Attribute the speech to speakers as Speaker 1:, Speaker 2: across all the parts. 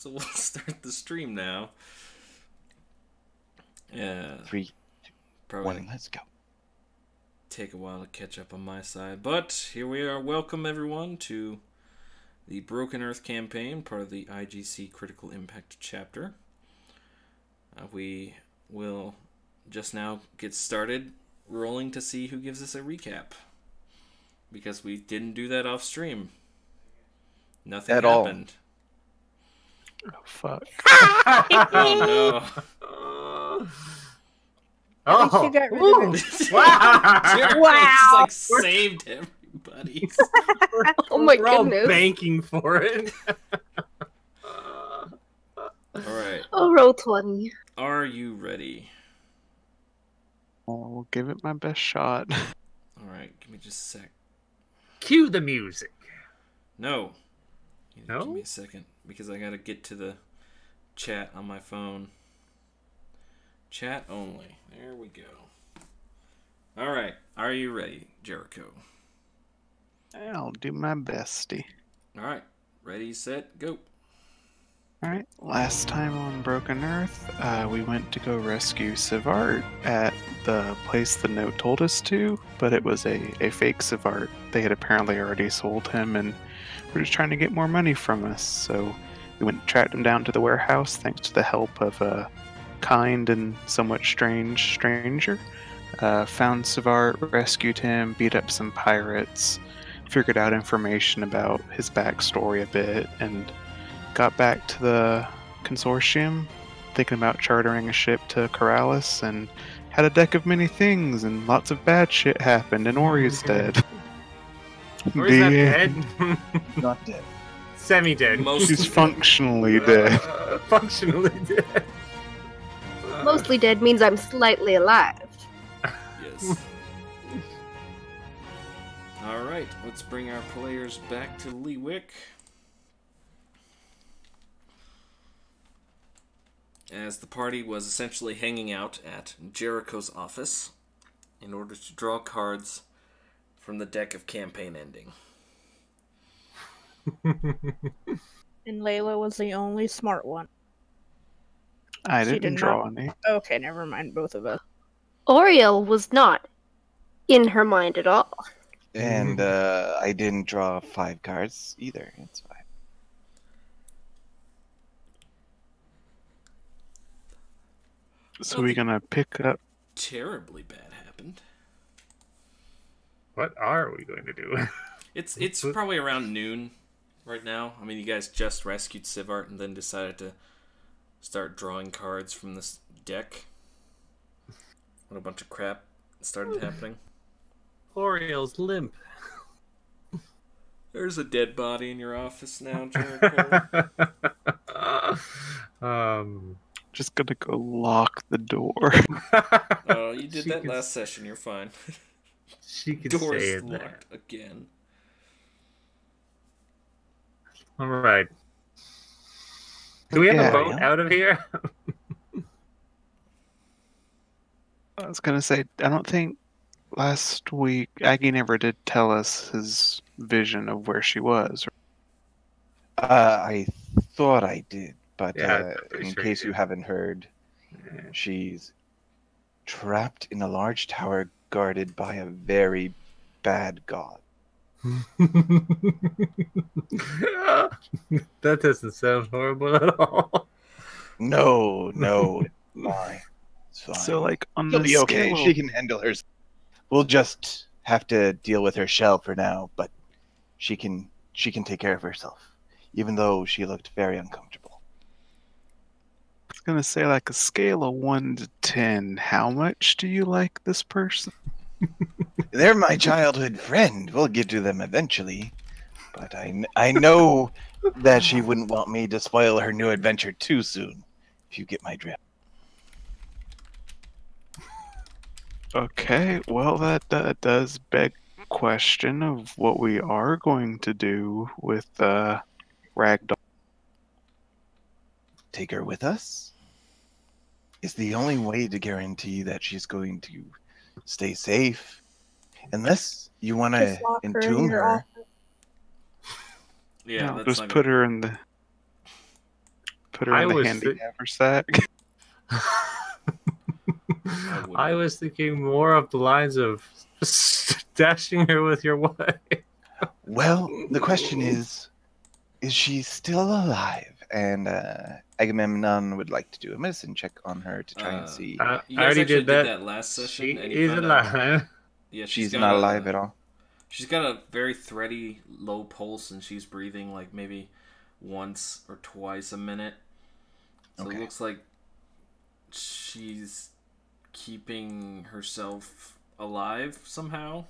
Speaker 1: So we'll start the stream now. Yeah.
Speaker 2: 3, 2,
Speaker 1: Probably
Speaker 2: 1, let's go.
Speaker 1: take a while to catch up on my side. But here we are. Welcome, everyone, to the Broken Earth campaign, part of the IGC Critical Impact chapter. We will just now get started rolling to see who gives us a recap. Because we didn't do that off stream. Nothing
Speaker 2: At all.
Speaker 1: happened.
Speaker 3: Oh, fuck.
Speaker 1: Oh
Speaker 4: At least you got rid of
Speaker 1: no.
Speaker 4: it.
Speaker 1: Wow.
Speaker 4: Wow.
Speaker 1: Just like saved everybody.
Speaker 4: Oh my
Speaker 5: We're all
Speaker 4: goodness.
Speaker 5: banking for it.
Speaker 1: Alright.
Speaker 4: Oh, roll 20.
Speaker 1: Are you ready?
Speaker 3: I'll give it my best shot.
Speaker 1: Alright, give me just a sec.
Speaker 5: Cue the music.
Speaker 1: No.
Speaker 5: No?
Speaker 1: Give me a second, because I gotta get to the chat on my phone. Chat only. There we go. Alright, are you ready, Jericho?
Speaker 3: I'll do my bestie.
Speaker 1: Alright, ready, set, go.
Speaker 3: Alright, last time on Broken Earth, we went to go rescue Sivart at the place the note told us to, but it was a fake Sivart. They had apparently already sold him and were just trying to get more money from us, so we went and tracked him down to the warehouse thanks to the help of a kind and somewhat strange stranger. Found Sivart, rescued him, beat up some pirates, figured out information about his backstory a bit, and got back to the consortium, thinking about chartering a ship to Korallis, and had a deck of many things, and lots of bad shit happened, and Ori's dead.
Speaker 5: Or is that
Speaker 3: The-
Speaker 5: dead?
Speaker 2: Not dead.
Speaker 5: Semi-dead.
Speaker 3: She's functionally dead.
Speaker 5: Functionally dead.
Speaker 4: Mostly dead means I'm slightly alive.
Speaker 1: Yes. Alright, let's bring our players back to Leewick. As the party was essentially hanging out at Jericho's office in order to draw cards from the deck of campaign ending.
Speaker 6: And Layla was the only smart one.
Speaker 3: I
Speaker 6: She
Speaker 3: didn't
Speaker 6: did
Speaker 3: draw
Speaker 6: not-
Speaker 3: any.
Speaker 6: Okay, never mind, both of us.
Speaker 4: Oriel was not in her mind at all.
Speaker 2: And I didn't draw 5 cards either. It's fine.
Speaker 3: So we're gonna pick up.
Speaker 1: Terribly bad happened.
Speaker 5: What are we going to do?
Speaker 1: It's probably around noon right now. I mean, you guys just rescued Sivart and then decided to start drawing cards from this deck. When a bunch of crap started happening.
Speaker 5: Oriel's limp.
Speaker 1: There's a dead body in your office now, Jericho.
Speaker 3: Just gonna go lock the door.
Speaker 1: Oh, you did
Speaker 5: She
Speaker 1: that
Speaker 5: can-
Speaker 1: last session. You're fine.
Speaker 5: She could
Speaker 1: Door's
Speaker 5: stay in there.
Speaker 1: locked again.
Speaker 5: All right. Do we have
Speaker 3: Yeah,
Speaker 5: a boat
Speaker 2: yeah.
Speaker 5: out of here?
Speaker 3: I was gonna say, I don't think last week Aggie never did tell us his vision of where she was.
Speaker 2: I thought I did, but
Speaker 5: Yeah, I'm pretty
Speaker 2: in
Speaker 5: sure
Speaker 2: case
Speaker 5: you
Speaker 2: you
Speaker 5: did.
Speaker 2: haven't heard, she's trapped in a large tower guarded by a very bad god.
Speaker 5: That doesn't sound horrible at all.
Speaker 2: No, no, fine. It's fine.
Speaker 3: So, like, on
Speaker 2: She'll
Speaker 3: the
Speaker 2: be okay.
Speaker 3: scale,
Speaker 2: She can handle hers. We'll just have to deal with her shell for now, but she can take care of herself, even though she looked very uncomfortable.
Speaker 3: I was gonna say, like, a scale of 1 to 10, how much do you like this person?
Speaker 2: They're my childhood friend. We'll get to them eventually, but I know that she wouldn't want me to spoil her new adventure too soon. If you get my drift.
Speaker 3: Okay, well, that does beg question of what we are going to do with Ragdoll.
Speaker 2: Take her with us. It's the only way to guarantee that she's going to stay safe. Unless you want to
Speaker 6: Just lock her in
Speaker 2: entomb
Speaker 6: your
Speaker 2: her.
Speaker 6: office.
Speaker 1: Yeah,
Speaker 3: No,
Speaker 1: that's
Speaker 3: just
Speaker 1: not
Speaker 3: put her in the. Put her
Speaker 5: I
Speaker 3: in the
Speaker 5: was
Speaker 3: handy
Speaker 5: thi-
Speaker 3: haversack.
Speaker 1: wouldn't.
Speaker 5: I was thinking more of the lines of stashing her with your wife.
Speaker 2: Well, the question is she still alive? And Agamemnon would like to do a medicine check on her to try and see.
Speaker 1: You
Speaker 5: I
Speaker 1: guys
Speaker 5: already
Speaker 1: actually
Speaker 5: did
Speaker 1: did
Speaker 5: that.
Speaker 1: that last session,
Speaker 5: She
Speaker 1: and you
Speaker 5: is
Speaker 1: found out.
Speaker 5: alive.
Speaker 1: Yeah,
Speaker 2: She's
Speaker 1: got
Speaker 2: not
Speaker 1: a-
Speaker 2: alive at all.
Speaker 1: She's got a very thready, low pulse, and she's breathing like maybe once or twice a minute. So
Speaker 2: Okay.
Speaker 1: it looks like she's keeping herself alive somehow.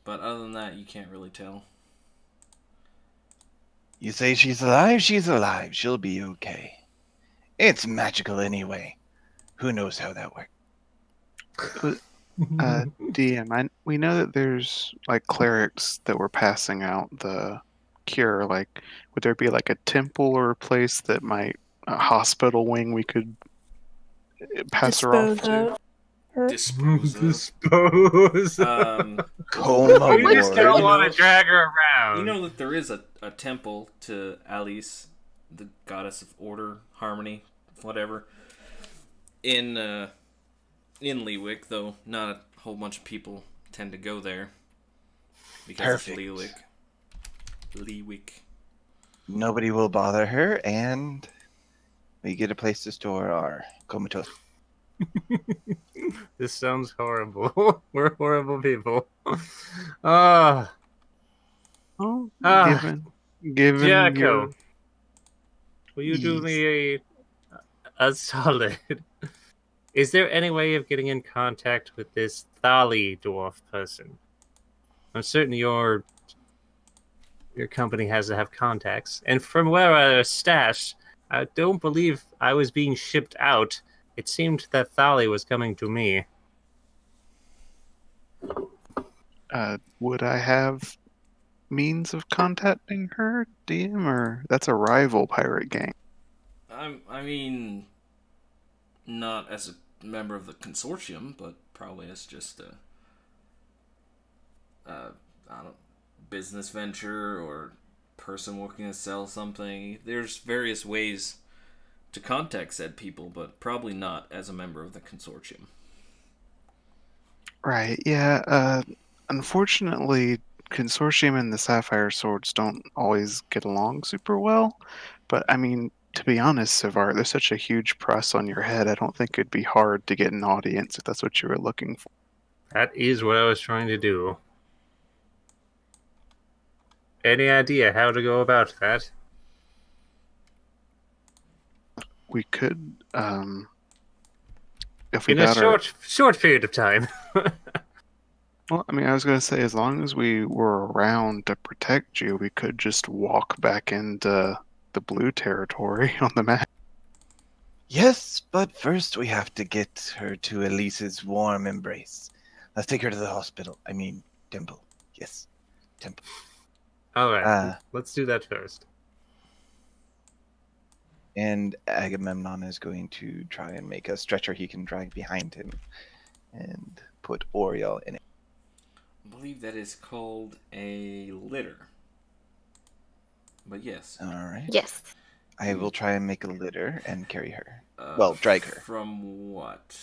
Speaker 1: But other than that, you can't really tell.
Speaker 2: You say she's alive? She's alive. She'll be okay. It's magical anyway. Who knows how that works?
Speaker 3: DM, we know that there's like clerics that were passing out the cure. Like, would there be like a temple or a place that might a hospital wing we could pass her off
Speaker 6: Dispose
Speaker 3: to?
Speaker 6: of her.
Speaker 1: Dispose of.
Speaker 5: Dispose.
Speaker 2: Coma
Speaker 5: We just
Speaker 2: ward.
Speaker 5: don't
Speaker 1: You
Speaker 5: want
Speaker 1: know-
Speaker 5: to drag her around.
Speaker 1: You know that there is a temple to Alice, the goddess of order, harmony, whatever, in Leawick, though not a whole bunch of people tend to go there because
Speaker 2: Perfect.
Speaker 1: it's Leawick.
Speaker 2: Nobody will bother her, and we get a place to store our comatose.
Speaker 5: This sounds horrible. We're horrible people. Ah,
Speaker 3: Oh,
Speaker 5: Ah.
Speaker 3: given
Speaker 5: Jericho,
Speaker 3: your-
Speaker 5: will you do
Speaker 2: Yes.
Speaker 5: me a solid? Is there any way of getting in contact with this Thali dwarf person? I'm certain your company has to have contacts. And from where I was stashed, I don't believe I was being shipped out. It seemed that Thali was coming to me.
Speaker 3: would I have means of contacting her, DM, or that's a rival pirate gang?
Speaker 1: I mean, not as a member of the consortium, but probably as just a I don't business venture or person working to sell something. There's various ways to contact said people, but probably not as a member of the consortium.
Speaker 3: Right, yeah. Unfortunately, Consortium and the Sapphire Swords don't always get along super well. But, I mean, to be honest, Sivar, there's such a huge press on your head, I don't think it'd be hard to get an audience if that's what you were looking for.
Speaker 5: That is what I was trying to do. Any idea how to go about that?
Speaker 3: We could, if we
Speaker 5: In a
Speaker 3: got our...
Speaker 5: short period of time.
Speaker 3: Well, I mean, I was going to say, as long as we were around to protect you, we could just walk back into the blue territory on the map.
Speaker 2: Yes, but first we have to get her to Elise's warm embrace. Let's take her to the hospital. I mean, temple. Yes, temple.
Speaker 5: All right,
Speaker 2: Uh,
Speaker 5: let's do that first.
Speaker 2: And Agamemnon is going to try and make a stretcher he can drag behind him and put Oriel in it.
Speaker 1: I believe that is called a litter. But yes.
Speaker 2: All right.
Speaker 4: Yes.
Speaker 2: I will try and make a litter and carry her. Well, drag her.
Speaker 1: From what?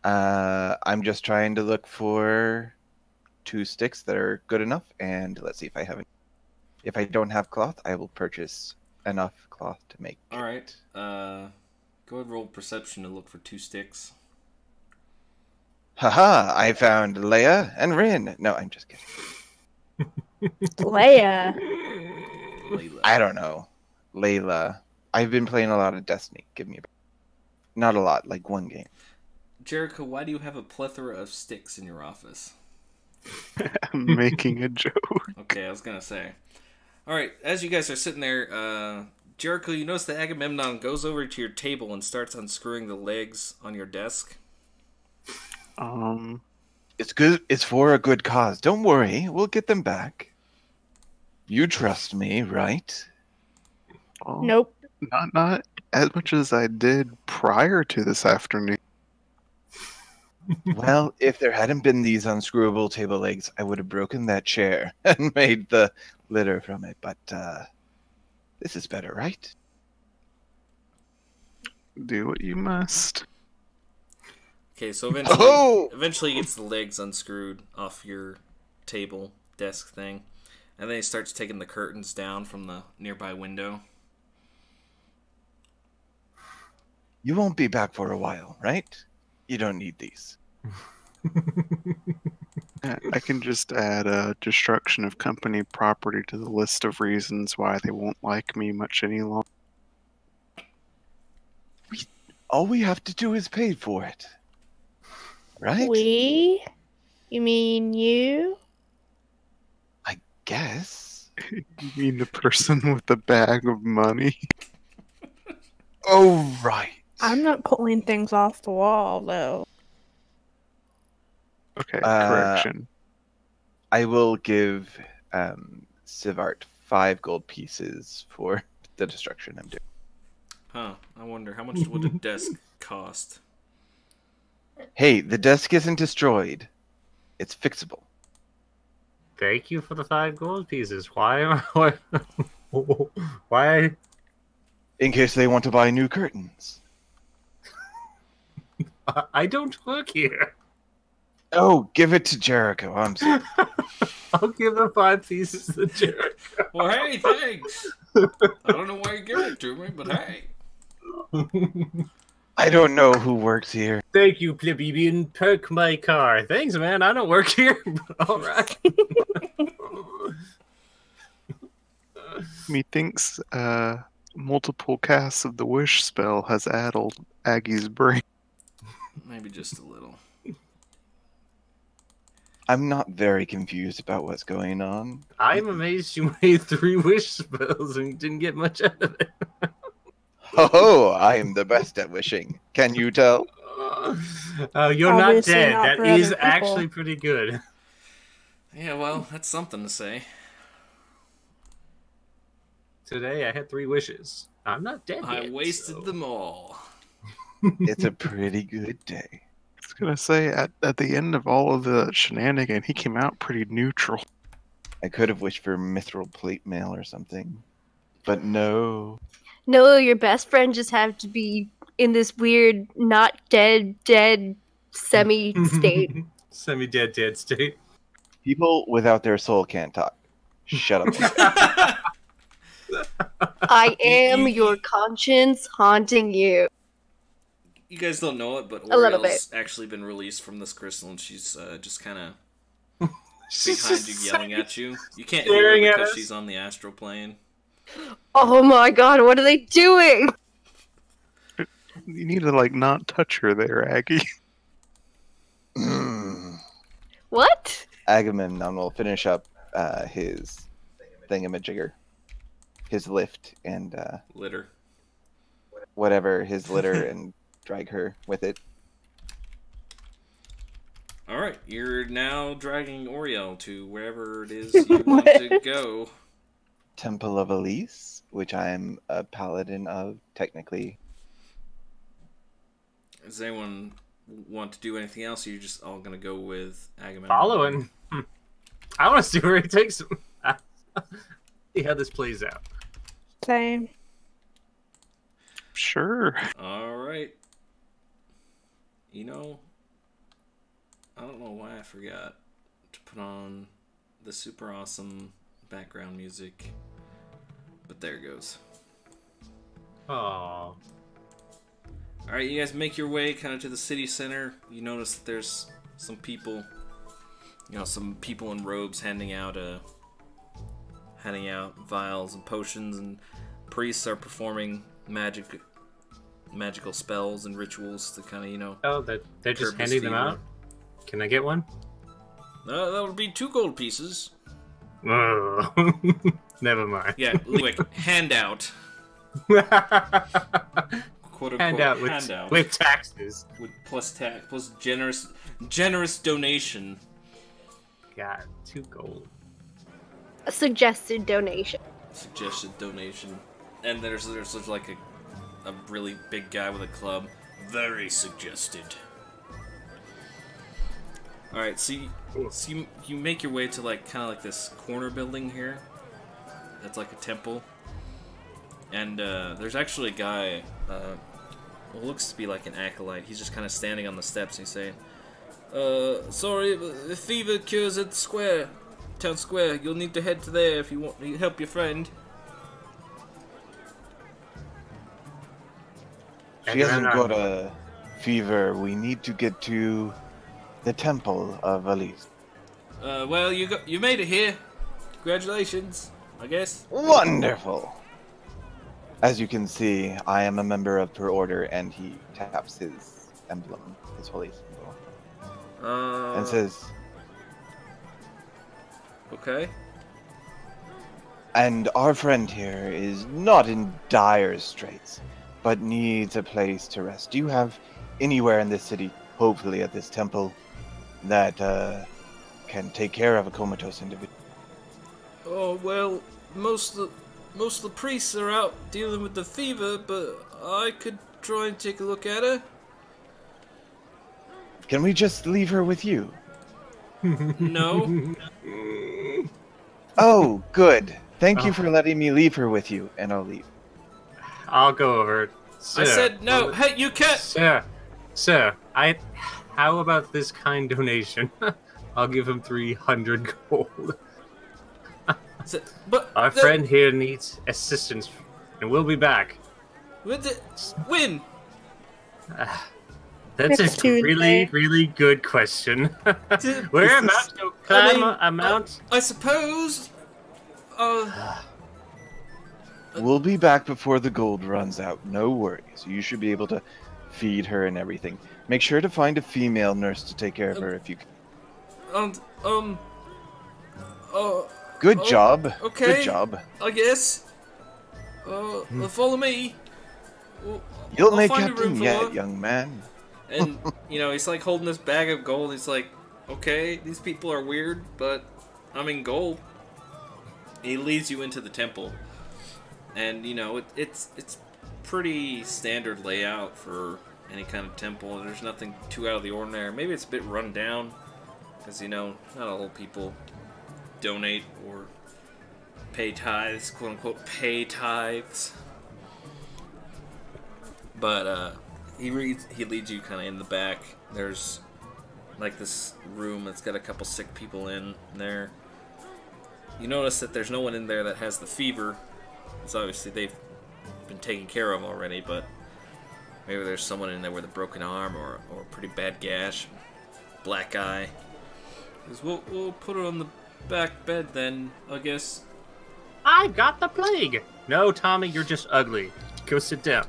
Speaker 2: I'm just trying to look for 2 sticks that are good enough, and let's see if I have it. If I don't have cloth, I will purchase enough cloth to make.
Speaker 1: All right. Go ahead and roll perception to look for 2 sticks.
Speaker 2: Haha! I found Leia and Rin. No, I'm just kidding.
Speaker 6: Leia.
Speaker 1: Layla.
Speaker 2: I don't know. Layla. I've been playing a lot of Destiny. Give me not a lot, like 1 game.
Speaker 1: Jericho, why do you have a plethora of sticks in your office?
Speaker 3: I'm making a joke.
Speaker 1: Okay, I was gonna say. All right, as you guys are sitting there, Jericho, you notice that Agamemnon goes over to your table and starts unscrewing the legs on your desk.
Speaker 2: It's good. It's for a good cause. Don't worry. We'll get them back. You trust me, right?
Speaker 3: Well,
Speaker 6: Nope.
Speaker 3: not as much as I did prior to this afternoon.
Speaker 2: Well, if there hadn't been these unscrewable table legs, I would have broken that chair and made the litter from it. But This is better, right?
Speaker 3: Do what you must.
Speaker 1: Okay, so eventually,
Speaker 2: Oh!
Speaker 1: eventually he gets the legs unscrewed off your table, desk thing, and then he starts taking the curtains down from the nearby window.
Speaker 2: You won't be back for a while, right? You don't need these.
Speaker 3: I can just add destruction of company property to the list of reasons why they won't like me much any longer.
Speaker 2: All we have to do is pay for it. Right?
Speaker 6: We? You mean you?
Speaker 2: Guess.
Speaker 3: You mean the person with the bag of money?
Speaker 2: Oh, right.
Speaker 6: I'm not pulling things off the wall, though.
Speaker 3: Okay, correction.
Speaker 2: I will give Sivart 5 gold pieces for the destruction I'm doing.
Speaker 1: Huh, I wonder how much would a desk cost?
Speaker 2: Hey, the desk isn't destroyed. It's fixable.
Speaker 5: Thank you for the 5 gold pieces. Why? Why?
Speaker 2: In case they want to buy new curtains.
Speaker 5: I don't work here.
Speaker 2: Oh, give it to Jericho. I'm sorry.
Speaker 5: I'll give the 5 pieces to Jared.
Speaker 1: Well, hey, thanks. I don't know why you give it to me, but hey.
Speaker 2: I don't know who works here.
Speaker 5: Thank you, plebeian. Perk my car. Thanks, man. I don't work here. All right.
Speaker 3: Methinks multiple casts of the wish spell has addled Aggie's brain.
Speaker 1: Maybe just a little.
Speaker 2: I'm not very confused about what's going on.
Speaker 5: I'm amazed you made 3 wish spells and didn't get much out of it.
Speaker 2: Oh, I am the best at wishing. Can you tell?
Speaker 5: You're not
Speaker 6: Obviously
Speaker 5: dead.
Speaker 6: not
Speaker 5: That
Speaker 6: for
Speaker 5: is
Speaker 6: other people.
Speaker 5: actually pretty good.
Speaker 1: Yeah, well, that's something to say.
Speaker 5: Today I had 3 wishes. I'm not dead
Speaker 1: I
Speaker 5: yet,
Speaker 1: wasted
Speaker 5: so-
Speaker 1: them all.
Speaker 2: It's a pretty good day.
Speaker 3: I was gonna say, at the end of all of the shenanigan, he came out pretty neutral.
Speaker 2: I could have wished for mithril plate mail or something. But no.
Speaker 4: No, your best friend just have to be in this weird, not dead, semi state.
Speaker 5: Semi-dead state.
Speaker 2: People without their soul can't talk. Shut up.
Speaker 4: I am your conscience haunting you.
Speaker 1: You guys don't know it, but
Speaker 4: A little
Speaker 1: Oriel's actually been released from this crystal, and she's just kind of behind you, yelling at you. You can't hear
Speaker 5: Staring
Speaker 1: her
Speaker 5: at
Speaker 1: because
Speaker 5: us.
Speaker 1: she's on the astral plane.
Speaker 4: Oh my god, what are they doing?
Speaker 3: You need to not touch her there, Aggie.
Speaker 4: What?
Speaker 2: Agamemnon will finish up his thingamajigger. His lift and
Speaker 1: Litter.
Speaker 2: whatever, his litter, and drag her with it.
Speaker 1: Alright, you're now dragging Oriel to wherever it is you want to go.
Speaker 2: Temple of Elise, which I'm a paladin of, technically.
Speaker 1: Does anyone want to do anything else, or are you just all going to go with Agamemnon?
Speaker 5: Following. I want to see where he takes him. See how this plays out.
Speaker 6: Same.
Speaker 3: Sure.
Speaker 1: Alright. You know, I don't know why I forgot to put on the super awesome background music, but there it goes.
Speaker 5: Oh.
Speaker 1: Alright, you guys make your way kind of to the city center. You notice that there's some people, some people in robes handing out vials and potions, and priests are performing magical spells and rituals to kind of,
Speaker 5: Oh, they're just
Speaker 1: curb this
Speaker 5: handing them
Speaker 1: fever.
Speaker 5: out? Can I get one?
Speaker 1: That would be 2 gold pieces.
Speaker 5: Oh. Never mind.
Speaker 1: Yeah, quick, handout. Quote unquote,
Speaker 5: Handout
Speaker 1: handout.
Speaker 5: with taxes.
Speaker 1: With plus tax, plus generous donation.
Speaker 5: Got 2 gold.
Speaker 4: A suggested donation.
Speaker 1: Suggested donation. And there's like a really big guy with a club. Very suggested. Alright, so you make your way to kind of like this corner building here. That's like a temple. And there's actually a guy, who looks to be like an acolyte. He's just kind of standing on the steps and he's saying, sorry, the fever cures at the square, town square. You'll need to head to there if you want to help your friend.
Speaker 2: She hasn't got a fever. We need to get to the temple of Elise.
Speaker 1: Well, you made it here. Congratulations, I guess.
Speaker 2: Wonderful! As you can see, I am a member of her order, and he taps his emblem, his holy symbol, and says,
Speaker 1: okay.
Speaker 2: and our friend here is not in dire straits, but needs a place to rest. Do you have anywhere in this city, hopefully at this temple, that can take care of a comatose individual?
Speaker 1: Oh, well, most of the priests are out dealing with the fever, but I could try and take a look at her.
Speaker 2: Can we just leave her with you?
Speaker 1: No.
Speaker 2: Oh, good. Thank you for letting me leave her with you, and I'll leave.
Speaker 5: I'll go over. Sir,
Speaker 1: I said no. Hey, you can't.
Speaker 5: Sir, how about this kind donation? I'll give him 300 gold.
Speaker 1: But
Speaker 5: Our friend here needs assistance, and we'll be back.
Speaker 1: When?
Speaker 5: That's
Speaker 6: Next
Speaker 5: a
Speaker 6: Tuesday.
Speaker 5: really, really good question. Where amount to climb amount?
Speaker 1: I suppose.
Speaker 2: We'll be back before the gold runs out. No worries. You should be able to feed her and everything. Make sure to find a female nurse to take care of her if you can. Good job.
Speaker 1: Okay.
Speaker 2: Good job.
Speaker 1: I guess. Follow me.
Speaker 2: You'll
Speaker 1: I'll
Speaker 2: make
Speaker 1: find a room
Speaker 2: captain
Speaker 1: for
Speaker 2: yet,
Speaker 1: her.
Speaker 2: young man.
Speaker 1: And, he's like holding this bag of gold. He's like, okay, these people are weird, but I'm in gold. He leads you into the temple. And, it's pretty standard layout for any kind of temple. There's nothing too out of the ordinary. Maybe it's a bit run down, because, not all people donate or pay tithes, quote-unquote, pay tithes. But, he leads you kind of in the back. There's like this room that's got a couple sick people in there. You notice that there's no one in there that has the fever. It's obviously they've been taken care of already, but maybe there's someone in there with a broken arm or a pretty bad gash, black eye. Because we'll put her on the back bed then, I guess.
Speaker 5: I got the plague. No, Tommy, you're just ugly. Go sit down.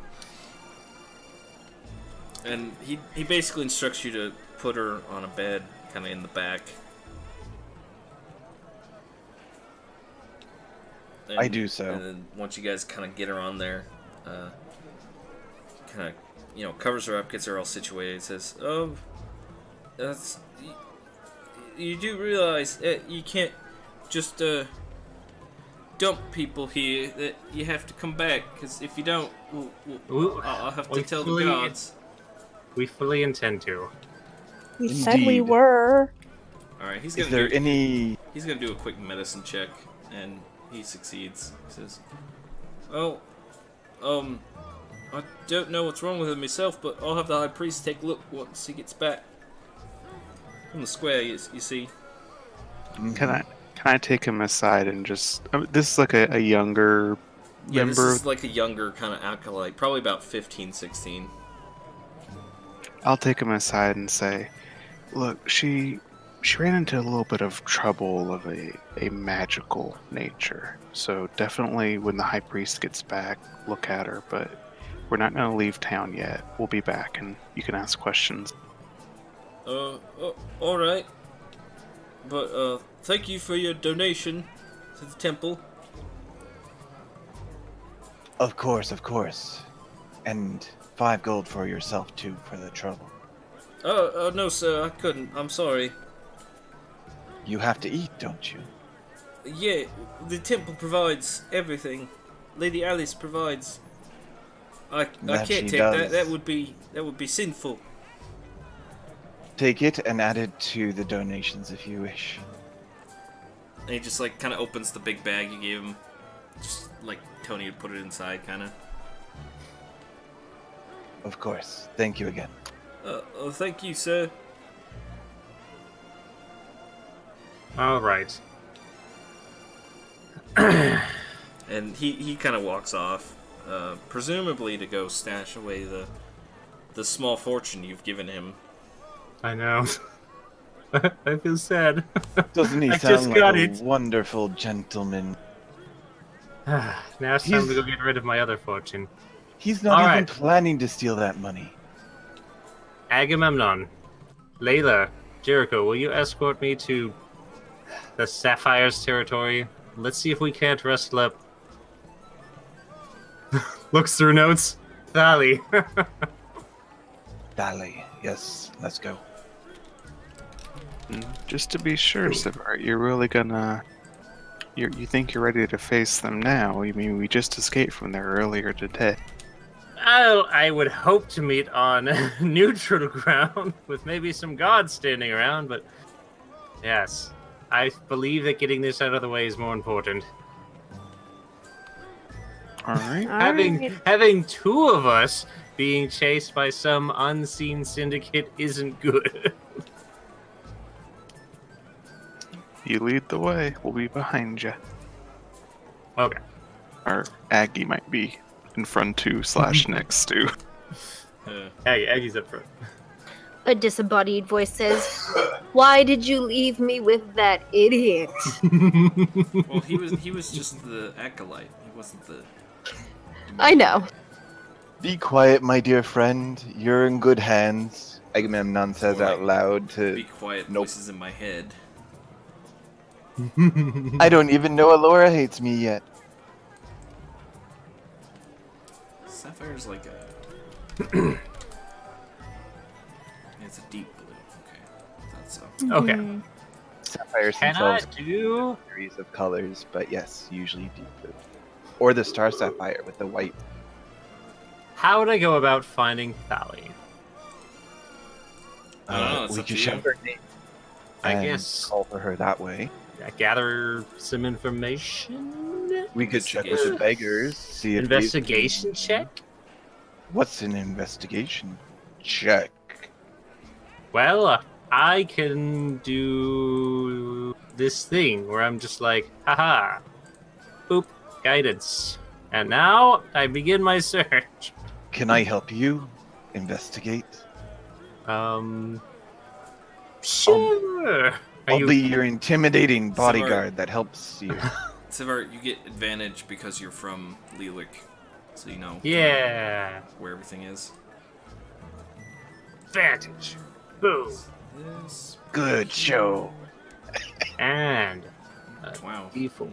Speaker 1: And he basically instructs you to put her on a bed, kind of in the back. And,
Speaker 2: I do so.
Speaker 1: And then once you guys kind of get her on there, kind of, covers her up, gets her all situated, says, "Oh, you do realize that you can't just dump people here. That you have to come back, because if you don't, I'll have to tell the gods."
Speaker 5: We fully intend to.
Speaker 6: We said we
Speaker 2: Indeed.
Speaker 6: were.
Speaker 1: Alright, he's
Speaker 2: Is
Speaker 1: gonna
Speaker 2: there any...
Speaker 1: He's gonna do a quick medicine check, and he succeeds. He says, "Oh, I don't know what's wrong with him myself, but I'll have the high priest take a look once he gets back from the square. You see."
Speaker 3: Can I take him aside and just? This is like a younger
Speaker 1: Yeah, this
Speaker 3: member.
Speaker 1: is like a younger kind of acolyte, probably about 15, 16.
Speaker 3: I'll take him aside and say, "Look, she ran into a little bit of trouble of a magical nature. So definitely when the high priest gets back, look at her. But we're not going to leave town yet. We'll be back, and you can ask questions."
Speaker 1: Alright. But, thank you for your donation to the temple.
Speaker 2: Of course. And 5 gold for yourself, too, for the trouble.
Speaker 1: Oh, no, sir, I couldn't. I'm sorry.
Speaker 2: You have to eat, don't you?
Speaker 1: Yeah, the temple provides everything. Lady Alice provides. I
Speaker 2: That
Speaker 1: can't
Speaker 2: she
Speaker 1: take that.
Speaker 2: does.
Speaker 1: That would be sinful.
Speaker 2: Take it and add it to the donations if you wish.
Speaker 1: And he just like kind of opens the big bag you gave him. Just like Tony would put it inside, kind of.
Speaker 2: Of course. Thank you again.
Speaker 1: Thank you, sir.
Speaker 5: All right.
Speaker 1: And he kind of walks off, presumably to go stash away the small fortune you've given him.
Speaker 5: I know. I feel sad.
Speaker 2: Doesn't he
Speaker 5: I
Speaker 2: sound
Speaker 5: just
Speaker 2: like
Speaker 5: got
Speaker 2: a
Speaker 5: it.
Speaker 2: wonderful gentleman?
Speaker 5: Now it's time to
Speaker 2: He's-
Speaker 5: go get rid of my other fortune.
Speaker 2: He's not
Speaker 5: All
Speaker 2: even
Speaker 5: right.
Speaker 2: planning to steal that money.
Speaker 5: Agamemnon, Layla, Jericho, will you escort me to the Sapphire's territory? Let's see if we can't wrestle up. Looks through notes. Thali.
Speaker 2: Dally. Yes, let's go.
Speaker 3: Just to be sure, Savart, you're really gonna... You think you're ready to face them now? I mean, we just escaped from there earlier today.
Speaker 5: Oh, I would hope to meet on neutral ground with maybe some gods standing around, but yes, I believe that getting this out of the way is more important.
Speaker 3: Alright.
Speaker 5: Having two of us being chased by some unseen syndicate isn't good.
Speaker 3: You lead the way. We'll be behind you.
Speaker 5: Okay.
Speaker 3: Or Aggie might be in front too, / next to.
Speaker 5: Aggie's up front.
Speaker 4: A disembodied voice says, "Why did you leave me with that idiot?"
Speaker 1: Well, he was just the acolyte. He wasn't the.
Speaker 4: I know.
Speaker 2: Be quiet, my dear friend. You're in good hands. Agamemnon says
Speaker 1: Or,
Speaker 2: out
Speaker 1: like,
Speaker 2: loud
Speaker 1: Be
Speaker 2: to...
Speaker 1: quiet.
Speaker 2: Nope.
Speaker 1: Voices in my head.
Speaker 2: I don't even know Alora hates me yet.
Speaker 1: Sapphire's like a. It's a deep blue. Okay, that's so.
Speaker 5: Okay.
Speaker 2: Sapphires
Speaker 5: Can I
Speaker 2: themselves
Speaker 5: do?
Speaker 2: series of colors, but yes, usually deep blue. Or the star sapphire with the white.
Speaker 5: How would I go about finding Thali?
Speaker 1: I don't know, it's
Speaker 2: we
Speaker 1: up
Speaker 2: can
Speaker 1: to
Speaker 2: shout
Speaker 1: you.
Speaker 2: her name
Speaker 5: I
Speaker 2: and
Speaker 5: guess
Speaker 2: call for her that way.
Speaker 5: gather some information.
Speaker 2: We could check with the
Speaker 1: Investigation.
Speaker 2: beggars, see if
Speaker 5: Investigation check.
Speaker 2: What's an investigation check?
Speaker 5: Well, I can do this thing where I'm just like, haha, boop, guidance. And now I begin my search.
Speaker 2: Can I help you investigate?
Speaker 5: Sure. Are
Speaker 2: I'll
Speaker 5: you
Speaker 2: be your intimidating bodyguard that helps you.
Speaker 1: Sivar, you get advantage because you're from Lelik, so you know
Speaker 5: Yeah.
Speaker 1: where everything is.
Speaker 5: Advantage. Boom.
Speaker 1: This.
Speaker 2: Good show.
Speaker 5: And a
Speaker 1: Wow.
Speaker 5: D4.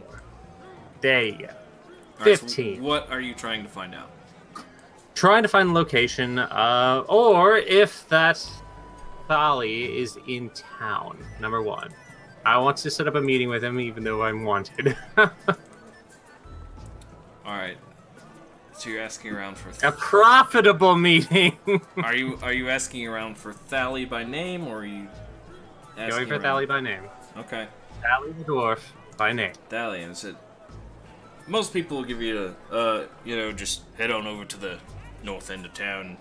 Speaker 5: There you go.
Speaker 1: All right, so
Speaker 5: 15.
Speaker 1: what are you trying to find out?
Speaker 5: Trying to find the location, or if that Thali is in town, number one. I want to set up a meeting with him, even though I'm wanted.
Speaker 1: All right. So you're asking around for.
Speaker 5: A profitable meeting.
Speaker 1: Are you asking around for Thali by name, or are you asking
Speaker 5: Going for
Speaker 1: around-
Speaker 5: Thali by name.
Speaker 1: Okay,
Speaker 5: Thali the dwarf by name.
Speaker 1: Thali. And said most people will give you just head on over to the north end of town,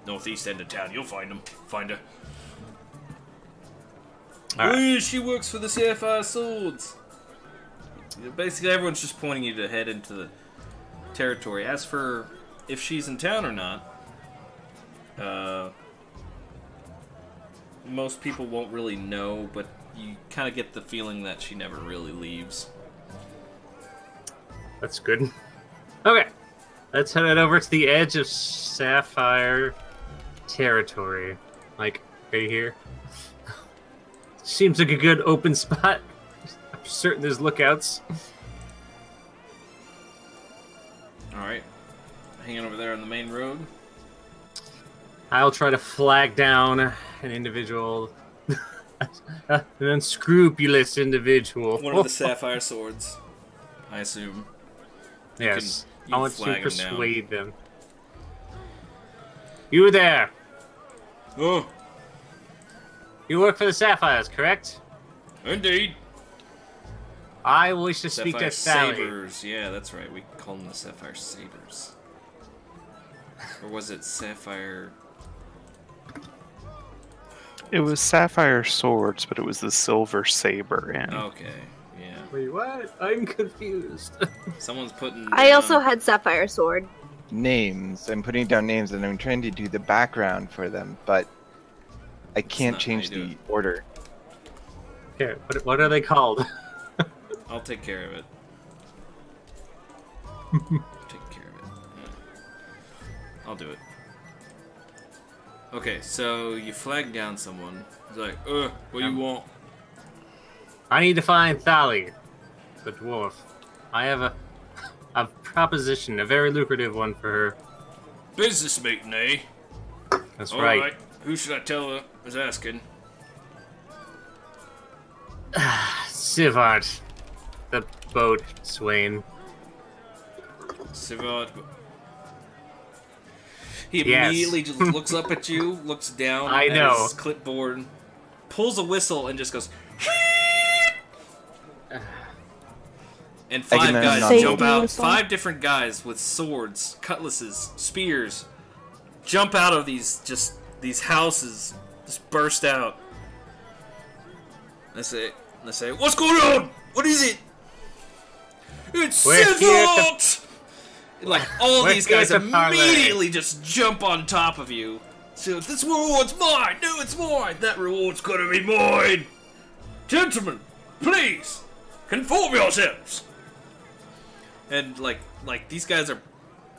Speaker 1: northeast end of town. You'll find him. Find her.
Speaker 5: All right.
Speaker 1: Ooh, she works for the Sapphire Swords. Basically, everyone's just pointing you to head into the territory. As for if she's in town or not, most people won't really know, but you kind of get the feeling that she never really leaves.
Speaker 5: That's good. Okay. Let's head over to the edge of Sapphire territory. Like, right here. Seems like a good open spot. I'm certain there's lookouts.
Speaker 1: Alright. Hanging over there on the main road.
Speaker 5: I'll try to flag down an individual. An unscrupulous individual.
Speaker 1: One of the Sapphire Swords, I assume.
Speaker 5: Yes.
Speaker 1: you
Speaker 5: I want to
Speaker 1: flag 'em down.
Speaker 5: persuade them. You there.
Speaker 1: Oh,
Speaker 5: You work for the Sapphires, correct?
Speaker 1: indeed.
Speaker 5: I wish to speak to
Speaker 1: Sapphire
Speaker 5: Sally.
Speaker 1: Sabers. Yeah, that's right. We call them the Sapphire Sabers. Or was it Sapphire?
Speaker 3: It was sapphire swords, but it was the silver saber in.
Speaker 1: Okay, yeah.
Speaker 5: Wait, what? I'm confused.
Speaker 1: Someone's putting.
Speaker 4: I also had sapphire sword.
Speaker 2: Names. I'm putting down names and I'm trying to do the background for them, but I can't
Speaker 1: not how
Speaker 2: change
Speaker 1: you do
Speaker 2: the
Speaker 1: it.
Speaker 2: order.
Speaker 5: Here, what are they called?
Speaker 1: I'll take care of it. Take care of it. Yeah. I'll do it. Okay, so you flag down someone. He's like, what do you want?
Speaker 5: I need to find Thali, the dwarf. I have a proposition, a very lucrative one for her.
Speaker 1: Business meeting, eh?
Speaker 5: That's
Speaker 1: All
Speaker 5: right.
Speaker 1: right. Who should I tell her is asking?
Speaker 5: Sivart, the boat swain.
Speaker 1: Sivard. He
Speaker 5: Yes.
Speaker 1: immediately just looks up at you, looks down
Speaker 5: I
Speaker 1: at
Speaker 5: know.
Speaker 1: his clipboard, pulls a whistle, and just goes. And
Speaker 2: I
Speaker 1: five
Speaker 2: can
Speaker 1: guys
Speaker 2: imagine
Speaker 1: jump
Speaker 6: the
Speaker 1: out.
Speaker 6: whistle.
Speaker 1: 5 different guys with swords, cutlasses, spears, jump out of these houses, just burst out. They say, "What's going on? What is it?" It's
Speaker 5: We're here to-
Speaker 1: Sivart! Like all
Speaker 5: We're
Speaker 1: these
Speaker 5: here
Speaker 1: guys
Speaker 5: to parlay.
Speaker 1: immediately just jump on top of you. So this reward's mine. No, it's mine. That reward's gonna be mine. Gentlemen, please conform yourselves. And like these guys are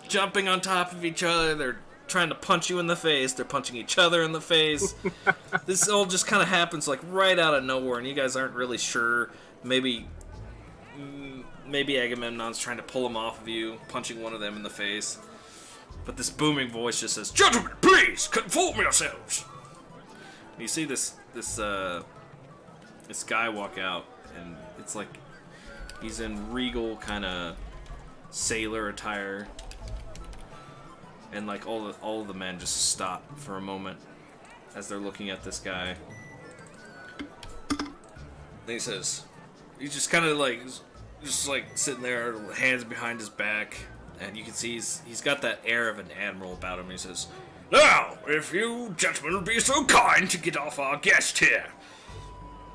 Speaker 1: jumping on top of each other. They're trying to punch you in the face. They're punching each other in the face. This all just kind of happens like right out of nowhere, and you guys aren't really sure. Maybe Agamemnon's trying to pull him off of you, punching one of them in the face. But this booming voice just says, "Gentlemen, please conform yourselves." And you see this guy walk out, and it's like he's in regal kind of sailor attire, and like all of the men just stop for a moment as they're looking at this guy. And he says, he's just kind of like sitting there, hands behind his back, and you can see he's got that air of an admiral about him. He says, "Now, if you gentlemen would be so kind to get off our guest here.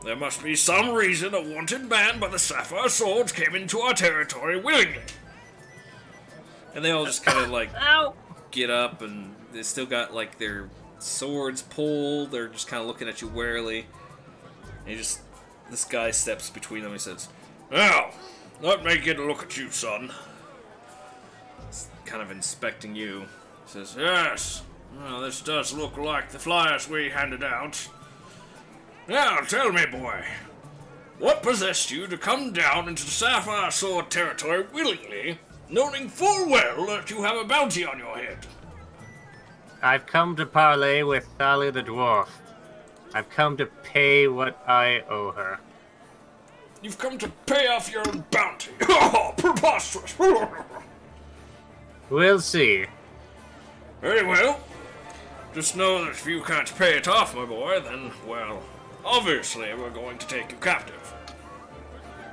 Speaker 1: There must be some reason a wanted man by the Sapphire Swords came into our territory willingly." And they all just kind of like get up, and they still got like their swords pulled. They're just kind of looking at you warily. And this guy steps between them. He says, "Now, let me get a look at you, son." He's kind of inspecting you. He says, "Yes, well, this does look like the flyers we handed out. Now, tell me, boy, what possessed you to come down into the Sapphire Sword territory willingly, knowing full well that you have a bounty on your head?"
Speaker 5: I've come to parley with Thali the dwarf. I've come to pay what I owe her.
Speaker 1: "You've come to pay off your own bounty." Oh, preposterous.
Speaker 5: We'll see.
Speaker 1: Very well. Just know that if you can't pay it off, my boy, then, well, obviously we're going to take you captive.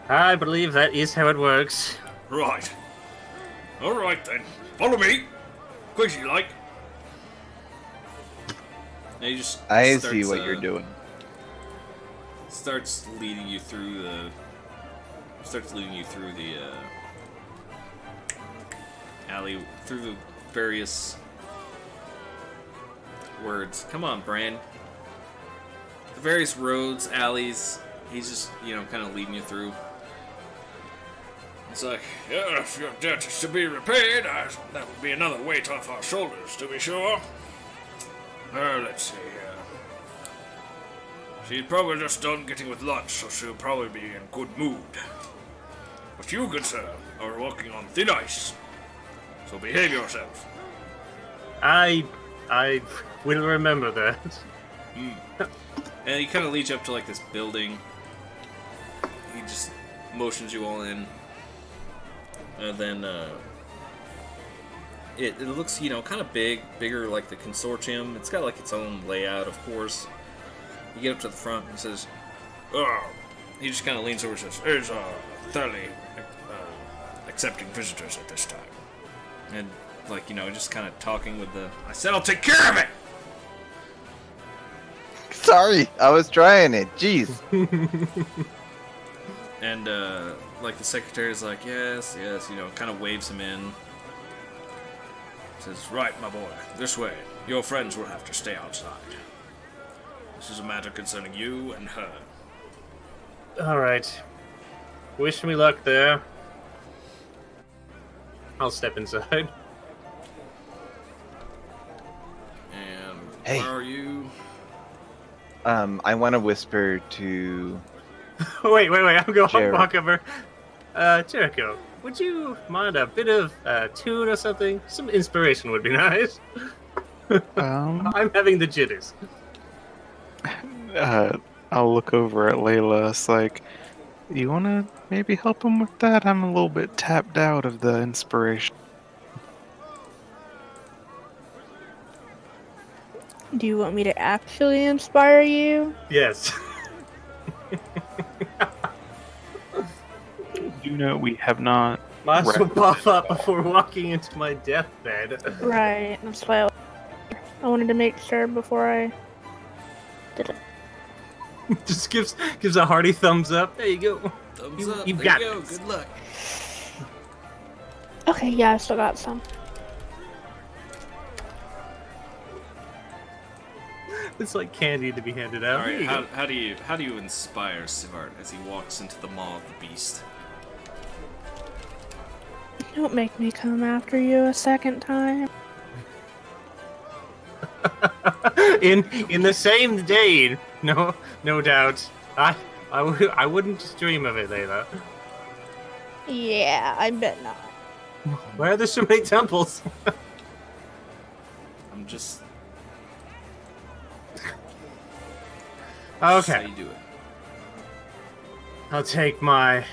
Speaker 5: I believe that is how it works.
Speaker 1: Right. All right, then. Follow me. Quickly, like. And he just
Speaker 2: I
Speaker 1: starts,
Speaker 2: see what you're doing.
Speaker 1: Starts leading you through the alley, through the various words. Come on, Bran. The various roads, alleys. He's just, kind of leading you through. It's like, yeah, if your debt is to be repaid, that would be another weight off our shoulders, to be sure. Let's see here. She's probably just done getting with lunch, so she'll probably be in good mood. But you, good sir, are walking on thin ice. So behave yourself.
Speaker 5: I will remember that.
Speaker 1: And he kind of leads you up to like this building. He just motions you all in. And then it looks, kind of bigger like the consortium. It's got like its own layout, of course. You get up to the front and says, "Oh," he just kind of leans over and says, "Is thoroughly accepting visitors at this time. And, like, you know, just kind of talking with the... I said I'll take care of it!
Speaker 2: Sorry, I was trying it. Jeez.
Speaker 1: And, like, the secretary's like, yes, you know, kind of waves him in. Says, right, my boy, this way. Your friends will have to stay outside. This is a matter concerning you and her.
Speaker 5: Alright. Wish me luck there. I'll step inside.
Speaker 1: And
Speaker 2: Hey.
Speaker 1: where are you?
Speaker 2: I want to whisper to...
Speaker 5: wait, I'm going to
Speaker 2: Jericho.
Speaker 5: walk over. Jericho, would you mind a bit of tune or something? Some inspiration would be nice. I'm having the jitters.
Speaker 3: I'll look over at Layla. It's like, you want to maybe help him with that? I'm a little bit tapped out of the inspiration.
Speaker 6: Do you want me to actually inspire you?
Speaker 5: Yes.
Speaker 3: You know, we have not.
Speaker 5: Mine will pop up before walking into my deathbed.
Speaker 6: Right. That's why I wanted to make sure before I did it.
Speaker 5: Just gives a hearty thumbs up. There you go.
Speaker 1: Thumbs up.
Speaker 5: You've
Speaker 1: There
Speaker 5: got
Speaker 1: you go.
Speaker 5: this.
Speaker 1: Good luck.
Speaker 6: Okay, yeah, I still got some.
Speaker 5: It's like candy to be handed out.
Speaker 1: All
Speaker 5: Here
Speaker 1: right.
Speaker 5: you go.
Speaker 1: How do you inspire Sivart as he walks into the maw of the beast?
Speaker 6: Don't make me come after you a second time.
Speaker 5: in the same day, no doubt. I wouldn't dream of it, Layla.
Speaker 6: Yeah, I bet not.
Speaker 5: Why are there so many temples?
Speaker 1: I'm just.
Speaker 5: Okay,
Speaker 1: How you do it.
Speaker 5: I'll take my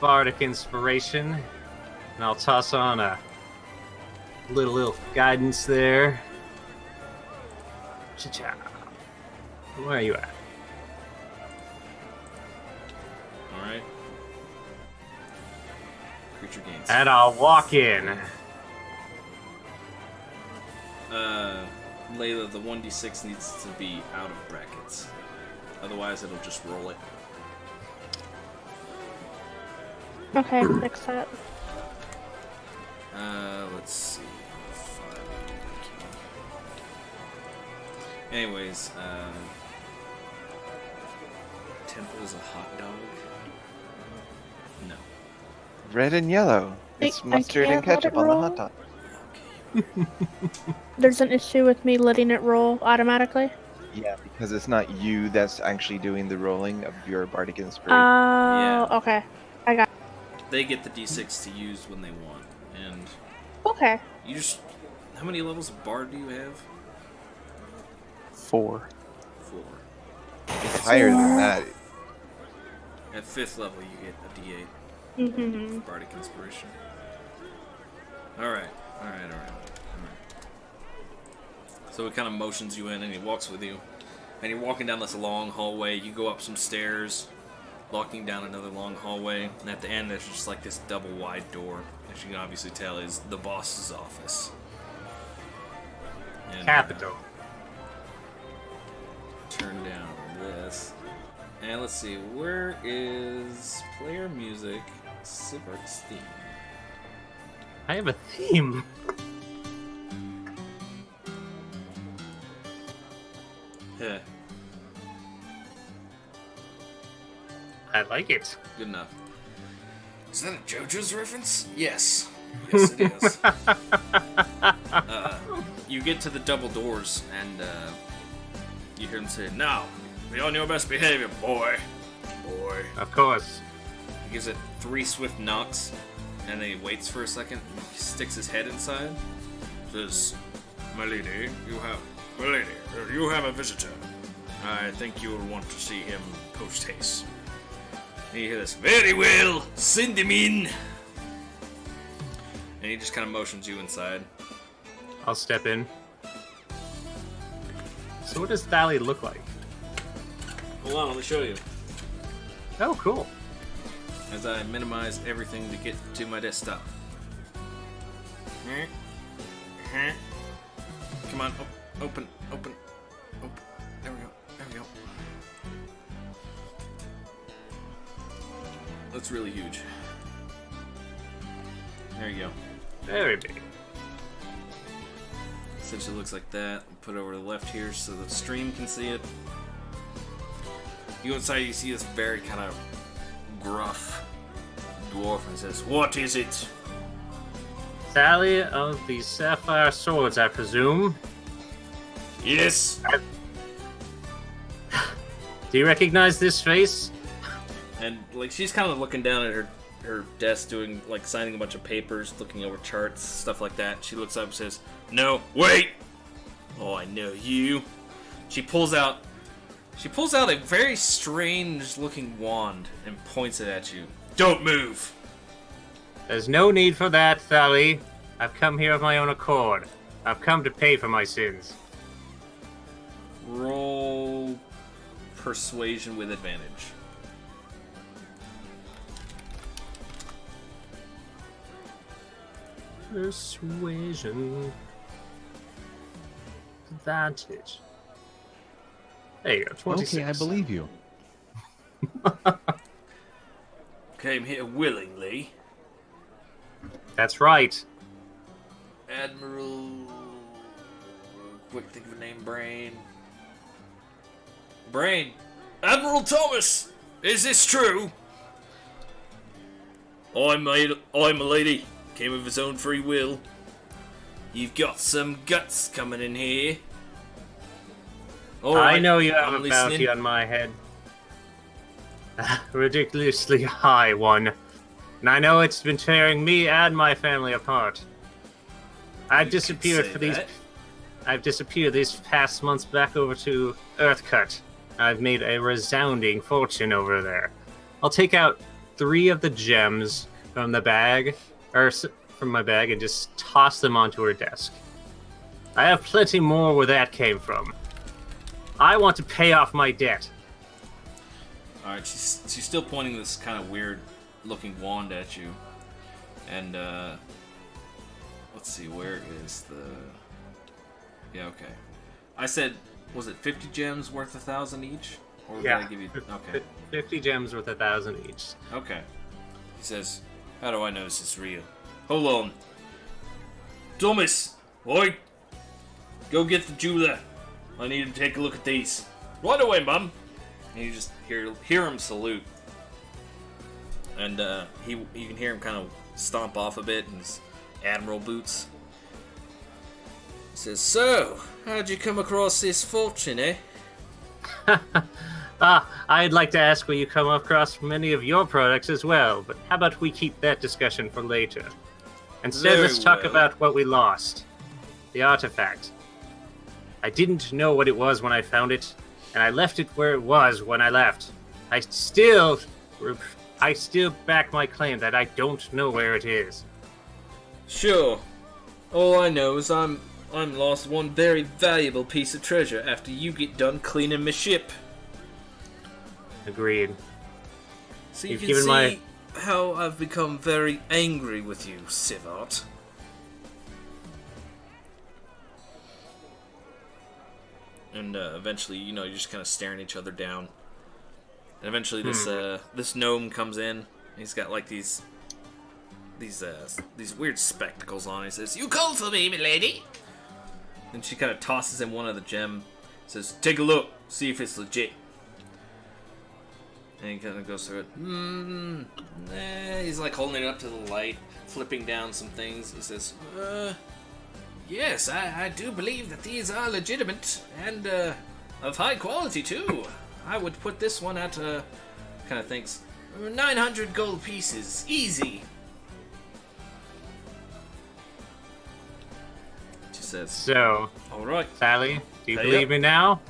Speaker 5: bardic inspiration, and I'll toss on a little guidance there. Cha-cha. Where are you at?
Speaker 1: All right. Creature gains.
Speaker 5: And I'll walk in.
Speaker 1: Layla, the 1d6 needs to be out of brackets. Otherwise, it'll just roll it.
Speaker 6: Okay, fix that.
Speaker 1: Let's see. 5. Anyways, Temple is a hot dog? No.
Speaker 2: Red and yellow. It's
Speaker 6: I
Speaker 2: mustard and
Speaker 6: can't let
Speaker 2: ketchup
Speaker 6: it
Speaker 2: on the
Speaker 6: roll.
Speaker 2: hot dog.
Speaker 6: There's an issue with me letting it roll automatically.
Speaker 2: Yeah, because it's not you that's actually doing the rolling of your bardic inspiration.
Speaker 6: Oh, okay. I got.
Speaker 1: They get the d6 to use when they want. And
Speaker 6: Okay.
Speaker 1: you just... How many levels of bard do you have?
Speaker 3: 4.
Speaker 1: 4.
Speaker 2: It's higher than that.
Speaker 1: At 5th level, you get a d8.
Speaker 6: Mm-hmm.
Speaker 1: Bardic inspiration. Alright. So it kind of motions you in and he walks with you. And you're walking down this long hallway. You go up some stairs, walking down another long hallway. And at the end, there's just like this double wide door. As you can obviously tell, is the boss's office. And,
Speaker 5: Capital.
Speaker 1: Turn down this. And let's see, where is player music, Sivart's theme?
Speaker 5: I have a theme.
Speaker 1: Yeah,
Speaker 5: I like it.
Speaker 1: good enough. Is that a JoJo's reference? Yes. Yes, it is. You get to the double doors, and you hear him say, "Now, be on your best behavior, boy. Boy."
Speaker 5: Of course.
Speaker 1: He gives it 3 swift knocks, and then he waits for a second. He sticks his head inside. Says, "My lady, you have a visitor. I think you will want to see him post haste." And you hear this, "Very well, send him in." And he just kind of motions you inside.
Speaker 5: I'll step in. So what does Thali look like?
Speaker 1: Hold on, let me show you.
Speaker 5: Oh, cool.
Speaker 1: as I minimize everything to get to my desktop. Come on, open. There we go. That's really huge. There you go.
Speaker 5: Very big.
Speaker 1: Essentially looks like that. I'll put it over to the left here so the stream can see it. You go inside, you see this very kind of gruff dwarf and says, "What is it?"
Speaker 5: Sally of the Sapphire Swords, I presume.
Speaker 1: Yes.
Speaker 5: Do you recognize this face?
Speaker 1: And like she's kind of looking down at her desk, doing like signing a bunch of papers, looking over charts, stuff like that. She looks up and says, "No, wait! Oh, I know you." She pulls out a very strange-looking wand and points it at you. "Don't move."
Speaker 5: There's no need for that, Sally. I've come here of my own accord. I've come to pay for my sins.
Speaker 1: Roll persuasion with advantage.
Speaker 5: Persuasion. Advantage. There you go, 26.
Speaker 7: Okay, I believe you.
Speaker 1: Came here willingly.
Speaker 5: That's right.
Speaker 1: Admiral... Quick, think of a name, Brain. Admiral Thomas! Is this true? I'm a lady. Came of his own free will. You've got some guts coming in here. All right,
Speaker 5: I know you have
Speaker 1: I'm
Speaker 5: a bounty
Speaker 1: listening.
Speaker 5: on my head. Ridiculously high one. And I know it's been tearing me and my family apart. I've
Speaker 1: You
Speaker 5: disappeared
Speaker 1: could
Speaker 5: for
Speaker 1: say
Speaker 5: these.
Speaker 1: that.
Speaker 5: I've disappeared these past months back over to Earthcut. I've made a resounding fortune over there. I'll take out 3 of the gems from the bag, from my bag, and just toss them onto her desk. I have plenty more where that came from. I want to pay off my debt.
Speaker 1: All right, she's still pointing this kind of weird-looking wand at you, and let's see, where is the? Yeah, okay. I said, was it 50 gems worth 1,000 each, or did I give you? Okay,
Speaker 5: 50 gems worth 1,000 each.
Speaker 1: okay. He says, "How do I know this is real?" Hold on, Thomas. Oi, go get the jeweler. I need to take a look at these. Right away, Mum. And you just hear him salute, and you can hear him kind of stomp off a bit in his admiral boots. He says, "So, how'd you come across this fortune, eh?"
Speaker 5: I'd like to ask where you come across many of your products as well, but how about we keep that discussion for later? Instead,
Speaker 1: Very
Speaker 5: let's talk
Speaker 1: well.
Speaker 5: about what we lost. The artifact. I didn't know what it was when I found it, and I left it where it was when I left. I still back my claim that I don't know where it is.
Speaker 1: Sure. All I know is I'm lost one very valuable piece of treasure after you get done cleaning my ship.
Speaker 5: Agreed.
Speaker 1: So you
Speaker 5: You've
Speaker 1: can
Speaker 5: given
Speaker 1: see
Speaker 5: my-
Speaker 1: how I've become very angry with you, Sivart. And eventually, you're just kind of staring each other down. And eventually, this gnome comes in. He's got like these weird spectacles on. He says, "You called for me, milady." Then she kind of tosses him one of the gem. Says, "Take a look, see if it's legit." And he kind of goes through it. He's like holding it up to the light, flipping down some things. He says, "Yes, I do believe that these are legitimate and of high quality too. I would put this one at kind of thinks 900 gold pieces, easy." She says,
Speaker 5: So,
Speaker 1: "All right,
Speaker 5: Sally, do you
Speaker 1: Hey,
Speaker 5: believe
Speaker 1: yep.
Speaker 5: me now?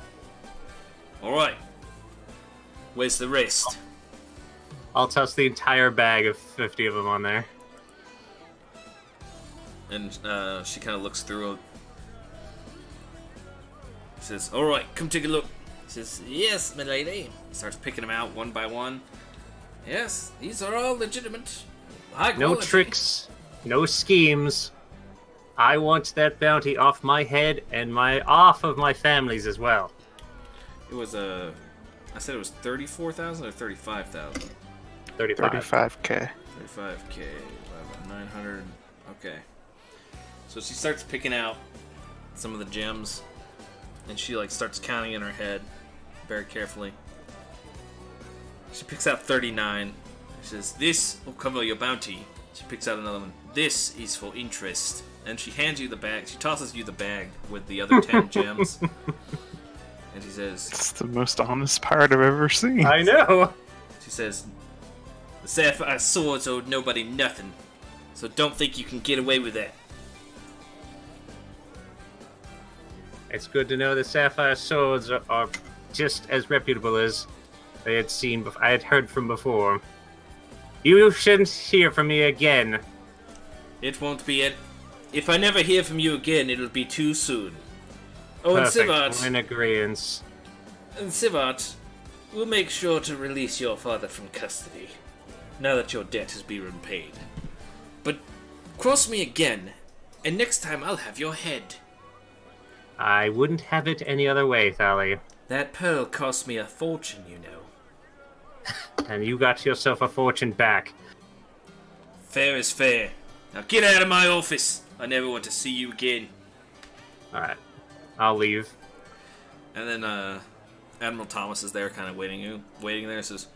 Speaker 1: all right. Where's the rest?"
Speaker 5: I'll toss the entire bag of 50 of them on there.
Speaker 1: And she kind of looks through it. Says, "All right, come take a look." Says, "Yes, milady." Starts picking them out one by one. Yes, these are all legitimate. High
Speaker 5: No
Speaker 1: quality.
Speaker 5: tricks, no schemes. I want that bounty off my head and off of my family's as well.
Speaker 1: It was I said it was 34,000 or 35,000.
Speaker 5: 35.
Speaker 3: 35k.
Speaker 1: 35k, 900. Okay. So she starts picking out some of the gems, and she like starts counting in her head very carefully. She picks out 39. She says, "This will cover your bounty." She picks out another one. "This is for interest." And she hands you the bag. She tosses you the bag with the other 10 gems. And she says,
Speaker 3: It's the most honest pirate I've ever seen.
Speaker 5: I know.
Speaker 1: She says, "The sapphire swords owed nobody nothing, so don't think you can get away with that."
Speaker 5: It's good to know the sapphire swords are just as reputable as I had heard from before. You shouldn't hear from me again.
Speaker 1: It won't be it. If I never hear from you again, it'll be too soon. Oh,
Speaker 5: Perfect.
Speaker 1: and
Speaker 5: We're in agreeance.
Speaker 1: Sivart, we'll make sure to release your father from custody, now that your debt has been repaid. But cross me again, and next time I'll have your head.
Speaker 5: I wouldn't have it any other way, Thali.
Speaker 1: That pearl cost me a fortune, you know.
Speaker 5: And you got yourself a fortune back.
Speaker 1: Fair is fair. Now get out of my office. I never want to see you again.
Speaker 5: Alright. I'll leave.
Speaker 1: And then Admiral Thomas is there, kind of waiting there. Says,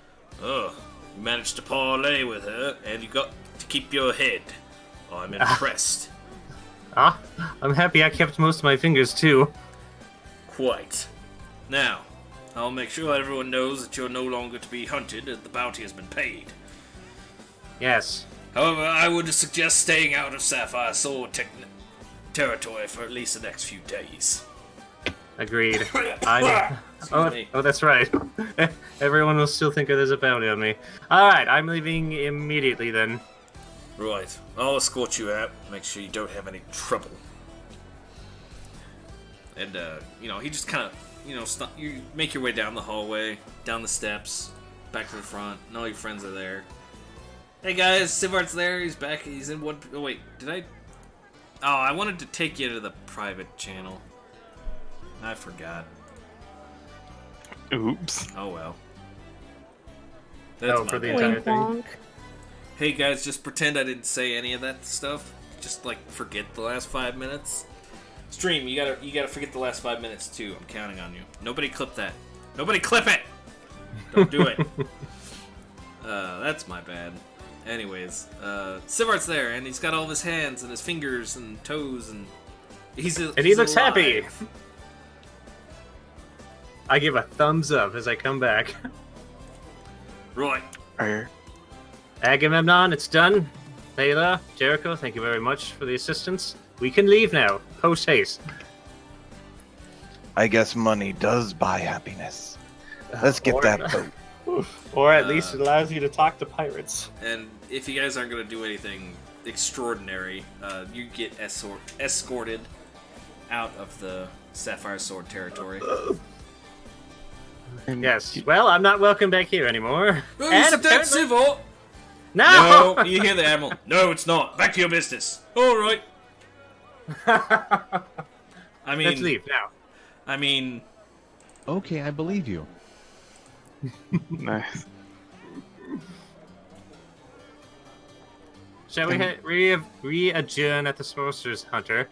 Speaker 1: "Oh, you managed to parlay with her, and you got to keep your head. Oh, I'm impressed."
Speaker 5: I'm happy I kept most of my fingers too.
Speaker 1: Quite. Now, I'll make sure everyone knows that you're no longer to be hunted, as the bounty has been paid.
Speaker 5: Yes.
Speaker 1: However, I would suggest staying out of Sapphire Sword territory for at least the next few days.
Speaker 5: Agreed.
Speaker 1: Excuse me.
Speaker 5: Oh, that's right. Everyone will still think there's a bounty on me. Alright, I'm leaving immediately then.
Speaker 1: Right. I'll escort you out. Make sure you don't have any trouble. And, he just kind of, you make your way down the hallway, down the steps, back to the front, and all your friends are there. Hey guys, Sivart's there, he's back, he's in one... Oh wait, I wanted to take you to the private channel. I forgot.
Speaker 3: Oops.
Speaker 1: Oh well.
Speaker 5: For the
Speaker 1: bad.
Speaker 5: entire
Speaker 6: Wink
Speaker 5: thing.
Speaker 6: wonk.
Speaker 1: Hey guys, just pretend I didn't say any of that stuff. Just like forget the last 5 minutes. Stream, you gotta forget the last 5 minutes too. I'm counting on you. Nobody clip that. Nobody clip it. Don't do it. That's my bad. Anyways, Sivart's there, and he's got all of his hands and his fingers and toes, and he
Speaker 5: looks happy. I give a thumbs up as I come back.
Speaker 1: Right.
Speaker 5: Agamemnon, it's done. Layla, Jericho, thank you very much for the assistance. We can leave now. Post haste.
Speaker 2: I guess money does buy happiness. Let's get that boat.
Speaker 5: Or at least it allows you to talk to pirates.
Speaker 1: And if you guys aren't gonna do anything extraordinary, you get escorted out of the Sapphire Sword territory.
Speaker 5: Yes. Well, I'm not welcome back here anymore.
Speaker 1: Oh,
Speaker 5: And
Speaker 1: that's civil.
Speaker 5: No!
Speaker 1: No, you hear the Admiral. No, it's not. Back to your business. All right. I mean,
Speaker 5: Let's leave now.
Speaker 1: I mean,
Speaker 7: Okay, I believe you.
Speaker 3: Nice.
Speaker 5: Shall we re-adjourn at the Sorcerer's Hunter?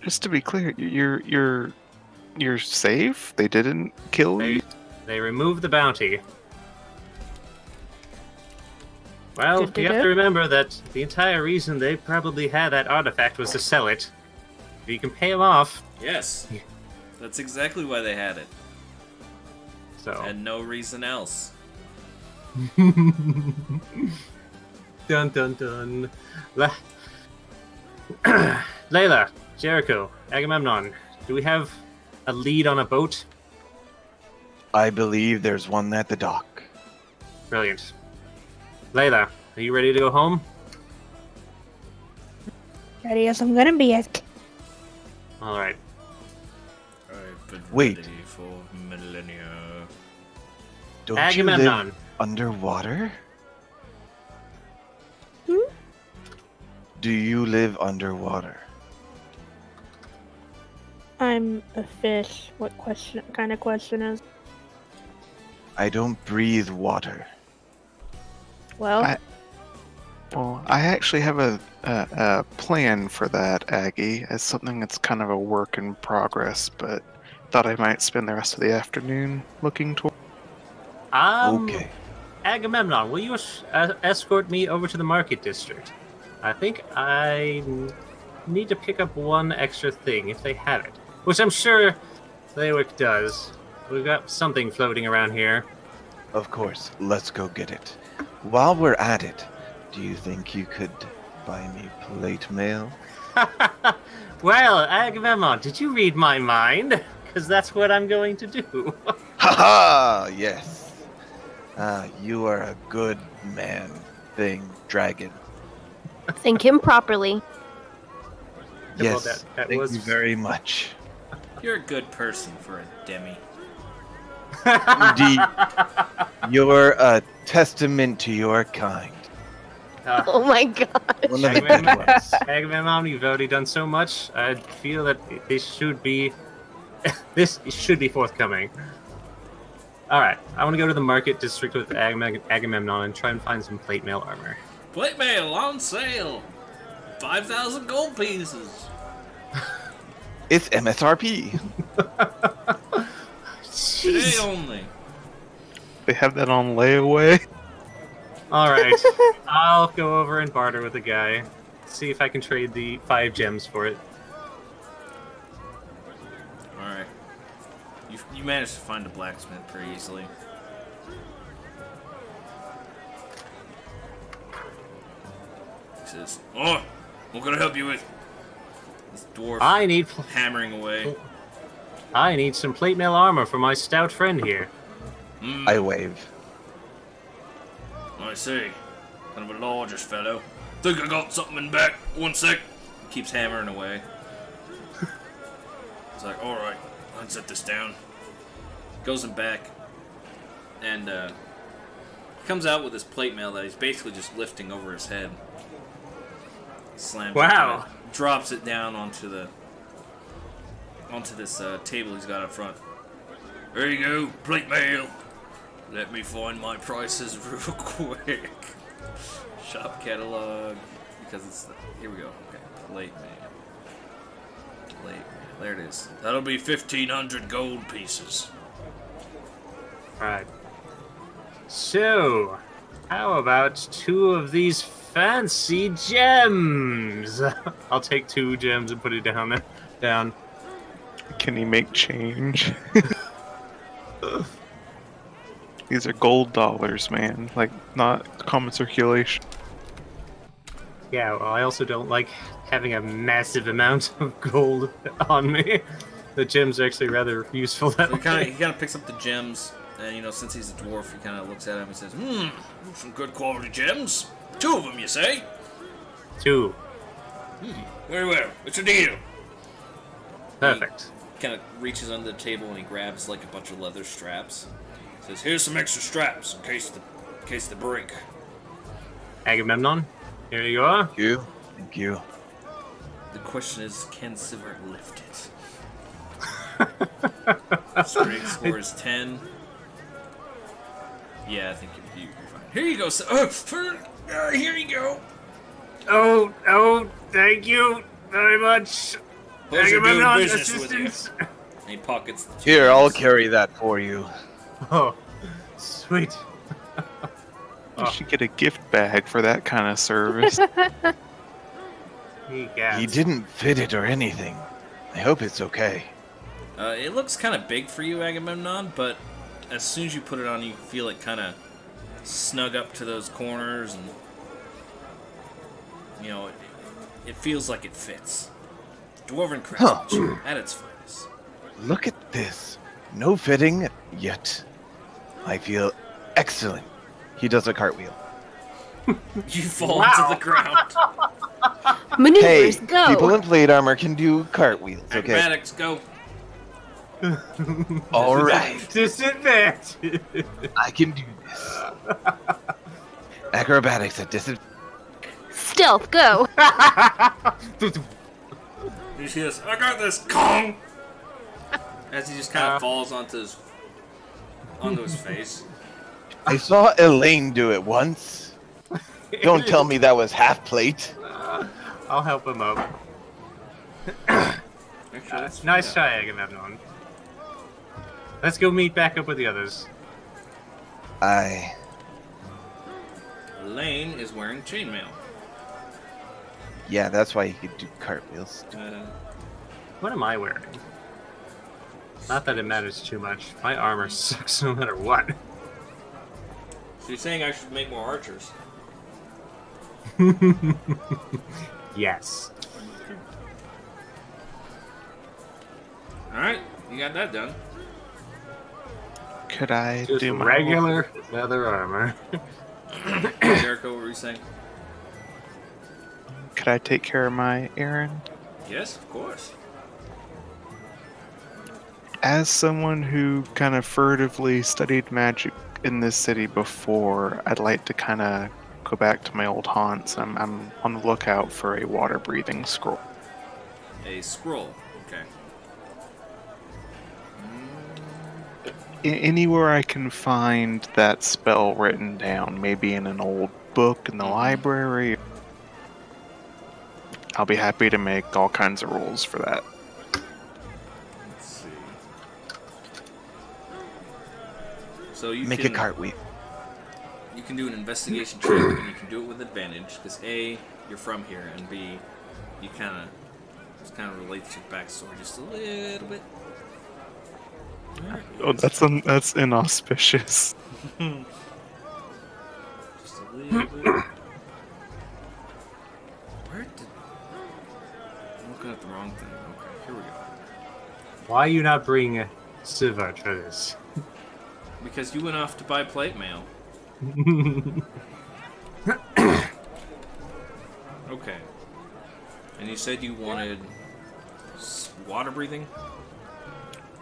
Speaker 3: Just to be clear, you're safe. They didn't kill you.
Speaker 5: They removed the bounty. Well,
Speaker 6: Good to
Speaker 5: you have
Speaker 6: go.
Speaker 5: to remember that the entire reason they probably had that artifact was to sell it. If you can pay them off,
Speaker 1: yes. That's exactly why they had it.
Speaker 5: so...
Speaker 1: And no reason else.
Speaker 5: Dun dun dun. Layla, Jericho, Agamemnon, do we have a lead on a boat?
Speaker 2: I believe there's one at the dock.
Speaker 5: Brilliant. Layla, are you ready to go home?
Speaker 6: Ready as I'm gonna be.
Speaker 5: Alright.
Speaker 1: I've been
Speaker 2: Wait.
Speaker 1: ready for millennia.
Speaker 2: Don't you
Speaker 5: Agamemnon.
Speaker 2: live underwater?
Speaker 6: Hmm?
Speaker 2: Do you live underwater?
Speaker 6: I'm a fish. What kind of question is?
Speaker 2: I don't breathe water.
Speaker 6: Well,
Speaker 3: I actually have a plan for that, Aggie. It's something that's kind of a work in progress, but thought I might spend the rest of the afternoon looking toward.
Speaker 2: Okay.
Speaker 5: Agamemnon, will you escort me over to the market district? I think I need to pick up one extra thing if they have it, which I'm sure Lewick does. We've got something floating around here.
Speaker 2: Of course. Let's go get it. While we're at it, do you think you could buy me plate mail?
Speaker 5: Well, Agamemnon, did you read my mind? Because that's what I'm going to do.
Speaker 2: Ha ha! Yes. You are a good man, dragon.
Speaker 4: Think him properly.
Speaker 5: Well,
Speaker 2: Yes.
Speaker 5: that
Speaker 2: Thank
Speaker 5: was-
Speaker 2: you very much.
Speaker 1: You're a good person for a demi.
Speaker 2: Indeed. You're a testament to your kind.
Speaker 4: Oh my god.
Speaker 2: One of the good ones.
Speaker 5: Agamemnon, you've already done so much. I feel that this should be forthcoming. All right, I want to go to the market district with Agamemnon and try and find some plate mail armor.
Speaker 1: Plate mail on sale. 5,000 gold pieces.
Speaker 2: It's MSRP.
Speaker 1: Today only.
Speaker 3: They have that on layaway.
Speaker 5: All right, I'll go over and barter with the guy. See if I can trade the 5 gems for it.
Speaker 1: Alright. You managed to find a blacksmith pretty easily. He says, "Oh, what can I help you with?" This dwarf
Speaker 5: I need
Speaker 1: hammering away.
Speaker 5: some plate mail armor for my stout friend here.
Speaker 2: I wave.
Speaker 1: I see. Kind of a largest fellow. Think I got something in back. One sec. Keeps hammering away. It's like, alright, I'll set this down. Goes in back. And, comes out with his plate mail that he's basically just lifting over his head. Slams
Speaker 5: Wow.
Speaker 1: it, drops it down onto this table he's got up front. There you go, plate mail. Let me find my prices real quick. Shop catalog, because it's here we go. Okay, plate mail. Plate mail. There it is. That'll be 1,500 gold pieces.
Speaker 5: Alright. So, how about 2 of these fancy gems? I'll take 2 gems and put it down.
Speaker 3: Can he make change? These are gold dollars, man. Like, not common circulation.
Speaker 5: Yeah, well, I also don't like having a massive amount of gold on me. The gems are actually rather useful that
Speaker 1: So he
Speaker 5: way.
Speaker 1: kind of picks up the gems, and you know, since he's a dwarf, he kind of looks at him and says, some good quality gems. 2 of them, you say?
Speaker 5: 2.
Speaker 1: Very well. What's your deal?"
Speaker 5: Perfect.
Speaker 1: Kind of reaches under the table and he grabs like a bunch of leather straps. Says, "Here's some extra straps in case they break."
Speaker 5: Agamemnon, here you are.
Speaker 2: Thank you. Thank you.
Speaker 1: The question is, can Sivert lift it? Strength score is 10. Yeah, I think you're fine. Here you go. Here you go.
Speaker 5: Oh, thank you very much.
Speaker 1: Pleasure doing
Speaker 5: Agamemnon,
Speaker 1: business with you.
Speaker 5: assistance.
Speaker 1: And he pockets the 2
Speaker 2: Here, I'll
Speaker 1: gems.
Speaker 2: carry that for you.
Speaker 5: Oh, sweet.
Speaker 3: You should get a gift bag for that kind of service.
Speaker 5: He
Speaker 2: He didn't fit it or anything. I hope it's okay.
Speaker 1: It looks kind of big for you, Agamemnon, but as soon as you put it on, you feel it kind of snug up to those corners, and you know, it feels like it fits. Dwarven craftsmanship at its finest.
Speaker 2: Look at this. No fitting yet. I feel excellent. He does a cartwheel.
Speaker 1: You fall to the ground.
Speaker 2: Hey,
Speaker 4: Maneuvers, go!
Speaker 2: people in plate armor can do cartwheels, okay?
Speaker 1: Acrobatics, go.
Speaker 2: All right,
Speaker 5: Disadvantage.
Speaker 2: I can do this. Acrobatics at disadvantage.
Speaker 4: Stealth, go.
Speaker 1: You see this? I got this, Kong! As he just kind of falls onto his face.
Speaker 2: I saw Elaine do it once. Don't tell me that was half plate.
Speaker 5: I'll help him up.
Speaker 1: Actually,
Speaker 5: Nice try, Agamemnon. Let's go meet back up with the others.
Speaker 1: Lane is wearing chainmail.
Speaker 2: Yeah, that's why he could do cartwheels.
Speaker 5: What am I wearing? Not that it matters too much. My armor sucks no matter what.
Speaker 1: So you're saying I should make more archers?
Speaker 5: Yes.
Speaker 1: Alright, you got that done.
Speaker 3: Could I
Speaker 5: Just
Speaker 3: do my
Speaker 5: regular leather armor.
Speaker 1: Jericho, what were you saying?
Speaker 3: Could I take care of my errand?
Speaker 1: Yes, of course.
Speaker 3: As someone who kind of furtively studied magic in this city before, I'd like to kind of go back to my old haunts. I'm on the lookout for a water-breathing scroll.
Speaker 1: A scroll. Okay.
Speaker 3: Anywhere I can find that spell written down, maybe in an old book in the library. I'll be happy to make all kinds of rolls for that.
Speaker 1: Let's see. So you
Speaker 2: Make
Speaker 1: can
Speaker 2: a cartwheel.
Speaker 1: You can do an investigation check, and you can do it with advantage because A, you're from here, and B, you kind of relate to your backstory just a little bit. Alright,
Speaker 3: Oh, that's inauspicious.
Speaker 1: just a little bit. Where did? I'm looking at the wrong thing. Okay, here we go.
Speaker 5: Why you not bring Sivart for this?
Speaker 1: Because you went off to buy plate mail. Okay. And you said you wanted water breathing?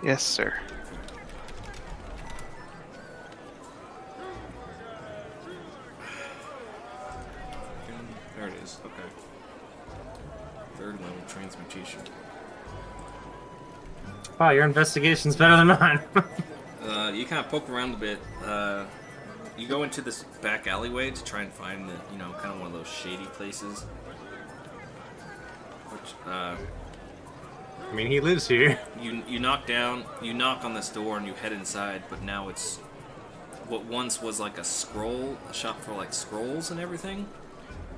Speaker 3: Yes, sir.
Speaker 1: There it is. Okay. Third level transmutation.
Speaker 5: Wow, your investigation's better than mine.
Speaker 1: You kind of poke around a bit. You go into this back alleyway to try and find the, kind of one of those shady places. Which,
Speaker 5: I mean, he lives here.
Speaker 1: you knock on this door and you head inside, but now it's what once was like a shop for like scrolls and everything.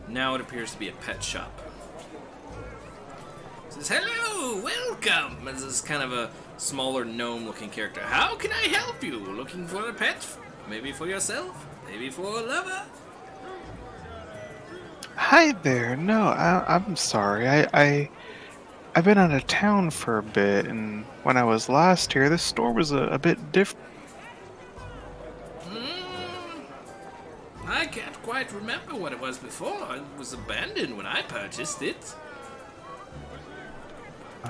Speaker 1: Now it appears to be a pet shop. It says, "Hello, welcome." This is kind of a smaller gnome-looking character. How can I help you? Looking for a pet? Maybe for yourself? Maybe for a lover?
Speaker 3: Hi there. No, I'm sorry. I've been out of town for a bit, and when I was last here, this store was a bit different.
Speaker 1: I can't quite remember what it was before. It was abandoned when I purchased it.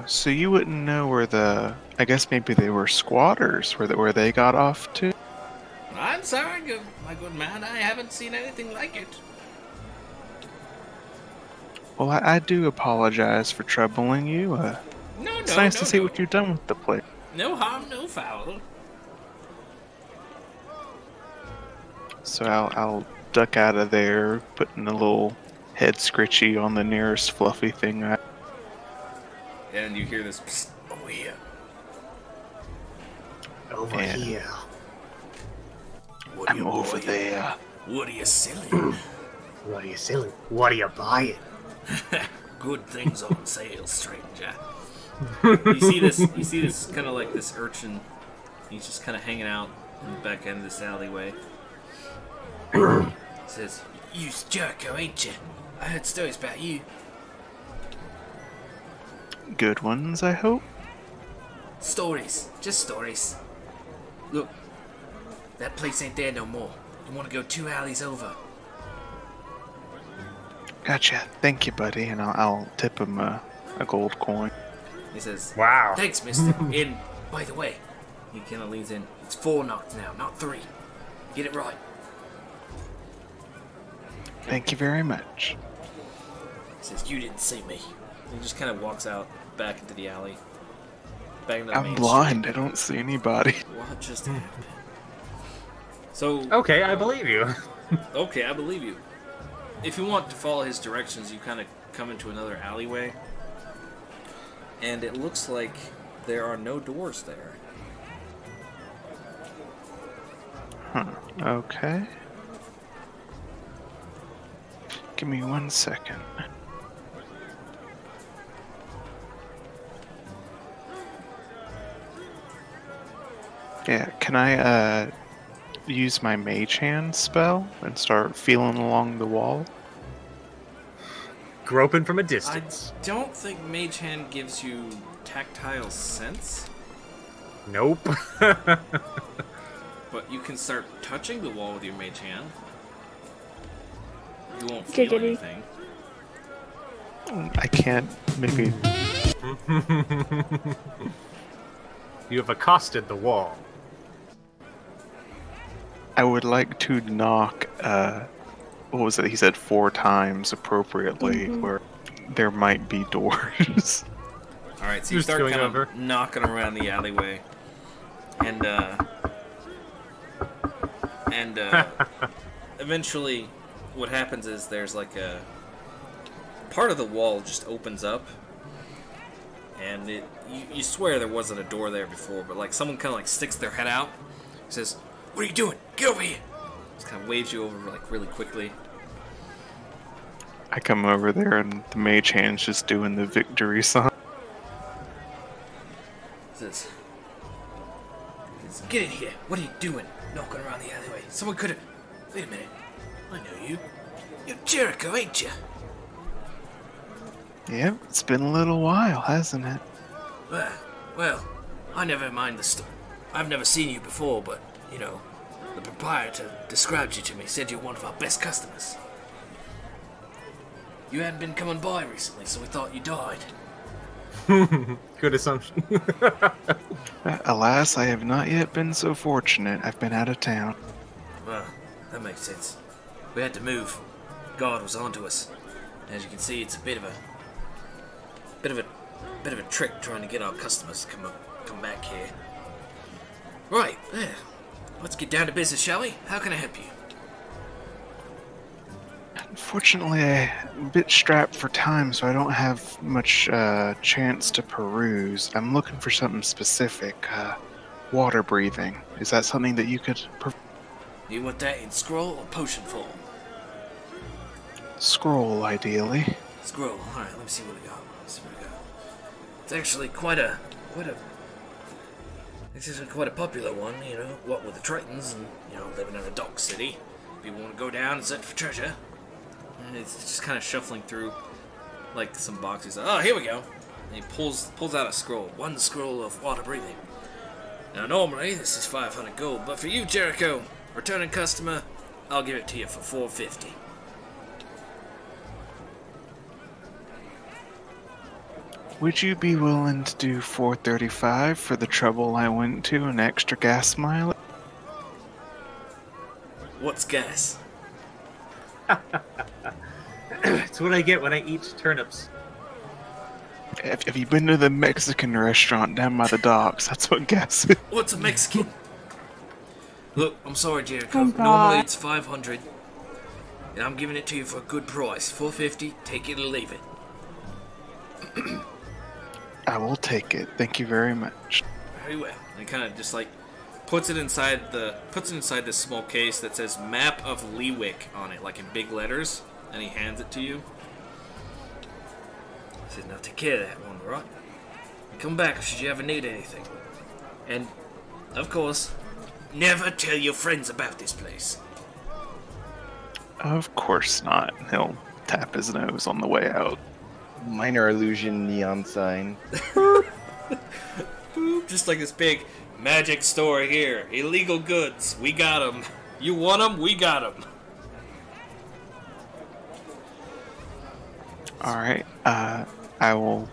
Speaker 3: So you wouldn't know where I guess maybe they were squatters, where they got off to?
Speaker 1: I'm sorry, my good man. I haven't seen anything like it.
Speaker 3: Well, I do apologize for troubling you. It's nice to see what you've done with the place.
Speaker 1: No harm, no foul.
Speaker 3: So I'll duck out of there, putting a little head scritchy on the nearest fluffy thing.
Speaker 1: And you hear this, psst, over here.
Speaker 5: Over
Speaker 3: And-
Speaker 5: here.
Speaker 1: What are
Speaker 3: I'm
Speaker 1: you
Speaker 3: over
Speaker 1: buying?
Speaker 3: there.
Speaker 1: What are you selling?
Speaker 5: What are you selling? What are you buying?
Speaker 1: Good things on sale, stranger. You see this kind of like this urchin. He's just kind of hanging out in the back end of this alleyway. Says, "You's Jericho, ain't you? I heard stories about you."
Speaker 3: Good ones, I hope.
Speaker 1: Stories, just stories. Look, that place ain't there no more. You want to go 2 alleys over?
Speaker 3: Gotcha. Thank you, buddy. And I'll tip him a gold coin.
Speaker 1: He says,
Speaker 5: Wow.
Speaker 1: "Thanks, mister." And By the way, he kind of leans in. It's 4 knocks now, not 3. Get it right.
Speaker 3: Thank you very much.
Speaker 1: He says, you didn't see me. He just kind of walks out back into the alley. Back into the
Speaker 3: I'm
Speaker 1: main
Speaker 3: blind.
Speaker 1: street.
Speaker 3: I don't see anybody.
Speaker 1: What just happened? So,
Speaker 5: Okay, I believe you.
Speaker 1: okay, I believe you. If you want to follow his directions, you kind of come into another alleyway. And it looks like there are no doors there.
Speaker 3: Huh. Okay. Give me 1 second. Yeah, can I use my mage hand spell and start feeling along the wall?
Speaker 5: Groping from a
Speaker 1: I
Speaker 5: distance.
Speaker 1: don't think Mage Hand gives you tactile sense,
Speaker 5: Nope.
Speaker 1: but you can start touching the wall with your Mage Hand. You won't feel
Speaker 6: Giggity.
Speaker 1: anything.
Speaker 3: I can't. Maybe.
Speaker 5: You have accosted the wall.
Speaker 3: I would like to knock. What was it? He said 4 times appropriately, where there might be doors.
Speaker 1: All right, so you
Speaker 5: Just
Speaker 1: start
Speaker 5: going
Speaker 1: kind
Speaker 5: over.
Speaker 1: of knocking around the alleyway, and eventually, what happens is there's like a part of the wall just opens up, and you swear there wasn't a door there before, but like someone kind of like sticks their head out, says, "What are you doing? Get over here!" Just kind of waves you over like really quickly.
Speaker 3: I come over there and the mage hand's just doing the victory sign.
Speaker 1: Says, "Get in here! What are you doing? Knocking around the alleyway? Someone could have. Wait a minute. I know you. You're Jericho, ain't you?"
Speaker 3: Yep, it's been a little while, hasn't it?
Speaker 1: Well, I never mind the I've never seen you before, but, you know, the proprietor described you to me, said you're one of our best customers. You hadn't been coming by recently, so we thought you died.
Speaker 5: Good assumption.
Speaker 3: Alas, I have not yet been so fortunate. I've been out of town.
Speaker 1: Well, that makes sense. We had to move. God was onto us. As you can see, it's a bit of a trick trying to get our customers to come back here. Right, there. Let's get down to business, shall we? How can I help you?
Speaker 3: Unfortunately, I'm a bit strapped for time, so I don't have much chance to peruse. I'm looking for something specific. Water breathing. Is that something that you could
Speaker 1: You want that in scroll or potion form?
Speaker 3: scroll, ideally?
Speaker 1: Scroll. All right, let me see what we got. It's actually quite a popular one. You know, what with the Tritons and living in a dock city, people want to go down and search for treasure. And it's just kind of shuffling through like some boxes. Oh, here we go. And he pulls out a scroll. 1 scroll of water breathing. Now normally this is 500 gold, but for you, Jericho, returning customer, I'll give it to you for 450.
Speaker 3: Would you be willing to do 435 for the trouble I went to and extra gas mileage?
Speaker 1: What's gas?
Speaker 5: It's what I get when I eat turnips.
Speaker 3: Have you been to the Mexican restaurant down by the docks? That's what gas is.
Speaker 1: What's a Mexican? Look, I'm sorry, Jericho.
Speaker 6: Oh, God.
Speaker 1: Normally it's 500, and I'm giving it to you for a good price. 450. Take it or leave it.
Speaker 3: I will take it. Thank you very much.
Speaker 1: Very well. And he kind of just like puts it inside this small case that says "Map of Leawick" on it, like in big letters, and he hands it to you. He says, "Now take care of that one, right? And come back should you ever need anything. And of course, never tell your friends about this place."
Speaker 3: Of course not. He'll tap his nose on the way out.
Speaker 2: Minor illusion neon sign.
Speaker 1: Boop, just like this big magic store here. Illegal goods, we got them. You want them? We got them.
Speaker 3: Alright, I will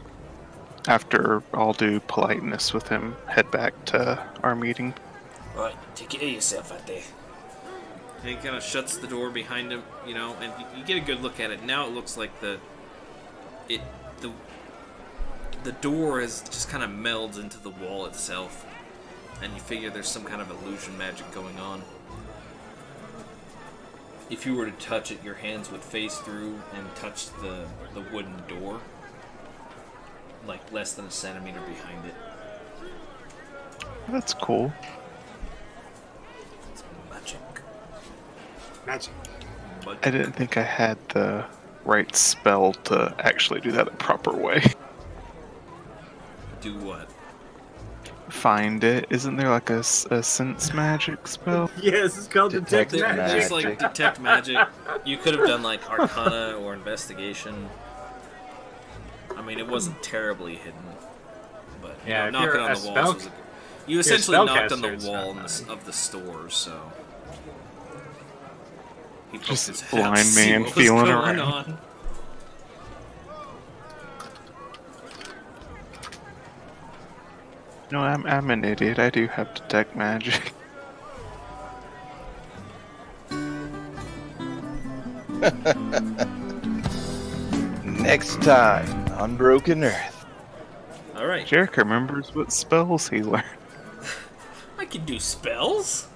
Speaker 3: After I'll do politeness with him, head back to our meeting.
Speaker 8: Right, take care of yourself out there.
Speaker 1: And he kind of shuts the door behind him, you know, and you get a good look at it. Now it looks like the door is just kind of melds into the wall itself, and you figure there's some kind of illusion magic going on. If you were to touch it, your hands would phase through and touch the wooden door, like less than a centimeter behind it.
Speaker 3: That's cool.
Speaker 8: It's magic.
Speaker 5: Magic.
Speaker 1: But
Speaker 3: I didn't think I had the right spell to actually do that the proper way.
Speaker 1: do what?
Speaker 3: Find it. Isn't there like a sense magic spell?
Speaker 5: Yes, it's called
Speaker 2: Detect
Speaker 5: Detect Magic.
Speaker 1: Just like detect magic. You could have done like Arcana or Investigation. I mean, it wasn't terribly hidden, but you
Speaker 5: Yeah,
Speaker 1: know,
Speaker 5: if you're
Speaker 1: knocking on
Speaker 5: a
Speaker 1: the
Speaker 5: spell-
Speaker 1: walls was you
Speaker 5: a
Speaker 1: essentially knocked on
Speaker 5: spellcaster,
Speaker 1: the
Speaker 5: it's
Speaker 1: wall
Speaker 5: not
Speaker 1: of the store, so he poked
Speaker 3: Just
Speaker 1: his head
Speaker 3: blind
Speaker 1: out to see
Speaker 3: man
Speaker 1: what was
Speaker 3: feeling
Speaker 1: going
Speaker 3: around.
Speaker 1: on.
Speaker 3: No, I'm an idiot. I do have detect magic.
Speaker 2: Next time on Broken Earth.
Speaker 1: All right,
Speaker 3: Jericho remembers what spells he learned.
Speaker 1: I can do spells.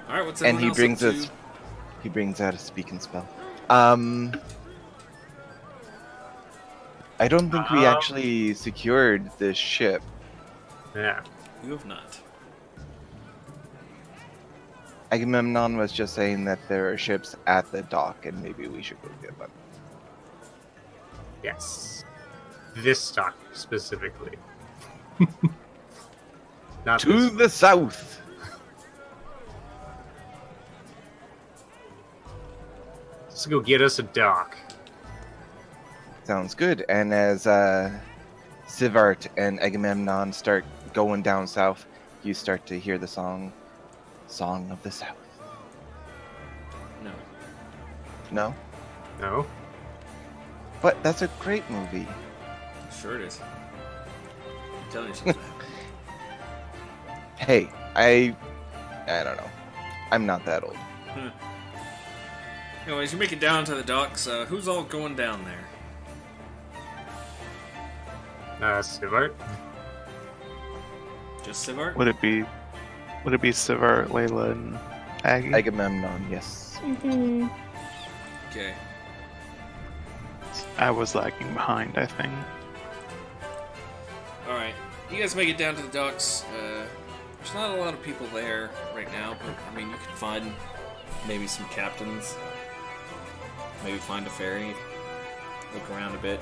Speaker 1: All right, what's
Speaker 2: And
Speaker 1: everyone
Speaker 2: he
Speaker 1: else
Speaker 2: brings
Speaker 1: up to?
Speaker 2: us. He brings out a speaking spell. I don't think we actually secured this ship.
Speaker 5: Yeah.
Speaker 1: You have not.
Speaker 2: Agamemnon was just saying that there are ships at the dock, and maybe we should go get them.
Speaker 5: Yes. This stock specifically. Not
Speaker 2: To
Speaker 5: this.
Speaker 2: the south.
Speaker 5: Let's go get us a dock.
Speaker 2: Sounds good. And as Sivart and Agamemnon start going down south, you start to hear the Song of the South.
Speaker 1: No.
Speaker 2: No?
Speaker 5: No?
Speaker 2: But that's a great movie.
Speaker 1: Sure it is. I'm telling you something.
Speaker 2: Hey, I don't know. I'm not that old.
Speaker 1: Anyways, you make it down to the docks. Who's all going down there?
Speaker 5: Sivart?
Speaker 1: Just Sivart?
Speaker 3: Would it be Sivart, Layla, and Aggie?
Speaker 2: Agamemnon, yes.
Speaker 6: Mm-hmm.
Speaker 1: Okay.
Speaker 3: I was lagging behind, I think.
Speaker 1: Alright. You guys make it down to the docks. There's not a lot of people there right now, but I mean, you can find maybe some captains. Maybe find a ferry. Look around a bit.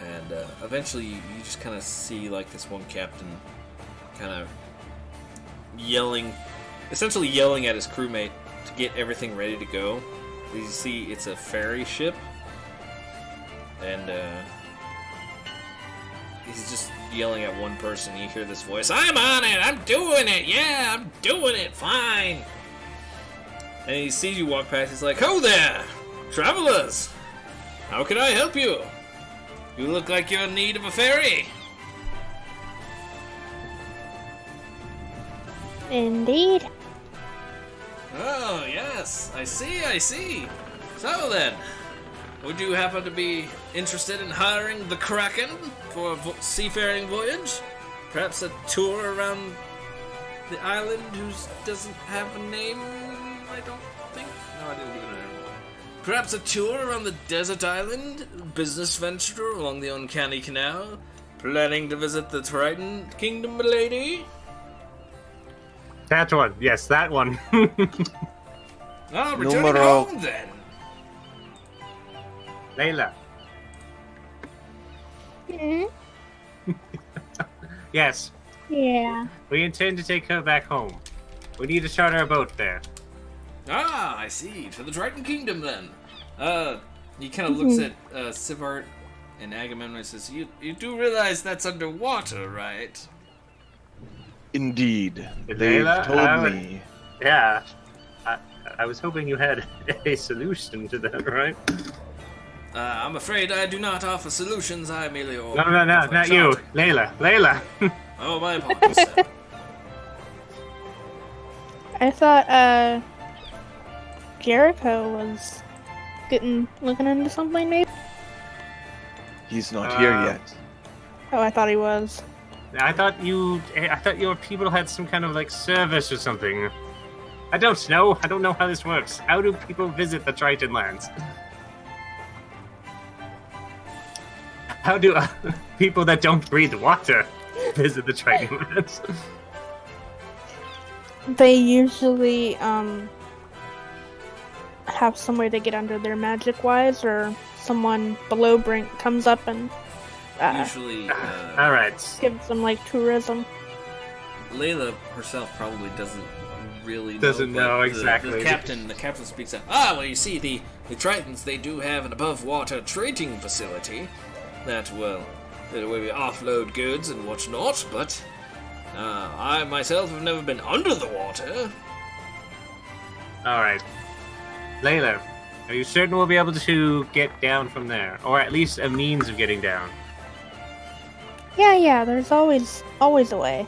Speaker 1: And eventually you just kind of see like this one captain kind of essentially yelling at his crewmate to get everything ready to go. You see it's a ferry ship, and he's just yelling at one person. You hear this voice, "I'm on it! I'm doing it! Yeah, I'm doing it! Fine!" And he sees you walk past, he's like, "Ho there! Travelers! How can I help you? You look like you're in need of a ferry."
Speaker 6: Indeed.
Speaker 1: Oh, yes, I see. So then, would you happen to be interested in hiring the Kraken for a seafaring voyage? Perhaps a tour around the island who doesn't have a name, I don't think? No, I didn't give it a name. Perhaps a tour around the desert island? Business venture along the Uncanny Canal? Planning to visit the Triton Kingdom, milady?
Speaker 5: That one. Yes, that one.
Speaker 1: Ah, returning
Speaker 2: Numero-
Speaker 1: home then.
Speaker 5: Layla.
Speaker 6: Hmm?
Speaker 5: Yes.
Speaker 6: Yeah.
Speaker 5: We intend to take her back home. We need to charter a boat there.
Speaker 1: Ah, I see. To the Triton Kingdom, then. He kind of looks at Sivart and Agamemnon and says, You do realize that's underwater, right?
Speaker 2: Indeed. They've
Speaker 5: Layla,
Speaker 2: told
Speaker 5: I would-
Speaker 2: me.
Speaker 5: Yeah. I was hoping you had a solution to that, right?
Speaker 1: I'm afraid I do not offer solutions. I merely offer.
Speaker 5: No, not you, Layla.
Speaker 1: Oh, my apologies. Sir.
Speaker 6: I thought Jericho was looking into something, maybe.
Speaker 2: He's not here yet.
Speaker 6: Oh, I thought he was.
Speaker 5: I thought your people had some kind of like service or something. I don't know. I don't know how this works. How do people visit the Triton lands? How do people that don't breathe water visit the Triton lands?
Speaker 6: They usually have some way to get under there magic-wise, or someone below Brink comes up and
Speaker 1: Usually,
Speaker 5: all right,
Speaker 6: gives them like tourism.
Speaker 1: Layla herself probably doesn't really
Speaker 5: know exactly.
Speaker 1: The captain speaks up. Well, you see, the Tritons, they do have an above-water trading facility that, well, where we offload goods and whatnot, but I myself have never been under the water.
Speaker 5: all right. Layla, are you certain we'll be able to get down from there, or at least a means of getting down?
Speaker 6: Yeah, there's always a way.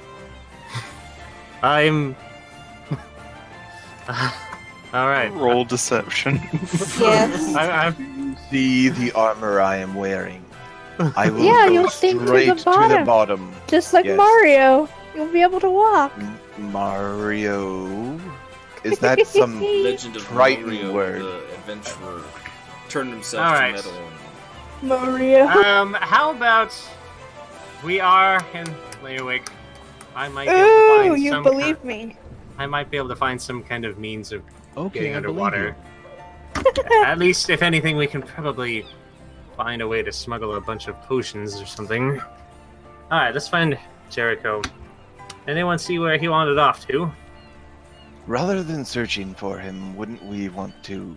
Speaker 5: I'm. All right.
Speaker 3: Roll deception.
Speaker 6: Yes.
Speaker 5: I'm
Speaker 2: See the armor I am wearing. I will
Speaker 6: Yeah,
Speaker 2: go
Speaker 6: you'll sink to
Speaker 2: straight
Speaker 6: the bottom.
Speaker 2: bottom.
Speaker 6: Just like
Speaker 2: Yes.
Speaker 6: Mario, you'll be able to walk.
Speaker 2: Mario. Is that some
Speaker 1: Legend of
Speaker 2: Triton
Speaker 1: Mario,
Speaker 2: word.
Speaker 1: the adventurer, turned himself
Speaker 5: All
Speaker 1: to
Speaker 5: right.
Speaker 1: metal.
Speaker 6: Mario?
Speaker 5: How about we are in Layawake? I might be able to
Speaker 6: Ooh,
Speaker 5: find
Speaker 6: you
Speaker 5: some
Speaker 6: believe me.
Speaker 5: I might be able to find some kind of means of
Speaker 7: Okay,
Speaker 5: getting
Speaker 7: I believe
Speaker 5: underwater.
Speaker 7: you.
Speaker 5: At least, if anything, we can probably find a way to smuggle a bunch of potions or something. Alright, let's find Jericho. Anyone see where he wandered off to?
Speaker 2: Rather than searching for him, wouldn't we want to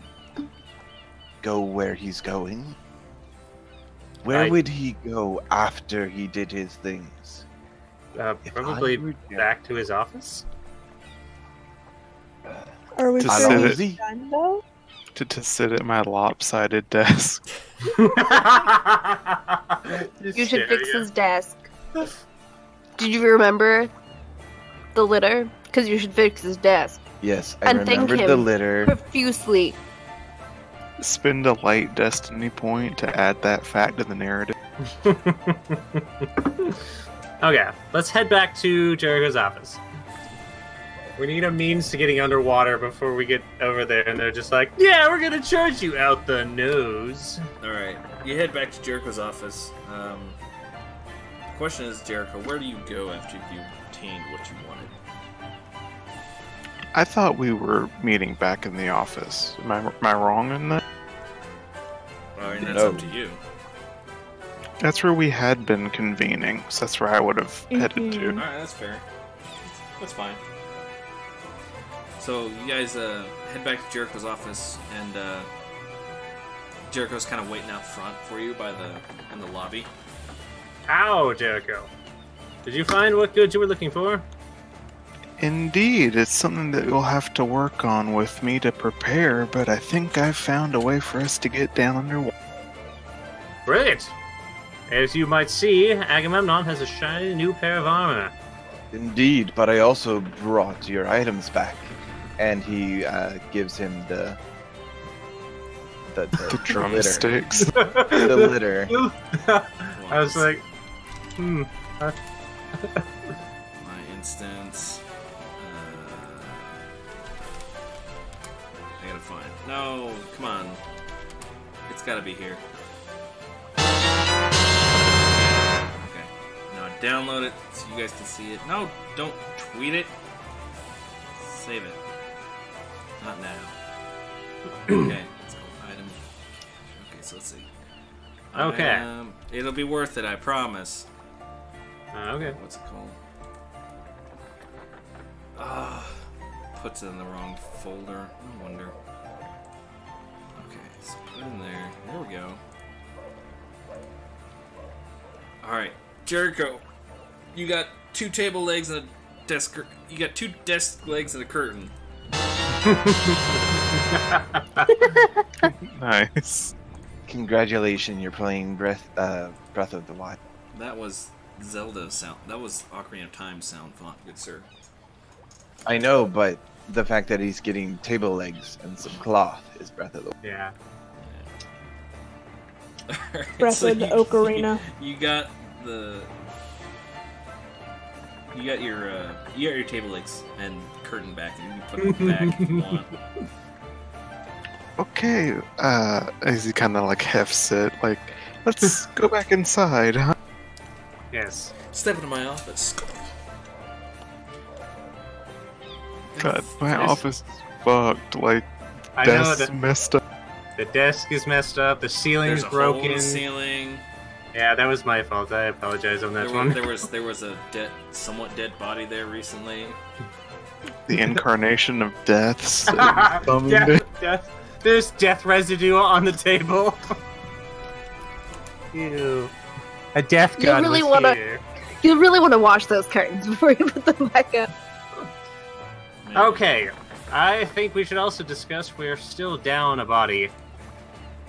Speaker 2: go where he's going? Where would he go after he did his things? If
Speaker 5: Probably
Speaker 2: I were
Speaker 5: back to his office?
Speaker 6: Are we
Speaker 3: To
Speaker 6: sure
Speaker 3: sit
Speaker 6: he's
Speaker 3: it-
Speaker 6: done, though?
Speaker 3: to sit at my lopsided desk.
Speaker 4: You should fix his desk. Did you remember the litter? Because you should fix his desk
Speaker 2: Yes, I
Speaker 4: And thank
Speaker 2: remembered the
Speaker 4: him.
Speaker 2: litter.
Speaker 4: profusely.
Speaker 3: Spend a light destiny point to add that fact to the narrative.
Speaker 5: Okay, let's head back to Jericho's office. We need a means to getting underwater before we get over there, and they're just like, yeah, we're gonna charge you out the nose.
Speaker 1: Alright, you head back to Jericho's office. The question is, Jericho, where do you go after you obtained what you wanted?
Speaker 3: I thought we were meeting back in the office. Am I wrong in that?
Speaker 1: Alright, that's
Speaker 2: No.
Speaker 1: up to you.
Speaker 3: That's where we had been convening, so that's where I would have headed to.
Speaker 1: Alright, that's fair. That's fine. So, you guys head back to Jericho's office, and Jericho's kind of waiting out front for you in the lobby.
Speaker 5: Ow, Jericho. Did you find what goods you were looking for?
Speaker 3: Indeed, it's something that you'll have to work on with me to prepare, but I think I've found a way for us to get down underwater.
Speaker 5: Brilliant. As you might see, Agamemnon has a shiny new pair of armor.
Speaker 2: Indeed, but I also brought your items back. And he gives him the
Speaker 3: The
Speaker 2: litter.
Speaker 3: drumsticks.
Speaker 2: The litter.
Speaker 5: I was like,
Speaker 1: My instance. I gotta find. No, come on. It's gotta be here. Okay. Now download it so you guys can see it. No, don't tweet it. Save it. Not now. Okay. Let's go item. Okay, so let's see.
Speaker 5: Okay.
Speaker 1: It'll be worth it, I promise.
Speaker 5: okay.
Speaker 1: What's it called? Puts it in the wrong folder. No wonder. Okay, so put it in there. There we go. Alright, Jericho. You got 2 table legs and a desk. You got 2 desk legs and a curtain.
Speaker 3: Nice.
Speaker 2: Congratulations, you're playing Breath of the Wild.
Speaker 1: That was Zelda sound. That was Ocarina of Time sound font, good sir.
Speaker 2: I know, but the fact that he's getting table legs and some cloth is Breath of the Wild.
Speaker 5: Yeah.
Speaker 6: Breath of the Ocarina.
Speaker 1: You got the. You got your table legs and curtain back, and you can put them back if you want.
Speaker 3: Okay, as he kind of like hefts it, like, let's go back inside, huh?
Speaker 5: Yes.
Speaker 1: Step into my office.
Speaker 3: God, my office is fucked, like,
Speaker 5: I know
Speaker 3: desk's messed up.
Speaker 5: the desk is messed up. The ceiling's
Speaker 1: There's a hole in
Speaker 5: broken.
Speaker 1: the ceiling.
Speaker 5: Yeah, that was my fault. I apologize on that one.
Speaker 1: There was a somewhat dead body there recently.
Speaker 3: The incarnation of deaths.
Speaker 5: Death. There's death residue on the table. Ew. A death
Speaker 4: You
Speaker 5: god
Speaker 4: really
Speaker 5: was
Speaker 4: wanna-
Speaker 5: here.
Speaker 4: You really want to wash those curtains before you put them back up.
Speaker 1: Man.
Speaker 5: Okay, I think we should also discuss we're still down a body.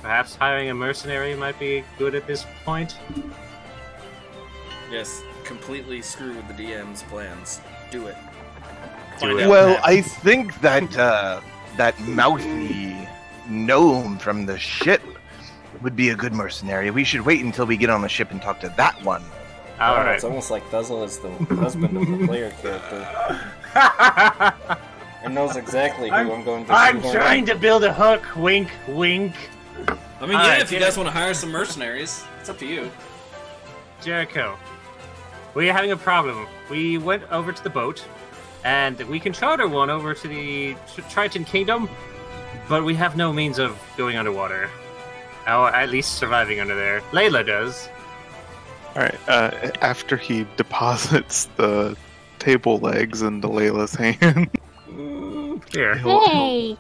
Speaker 5: Perhaps hiring a mercenary might be good at this point.
Speaker 1: Yes, completely screw with the DM's plans. Do it.
Speaker 5: Do
Speaker 1: Find
Speaker 5: it.
Speaker 1: out
Speaker 2: Well,
Speaker 1: what
Speaker 2: I
Speaker 1: happens.
Speaker 2: think that mouthy gnome from the ship would be a good mercenary. We should wait until we get on the ship and talk to that one.
Speaker 5: Alright.
Speaker 1: It's almost like Thuzzle is the husband of the player character. And knows exactly who I'm going to
Speaker 5: I'm
Speaker 1: shoehorn
Speaker 5: trying
Speaker 1: in.
Speaker 5: to build a hook. Wink, wink.
Speaker 1: I mean, yeah,
Speaker 5: Alright,
Speaker 1: if you guys want to hire some mercenaries, it's up to you.
Speaker 5: Jericho, we're having a problem. We went over to the boat, and we can charter one over to the Triton Kingdom, but we have no means of going underwater. Or at least surviving under there. Layla does.
Speaker 3: Alright, after he deposits the table legs into Layla's hand,
Speaker 5: Here.
Speaker 4: Hey!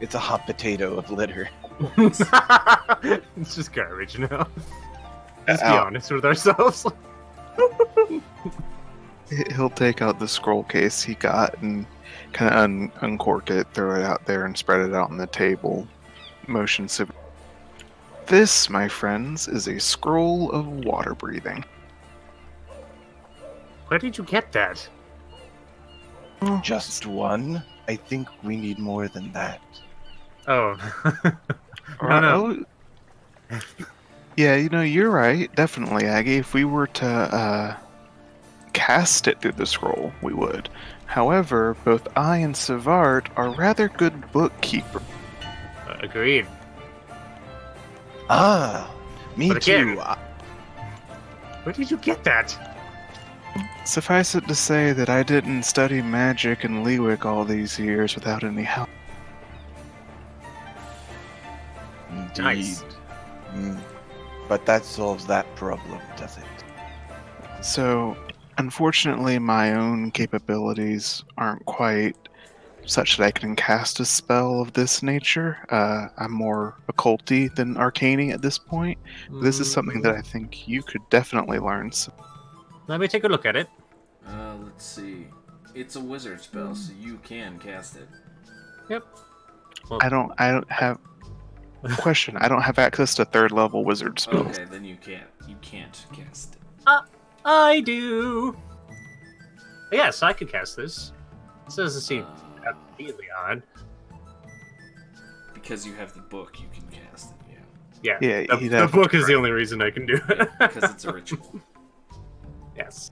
Speaker 2: It's a hot potato of litter.
Speaker 5: It's just garbage now. Let's be
Speaker 3: Ow.
Speaker 5: honest with ourselves.
Speaker 3: he'll take out the scroll case he got and kind of uncork it, throw it out there, and spread it out on the table. Motion civ. This, my friends, is a scroll of water breathing.
Speaker 5: Where did you get that?
Speaker 2: Just one? I think we need more than that.
Speaker 5: Oh. No.
Speaker 3: Yeah, you're right. Definitely, Aggie. If we were to cast it through the scroll, we would. However, both I and Savart are rather good bookkeepers.
Speaker 5: Agreed.
Speaker 2: Ah, me
Speaker 5: But again-
Speaker 2: too.
Speaker 5: Where did you get that?
Speaker 3: Suffice it to say that I didn't study magic in Lewick all these years without any help.
Speaker 2: Indeed.
Speaker 5: Nice.
Speaker 2: But that solves that problem, does it?
Speaker 3: So, unfortunately, my own capabilities aren't quite such that I can cast a spell of this nature. I'm more occulty than arcany at this point. This is something that I think you could definitely learn. So,
Speaker 5: Let me take a look at it.
Speaker 1: Let's see. It's a wizard spell, so you can cast it.
Speaker 5: Yep.
Speaker 3: I don't have... Question, I don't have access to third level wizard spells.
Speaker 1: Okay, then you can't. You can't cast it.
Speaker 5: I do. Yes, I could cast this. This doesn't seem immediately odd.
Speaker 1: Because you have the book, you can cast it, yeah.
Speaker 5: Yeah,
Speaker 3: Yeah, he'd
Speaker 5: the
Speaker 3: have-
Speaker 5: book is the only reason I can do it.
Speaker 1: Because it's a ritual.
Speaker 5: Yes.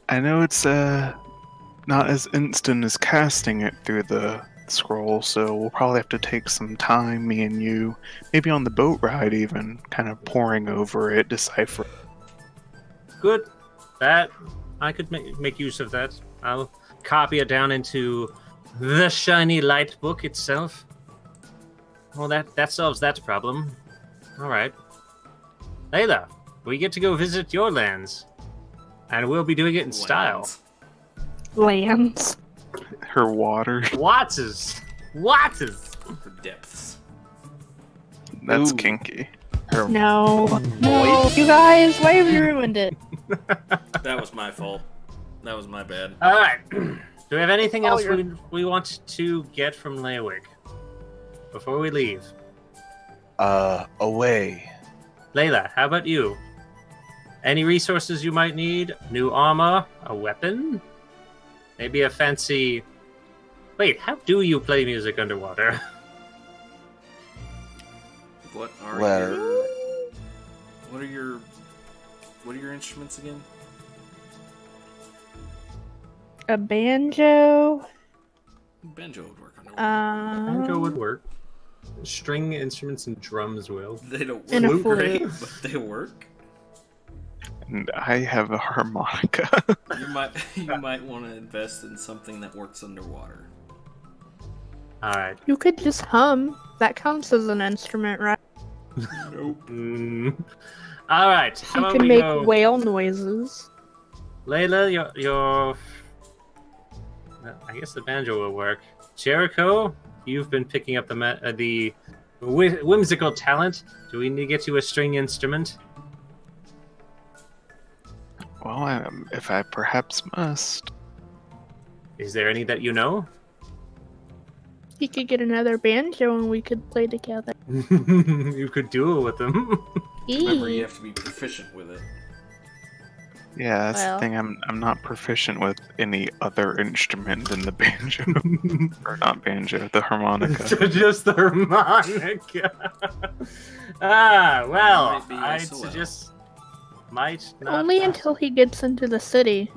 Speaker 3: I know it's not as instant as casting it through the scroll, so we'll probably have to take some time, me and you, maybe on the boat ride even, kind of poring over it, decipher.
Speaker 5: Good. That I could make use of that. I'll copy it down into the shiny light book itself. Well, that solves that problem. All right, Layla, we get to go visit your lands, and we'll be doing it in style.
Speaker 6: Lands.
Speaker 3: Her water.
Speaker 5: Watts.
Speaker 1: For depths.
Speaker 3: That's
Speaker 2: Ooh.
Speaker 3: kinky.
Speaker 2: Her
Speaker 6: No. No. You guys, why have you ruined it?
Speaker 1: That was my fault. That was my bad.
Speaker 5: All right. Do we have anything else
Speaker 6: you're-
Speaker 5: we want to get from Laywick? before we leave?
Speaker 2: Away.
Speaker 5: Layla, how about you? Any resources you might need? New armor? A weapon? Maybe a fancy... Wait, how do you play music underwater?
Speaker 1: What are
Speaker 2: Well-
Speaker 1: your... What are your instruments again?
Speaker 6: A banjo.
Speaker 1: Banjo would work underwater.
Speaker 5: Banjo would work. String instruments and drums will.
Speaker 1: They don't
Speaker 6: and a
Speaker 1: work
Speaker 6: flute.
Speaker 1: great, but they work.
Speaker 3: And I have a harmonica.
Speaker 1: You might want to invest in something that works underwater.
Speaker 5: Alright.
Speaker 6: You could just hum. That counts as an instrument, right?
Speaker 1: Nope.
Speaker 5: Alright, how
Speaker 6: You
Speaker 5: about
Speaker 6: can
Speaker 5: we
Speaker 6: make
Speaker 5: go...
Speaker 6: whale noises.
Speaker 5: Layla, your... I guess the banjo will work. Jericho, you've been picking up the whimsical talent. Do we need to get you a string instrument?
Speaker 3: Well, if I perhaps must.
Speaker 5: Is there any that you know?
Speaker 6: He could get another banjo and we could play together.
Speaker 5: You could duel with them.
Speaker 1: Remember, you have to be proficient with it.
Speaker 3: Yeah, that's
Speaker 6: Well.
Speaker 3: the thing. I'm not proficient with any other instrument than the banjo, or not banjo, the harmonica.
Speaker 5: Just the harmonica. Well,
Speaker 1: Might be
Speaker 5: I'd
Speaker 1: SOL.
Speaker 5: suggest might not.
Speaker 6: Only until he gets into the city.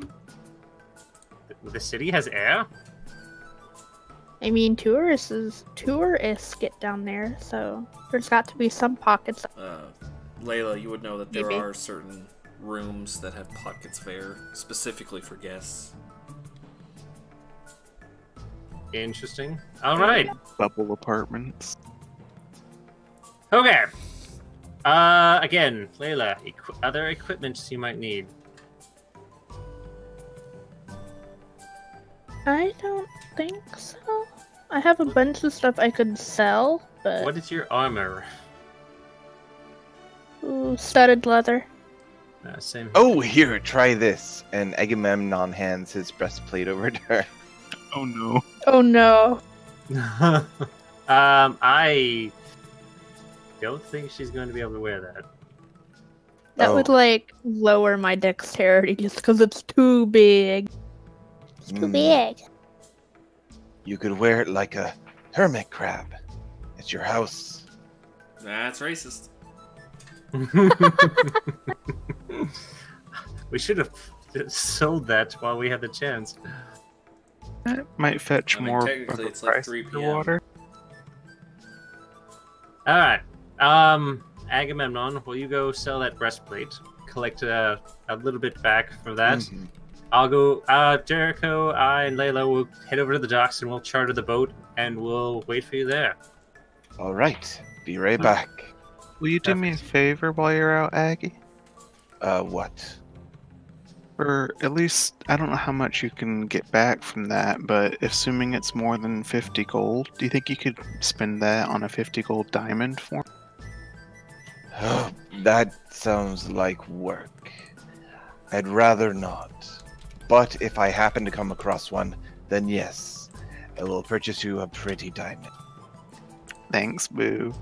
Speaker 5: The city has air.
Speaker 6: I mean, tourists get down there, so there's got to be some pockets.
Speaker 1: Layla, you would know that there
Speaker 6: Maybe.
Speaker 1: are certain rooms that have pockets of air specifically for guests.
Speaker 5: Interesting. All right.
Speaker 3: Bubble apartments.
Speaker 5: Okay. Again, Layla, other equipment you might need.
Speaker 6: I don't think so. I have a bunch of stuff I could sell, but
Speaker 5: What is your armor?
Speaker 6: ooh, studded leather.
Speaker 5: Same.
Speaker 2: Oh, here, try this. And Agamemnon hands his breastplate over to her.
Speaker 3: Oh no.
Speaker 6: Oh no.
Speaker 5: I don't think she's going to be able to wear that.
Speaker 6: That would
Speaker 2: Oh.
Speaker 6: like lower my dexterity just because it's too big. It's too
Speaker 2: Mm.
Speaker 6: big.
Speaker 2: You could wear it like a hermit crab at your house.
Speaker 1: That's racist.
Speaker 5: We should have sold that while we had the chance.
Speaker 3: That might fetch
Speaker 1: I mean,
Speaker 3: more of
Speaker 1: technically
Speaker 3: a
Speaker 1: it's like
Speaker 3: price
Speaker 1: 3
Speaker 3: for
Speaker 1: p.m.
Speaker 3: water.
Speaker 5: All right. Agamemnon, will you go sell that breastplate? Collect a little bit back from that.
Speaker 2: Mhm.
Speaker 5: I'll go. Jericho, I, and Layla will head over to the docks and we'll charter the boat and we'll wait for you there.
Speaker 2: All right, be right back.
Speaker 3: Will you do me a favor while you're out, Aggie?
Speaker 2: What?
Speaker 3: Or at least, I don't know how much you can get back from that, but assuming it's more than 50 gold, do you think you could spend that on a 50 gold diamond for me?
Speaker 2: That sounds like work. I'd rather not. But if I happen to come across one, then yes, I will purchase you a pretty diamond.
Speaker 3: Thanks, boo.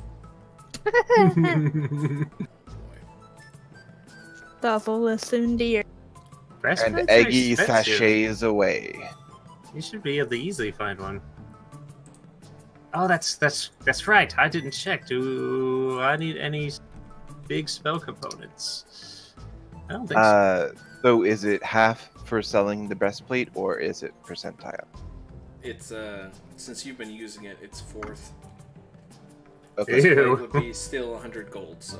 Speaker 6: That will listen to your.
Speaker 5: Breastplates
Speaker 2: And
Speaker 5: are
Speaker 2: Aggie
Speaker 5: expensive.
Speaker 2: sashays away.
Speaker 5: You should be able to easily find one. Oh, that's right. I didn't check. Do I need any big spell components? I don't think so.
Speaker 2: So is it half for selling the breastplate, or is it percentile?
Speaker 1: It's since you've been using it, it's 4th.
Speaker 2: Okay.
Speaker 1: This
Speaker 5: Ew.
Speaker 1: plate would be still 100 gold, so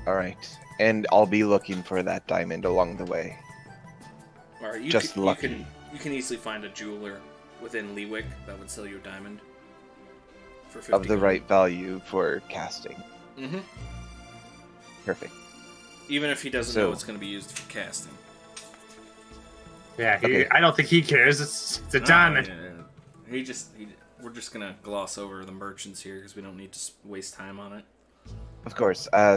Speaker 2: All right. And I'll be looking for that diamond along the way.
Speaker 1: all right.
Speaker 2: Just lucky.
Speaker 1: You can easily find a jeweler within Leawick that would sell you a diamond for 50
Speaker 2: Of the
Speaker 1: gold.
Speaker 2: right value for casting.
Speaker 1: Mm-hmm.
Speaker 2: Perfect.
Speaker 1: Even if he doesn't
Speaker 2: So-
Speaker 1: know it's going to be used for casting.
Speaker 5: Yeah,
Speaker 2: okay.
Speaker 5: I don't think he cares. It's a
Speaker 1: Oh,
Speaker 5: diamond.
Speaker 1: yeah. We're just gonna gloss over the merchants here because we don't need to waste time on it.
Speaker 2: Of course. I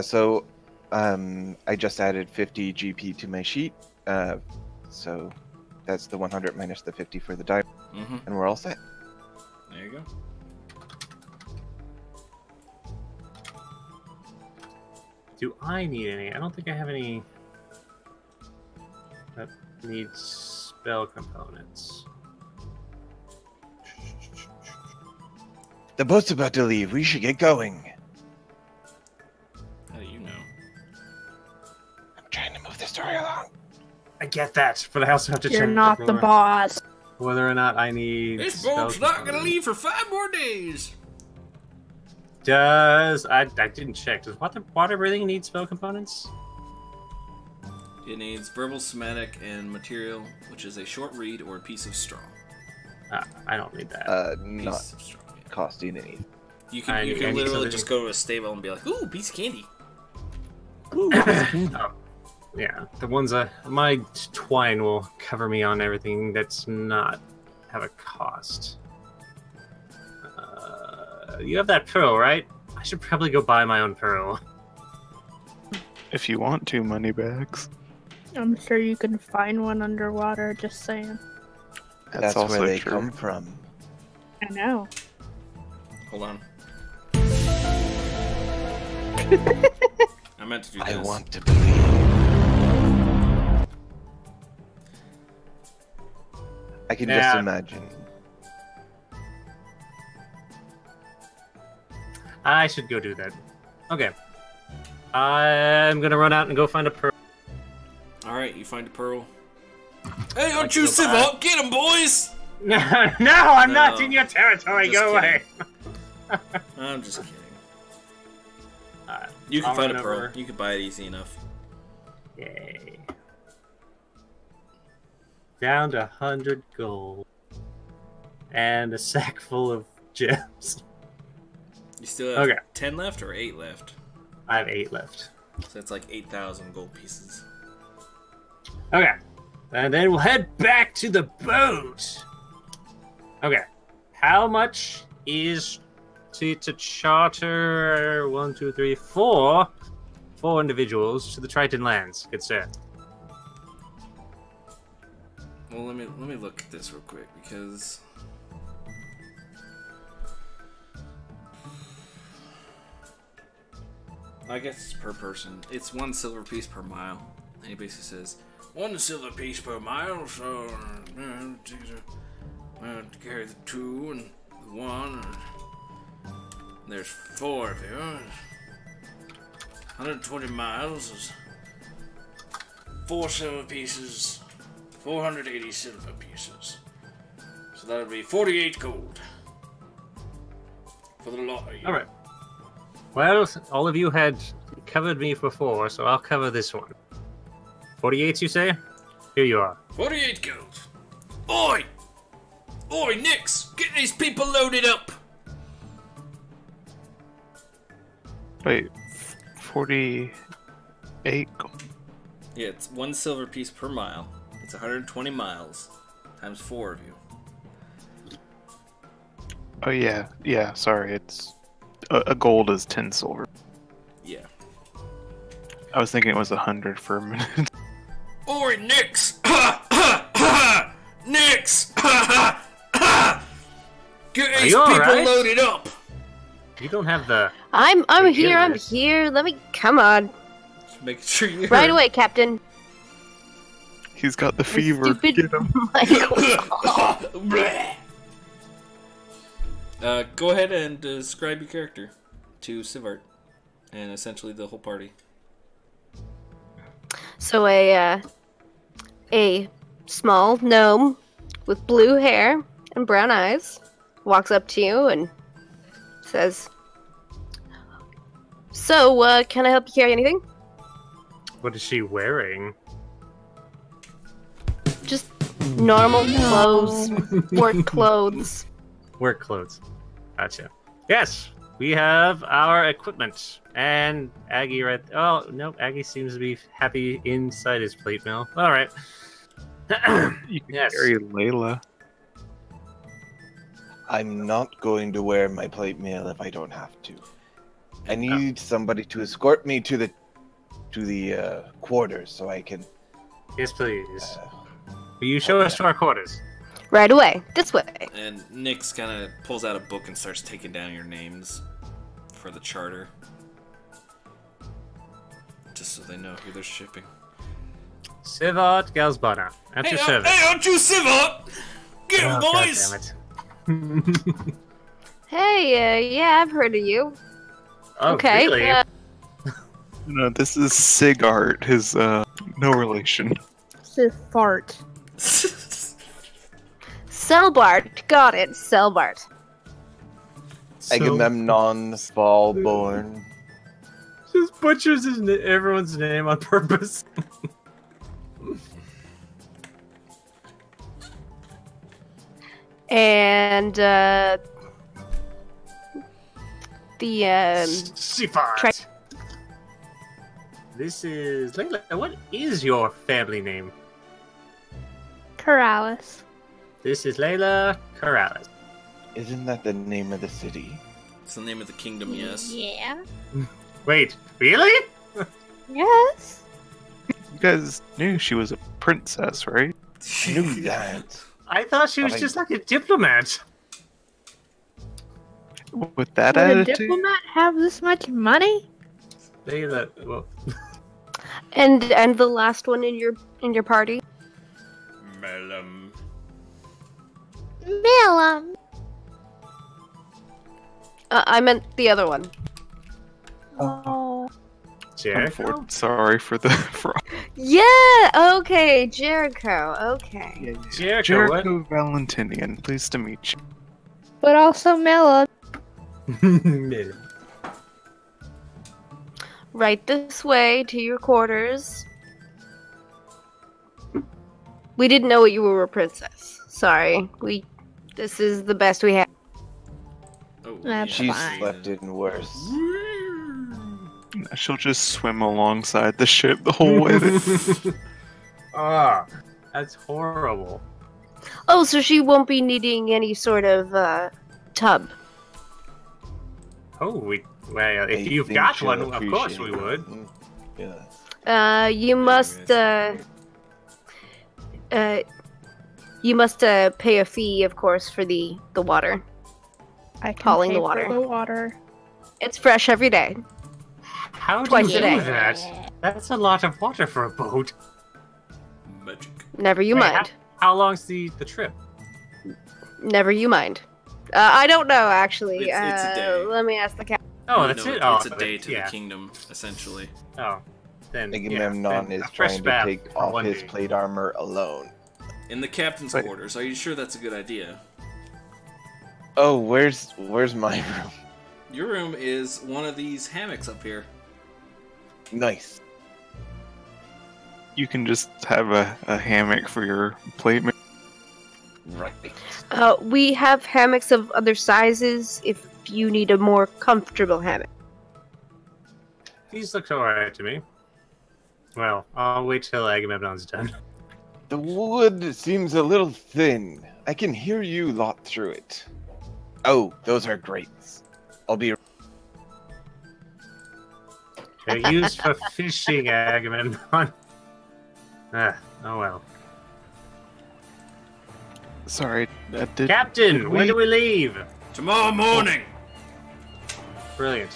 Speaker 2: just added 50 GP to my sheet. So that's the 100 minus the 50 for the diamond,
Speaker 1: Mm-hmm.
Speaker 2: and we're all set.
Speaker 1: There you go.
Speaker 5: Do I need any? I don't think I have any that need spell components.
Speaker 2: The boat's about to leave. We should get going.
Speaker 1: How do you know?
Speaker 2: I'm trying to move the story along.
Speaker 5: I get that, but I also have to
Speaker 6: You're
Speaker 5: check
Speaker 6: not the boss.
Speaker 5: whether or not I need.
Speaker 1: This
Speaker 5: spell
Speaker 1: boat's not gonna
Speaker 5: components.
Speaker 1: leave for 5 more days.
Speaker 5: Does I didn't check. Does water breathing need spell components?
Speaker 1: It needs verbal, somatic, and material, which is a short reed or a piece of straw.
Speaker 5: I don't need that.
Speaker 1: Piece
Speaker 2: Not
Speaker 1: of straw. Yeah.
Speaker 2: costing anything.
Speaker 1: You
Speaker 5: I
Speaker 1: can
Speaker 5: need
Speaker 1: literally
Speaker 5: something-
Speaker 1: just go to a stable and be like, "Ooh, piece of candy."
Speaker 5: Oh, yeah, the ones my twine will cover me on everything that's not have a cost. You have that pearl, right? I should probably go buy my own pearl.
Speaker 3: If you want to, moneybags.
Speaker 6: I'm sure you can find one underwater, just saying.
Speaker 2: That's
Speaker 3: also
Speaker 2: where they
Speaker 3: true.
Speaker 2: come from.
Speaker 6: I know.
Speaker 1: Hold on. I meant to do this.
Speaker 2: I want to believe. I can just
Speaker 5: Nah.
Speaker 2: imagine.
Speaker 5: I should go do that. Okay. I'm gonna run out and go find a pearl.
Speaker 1: All right, you find a pearl. Hey, aren't
Speaker 5: Like
Speaker 1: you
Speaker 5: to go
Speaker 1: civil?
Speaker 5: back.
Speaker 1: Get him, boys!
Speaker 5: No, I'm not
Speaker 1: No,
Speaker 5: in your territory.
Speaker 1: I'm just
Speaker 5: Go away.
Speaker 1: I'm just kidding.
Speaker 5: Alright,
Speaker 1: You can
Speaker 5: I'll
Speaker 1: find a
Speaker 5: run
Speaker 1: pearl.
Speaker 5: over.
Speaker 1: You can buy it easy enough.
Speaker 5: Yay. Down to 100 gold. And a sack full of gems.
Speaker 1: You still have
Speaker 5: Okay.
Speaker 1: 10 left or 8 left?
Speaker 5: I have 8 left.
Speaker 1: So that's like 8,000 gold pieces.
Speaker 5: Okay. And then we'll head back to the boat. Okay. How much is to charter 1, 2, 3, 4 individuals to the Triton lands? Good sir.
Speaker 1: Well, let me look at this real quick because I guess it's per person. It's 1 silver piece per mile. And he basically says 1 silver piece per mile, so carry the 2 and the 1. And there's 4 of you. 120 miles is 4 silver pieces. 480 silver pieces. So that would be 48 gold. For the lot of you.
Speaker 5: Alright. Well, all of you had covered me before, so I'll cover this one. 48, you say? Here you are.
Speaker 1: 48 gold. Oi! Oi, Nix! Get these people loaded up!
Speaker 3: Wait, 48 gold.
Speaker 1: Yeah, it's 1 silver piece per mile. It's 120 miles. Times 4 of you.
Speaker 3: Oh yeah, sorry, it's... A gold is 10 silver.
Speaker 1: Yeah.
Speaker 3: I was thinking it was 100 for a minute.
Speaker 1: Oi, Nix! Ha ha ha! Nix! Ha ha ha! Get
Speaker 5: Are
Speaker 1: these
Speaker 5: you
Speaker 1: people
Speaker 5: alright?
Speaker 1: loaded up!
Speaker 5: You don't have the...
Speaker 4: I'm
Speaker 5: Forget
Speaker 4: here. I'm
Speaker 5: it.
Speaker 4: here. Let me come on.
Speaker 1: Just making sure you
Speaker 4: Right away, Captain.
Speaker 3: He's got the fever.
Speaker 4: Stupid
Speaker 3: Get him.
Speaker 4: Michael.
Speaker 1: Go ahead and describe your character to Sivart and essentially the whole party.
Speaker 4: So a small gnome with blue hair and brown eyes walks up to you and says, "So, can I help you carry anything?"
Speaker 5: What is she wearing?
Speaker 4: Just normal clothes, work clothes.
Speaker 5: Work clothes. Gotcha. Yes, we have our equipment. And Aggie right... Oh, no, Aggie seems to be happy inside his plate mill. All right.
Speaker 3: You can
Speaker 5: Yes.
Speaker 3: carry Layla.
Speaker 2: I'm not going to wear my plate mail if I don't have to. I need somebody to escort me to the quarters so I can.
Speaker 5: Yes, please. Will you show us to our quarters?
Speaker 4: Right away. This way.
Speaker 1: And Nix kind of pulls out a book and starts taking down your names for the charter. just so they know who they're shipping.
Speaker 5: Sivart Galsbana, at your service.
Speaker 1: Hey, aren't you Sivart? Get him,
Speaker 5: Oh,
Speaker 1: boys!
Speaker 5: goddammit.
Speaker 4: Hey, yeah, I've heard of you.
Speaker 5: Oh,
Speaker 4: Okay.
Speaker 5: really?
Speaker 3: No, this is Sigart, his, no relation.
Speaker 6: It's a fart.
Speaker 4: Selbart. Got it. Selbart.
Speaker 2: Agamemnon Fallborn.
Speaker 5: Just butchers everyone's name on purpose.
Speaker 4: And, the,
Speaker 5: Sifart.
Speaker 4: Try-
Speaker 5: This is Layla. What is your family name?
Speaker 6: Korallis.
Speaker 5: This is Layla Korallis.
Speaker 2: Isn't that the name of the city?
Speaker 1: It's the name of the kingdom, yes.
Speaker 6: Yeah.
Speaker 5: Wait, really?
Speaker 6: Yes.
Speaker 3: You guys knew she was a princess, right?
Speaker 2: I knew that.
Speaker 5: I thought she was just like a diplomat.
Speaker 3: With that
Speaker 6: Would a
Speaker 3: attitude?
Speaker 6: diplomat have this much money?
Speaker 5: Layla, well,
Speaker 4: and the last one in your party?
Speaker 1: Melum.
Speaker 6: Millum.
Speaker 4: I meant the other one.
Speaker 6: Oh.
Speaker 5: Jericho?
Speaker 3: Sorry for the frog.
Speaker 4: Yeah. Okay, Jericho. Okay.
Speaker 5: Jericho, what?
Speaker 3: Jericho Valentinian, pleased to meet you.
Speaker 6: But also Millum.
Speaker 4: Right this way to your quarters. We didn't know you were a princess. Sorry. This is the best we have.
Speaker 1: Oh,
Speaker 6: That's
Speaker 2: She's
Speaker 6: fine.
Speaker 2: slept in worse.
Speaker 3: She'll just swim alongside the ship the whole way.
Speaker 5: Ah, that's horrible.
Speaker 4: Oh, so she won't be needing any sort of tub.
Speaker 5: Oh, well, if
Speaker 2: I
Speaker 5: you've
Speaker 2: think
Speaker 5: got
Speaker 2: she'll
Speaker 5: one, of course we
Speaker 2: appreciate
Speaker 5: would.
Speaker 2: it. Yeah.
Speaker 4: You must pay a fee, of course, for the water.
Speaker 6: I can
Speaker 4: Hauling
Speaker 6: pay
Speaker 4: the
Speaker 6: for
Speaker 4: water.
Speaker 6: the water.
Speaker 4: It's fresh every day.
Speaker 5: How do
Speaker 4: Twice
Speaker 5: you
Speaker 4: a day.
Speaker 5: do that? That's a lot of water for a boat.
Speaker 1: Magic.
Speaker 4: Never you
Speaker 5: Wait,
Speaker 4: mind.
Speaker 5: How long's the trip?
Speaker 4: Never you mind. I don't know, actually.
Speaker 1: It's a day.
Speaker 4: Let me ask the captain.
Speaker 5: Oh,
Speaker 1: You
Speaker 5: that's
Speaker 1: know
Speaker 5: it. Oh,
Speaker 1: It's a day to
Speaker 5: yeah.
Speaker 1: the kingdom, essentially.
Speaker 5: Oh, then
Speaker 2: Agamemnon
Speaker 5: then
Speaker 2: is
Speaker 5: a fresh
Speaker 2: trying to
Speaker 5: bath
Speaker 2: take
Speaker 5: for
Speaker 2: off
Speaker 5: one
Speaker 2: his
Speaker 5: day.
Speaker 2: plate armor alone.
Speaker 1: In the captain's
Speaker 3: Wait.
Speaker 1: quarters. Are you sure that's a good idea?
Speaker 2: Oh, where's my room?
Speaker 1: Your room is one of these hammocks up here.
Speaker 2: Nice.
Speaker 3: You can just have a hammock for your plate.
Speaker 2: Right.
Speaker 4: We have hammocks of other sizes if you need a more comfortable hammock.
Speaker 5: These look alright to me. Well, I'll wait till Agamemnon's done.
Speaker 2: The wood seems a little thin. I can hear you lot through it. Oh, those are grates. I'll be.
Speaker 5: They're used for fishing, Agamemnon. Oh well.
Speaker 3: Sorry, I did.
Speaker 5: Captain, when do we leave?
Speaker 1: Tomorrow morning,
Speaker 5: Brilliant.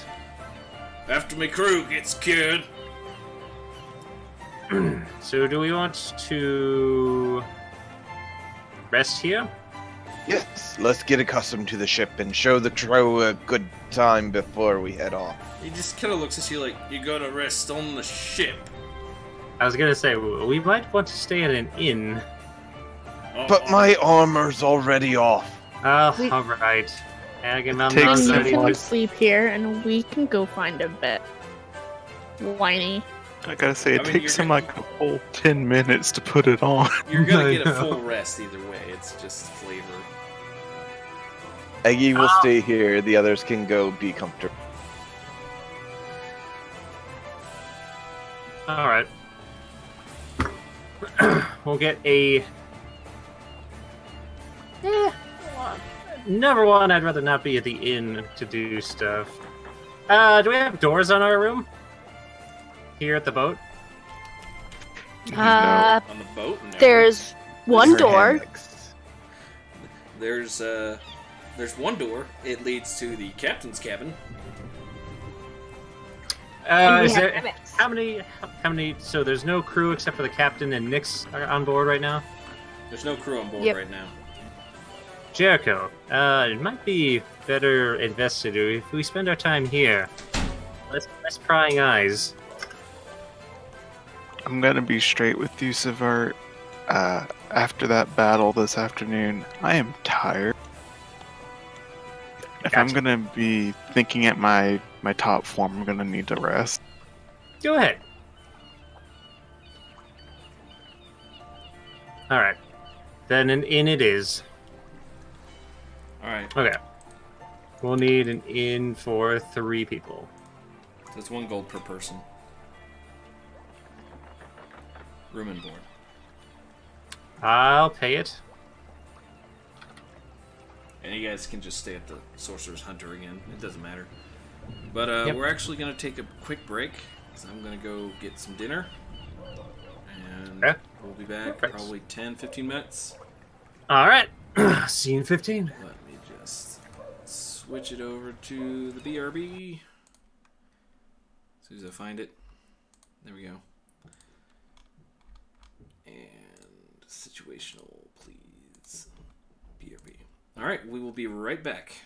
Speaker 1: after my crew gets cured.
Speaker 5: So, do we want to rest here?
Speaker 2: Yes, let's get accustomed to the ship and show the crew a good time before we head off.
Speaker 1: He just kind of looks at you like, you gotta rest on the ship.
Speaker 5: I was gonna say we might want to stay at an inn.
Speaker 2: But my armor's already off.
Speaker 5: Oh,
Speaker 4: We-
Speaker 5: all right.
Speaker 3: Takes
Speaker 5: Agamemnon's
Speaker 3: some
Speaker 6: You
Speaker 5: ready
Speaker 6: can
Speaker 5: to...
Speaker 6: sleep here, and we can go find a bed. Whiny.
Speaker 3: I gotta say, it
Speaker 1: I mean,
Speaker 3: takes
Speaker 1: you're
Speaker 3: him like a whole 10 minutes to put it on.
Speaker 1: You're gonna
Speaker 5: I
Speaker 1: get a
Speaker 5: know.
Speaker 1: full rest either way. It's just flavor.
Speaker 2: Aggie will stay here. The others can go be comfortable.
Speaker 5: All right. We'll get a. Number one, I'd rather not be at the inn to do stuff. Do we have doors on our room? Here at the boat?
Speaker 4: Uh,
Speaker 1: On the boat? No.
Speaker 4: there's one
Speaker 2: For
Speaker 4: door.
Speaker 2: hammocks.
Speaker 1: There's one door. It leads to the captain's cabin.
Speaker 4: And we
Speaker 5: Is
Speaker 4: have
Speaker 5: there
Speaker 4: mimics.
Speaker 5: how many? So there's no crew except for the captain and Nyx are on board right now.
Speaker 1: There's no crew on board
Speaker 4: Yep.
Speaker 1: right now.
Speaker 5: Jericho, it might be better invested if we spend our time here. Less prying eyes.
Speaker 3: I'm gonna be straight with you, Savart. After that battle this afternoon, I am tired. If I'm
Speaker 5: Gotcha.
Speaker 3: gonna be thinking at my top form, I'm gonna need to rest.
Speaker 5: Go ahead. All right. Then an inn it is.
Speaker 1: All right.
Speaker 5: Okay. We'll need an inn for 3 people.
Speaker 1: That's 1 gold per person. Room and board.
Speaker 5: I'll pay it.
Speaker 1: And you guys can just stay at the Sorcerer's Hunter again. It doesn't matter. But
Speaker 5: Yep.
Speaker 1: we're actually going to take a quick break. So I'm going to go get some dinner. And
Speaker 5: Okay.
Speaker 1: we'll be back
Speaker 5: Perfect.
Speaker 1: probably 10, 15 minutes.
Speaker 5: All right. See you in 15.
Speaker 1: Let me just switch it over to the BRB. As soon as I find it. There we go. And situational, please. BRB. All right, we will be right back.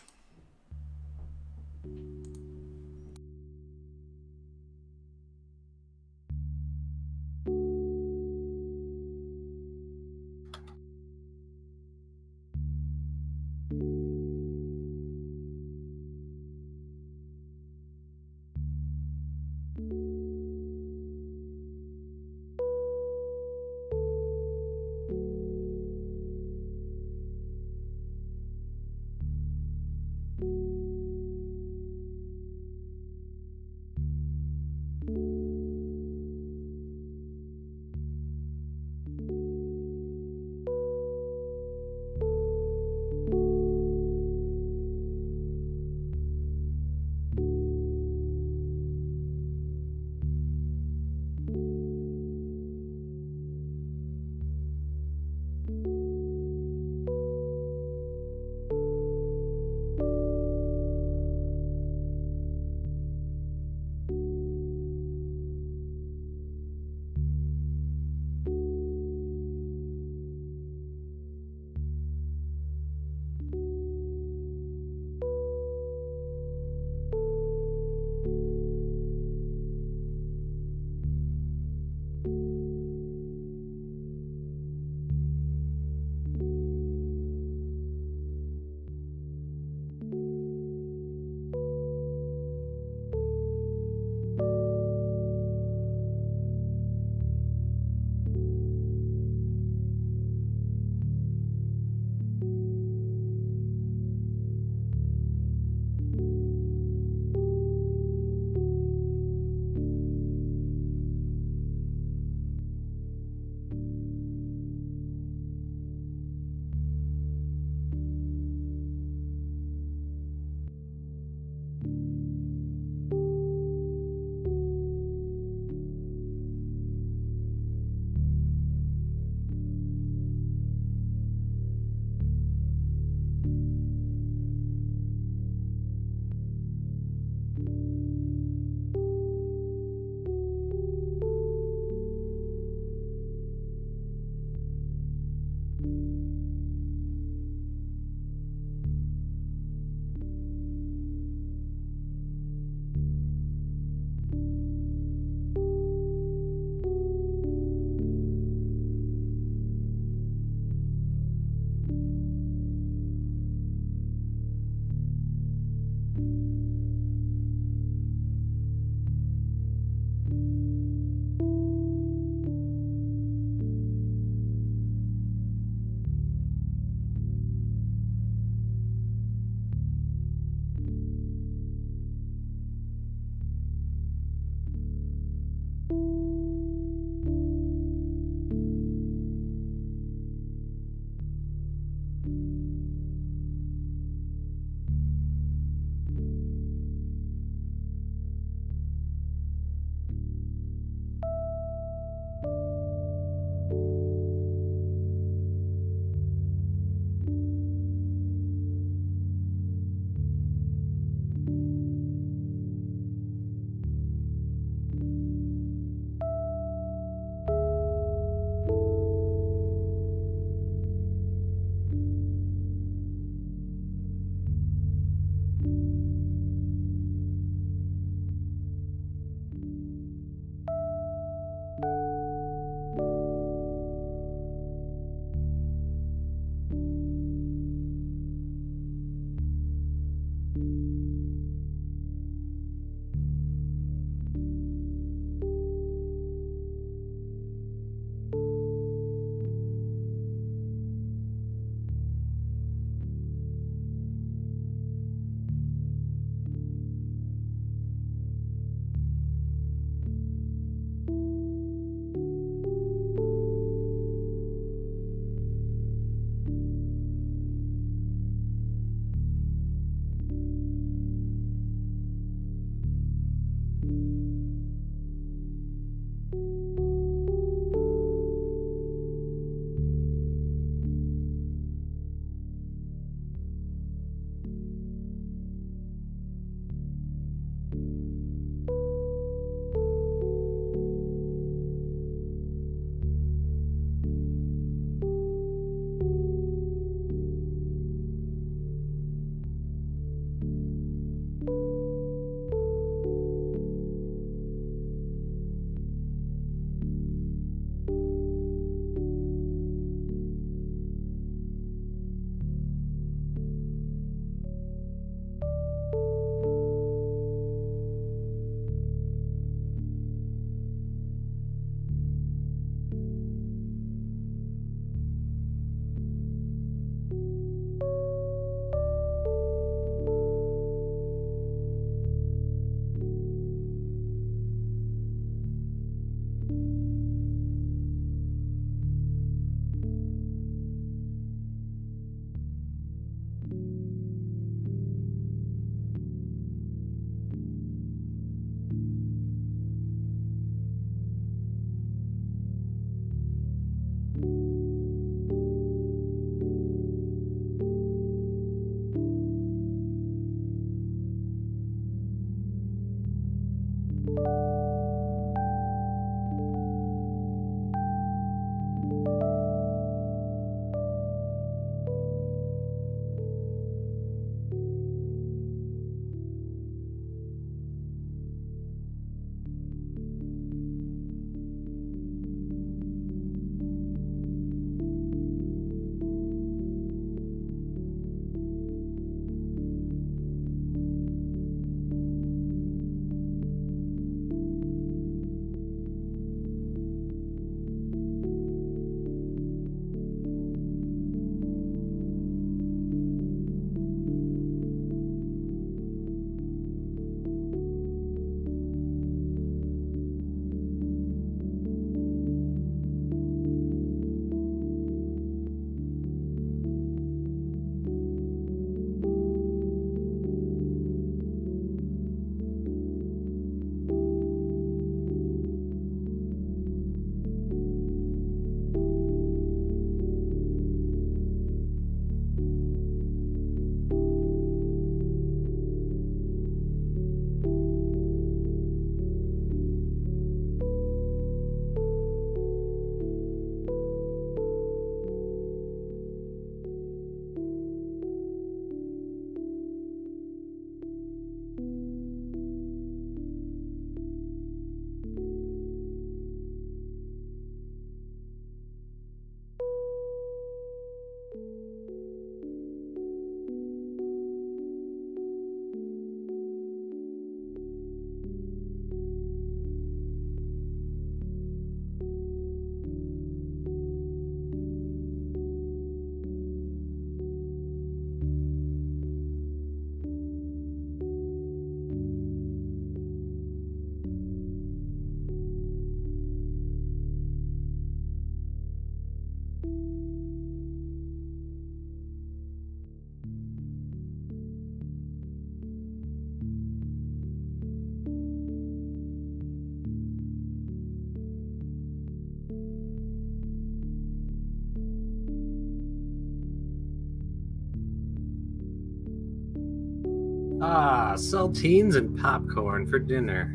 Speaker 5: Ah, saltines and popcorn for dinner.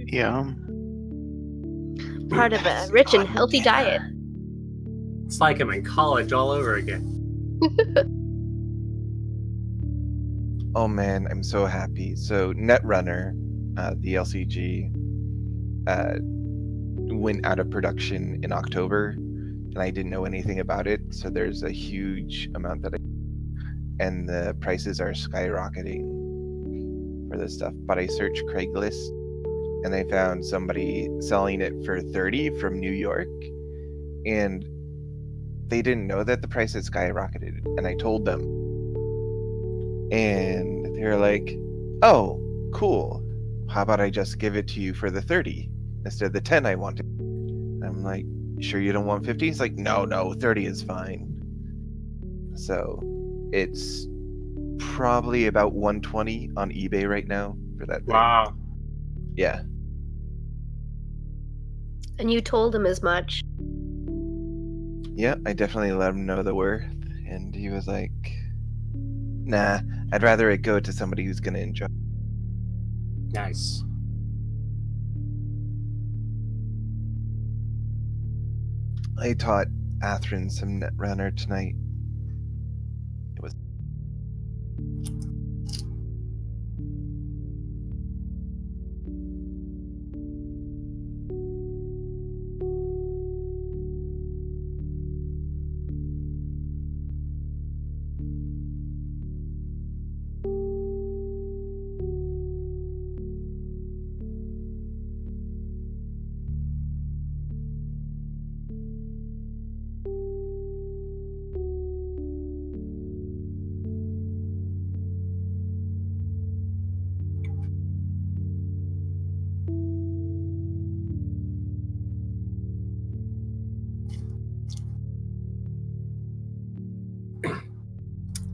Speaker 3: Yeah.
Speaker 4: Part of a rich and healthy diet.
Speaker 5: It's like I'm in college all over again.
Speaker 2: Oh man, I'm so happy. So Netrunner, the LCG, went out of production in October, and I didn't know anything about it. So there's a huge amount that and the prices are skyrocketing for this stuff. But I searched Craigslist, and I found somebody selling it for 30 from New York, and they didn't know that the price had skyrocketed, and I told them, and they're like, "Oh, cool. How about I just give it to you for the 30 instead of the 10 I wanted?" I'm like, "Sure you don't want 50?" He's like, No, 30 is fine." So it's probably about 120 on eBay right now for that thing.
Speaker 5: Wow.
Speaker 2: Yeah.
Speaker 4: And you told him as much.
Speaker 2: Yeah, I definitely let him know the worth, and he was like, "Nah, I'd rather it go to somebody who's gonna enjoy."
Speaker 5: Nice.
Speaker 2: I taught Atherin some Netrunner tonight. It was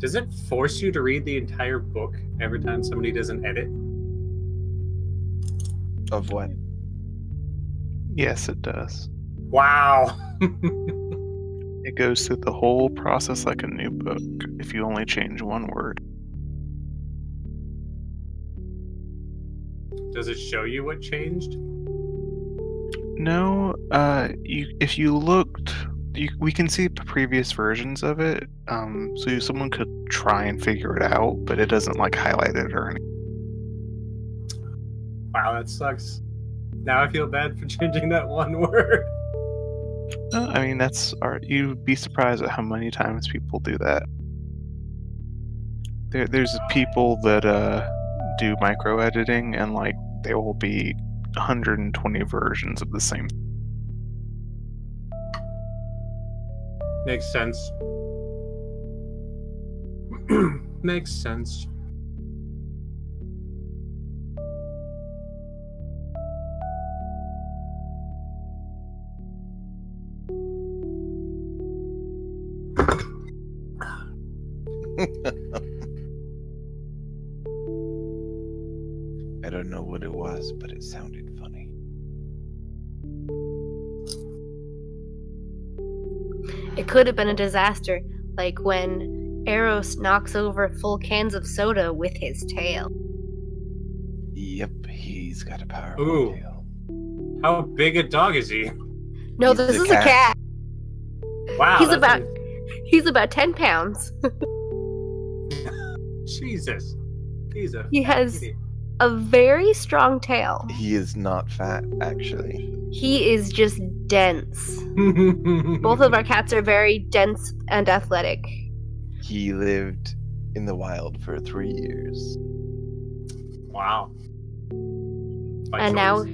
Speaker 5: Does it force you to read the entire book every time somebody does an edit?
Speaker 2: of what?
Speaker 3: Yes, it does.
Speaker 5: Wow.
Speaker 3: It goes through the whole process like a new book if you only change one word.
Speaker 5: Does it show you what changed?
Speaker 3: No, if you looked, we can see previous versions of it, so someone could try and figure it out, but it doesn't like highlight it or anything.
Speaker 5: Wow, that sucks. Now I feel bad for changing that one word.
Speaker 3: I mean, you'd be surprised at how many times people do that. There's people that do micro editing, and like there will be 120 versions of the same.
Speaker 5: Makes sense. Makes sense.
Speaker 2: I don't know what it was, but it sounded funny.
Speaker 4: It could have been a disaster, like when Eros knocks over full cans of soda with his tail.
Speaker 2: Yep, he's got a powerful
Speaker 5: Ooh.
Speaker 2: tail.
Speaker 5: How big a dog is he?
Speaker 4: No,
Speaker 2: He's
Speaker 4: this
Speaker 2: the
Speaker 4: is a cat.
Speaker 5: Wow.
Speaker 4: He's about 10 pounds.
Speaker 5: Jesus.
Speaker 4: He has a very strong tail.
Speaker 2: He is not fat, actually.
Speaker 4: He is just dense. Both of our cats are very dense and athletic.
Speaker 2: He lived in the wild for 3 years.
Speaker 5: Wow. By
Speaker 4: And
Speaker 5: choice.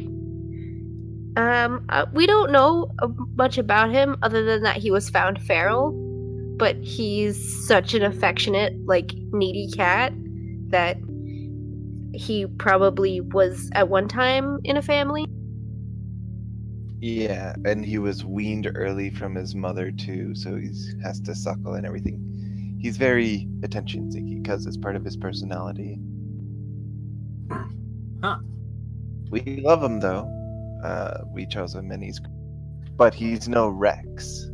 Speaker 4: now, we don't know much about him other than that he was found feral, but he's such an affectionate, like, needy cat that he probably was at one time in a family.
Speaker 2: Yeah, and he was weaned early from his mother too, so he has to suckle and everything. He's very attention seeking because it's part of his personality.
Speaker 5: Huh.
Speaker 2: We love him though. We chose him and but he's no Rex.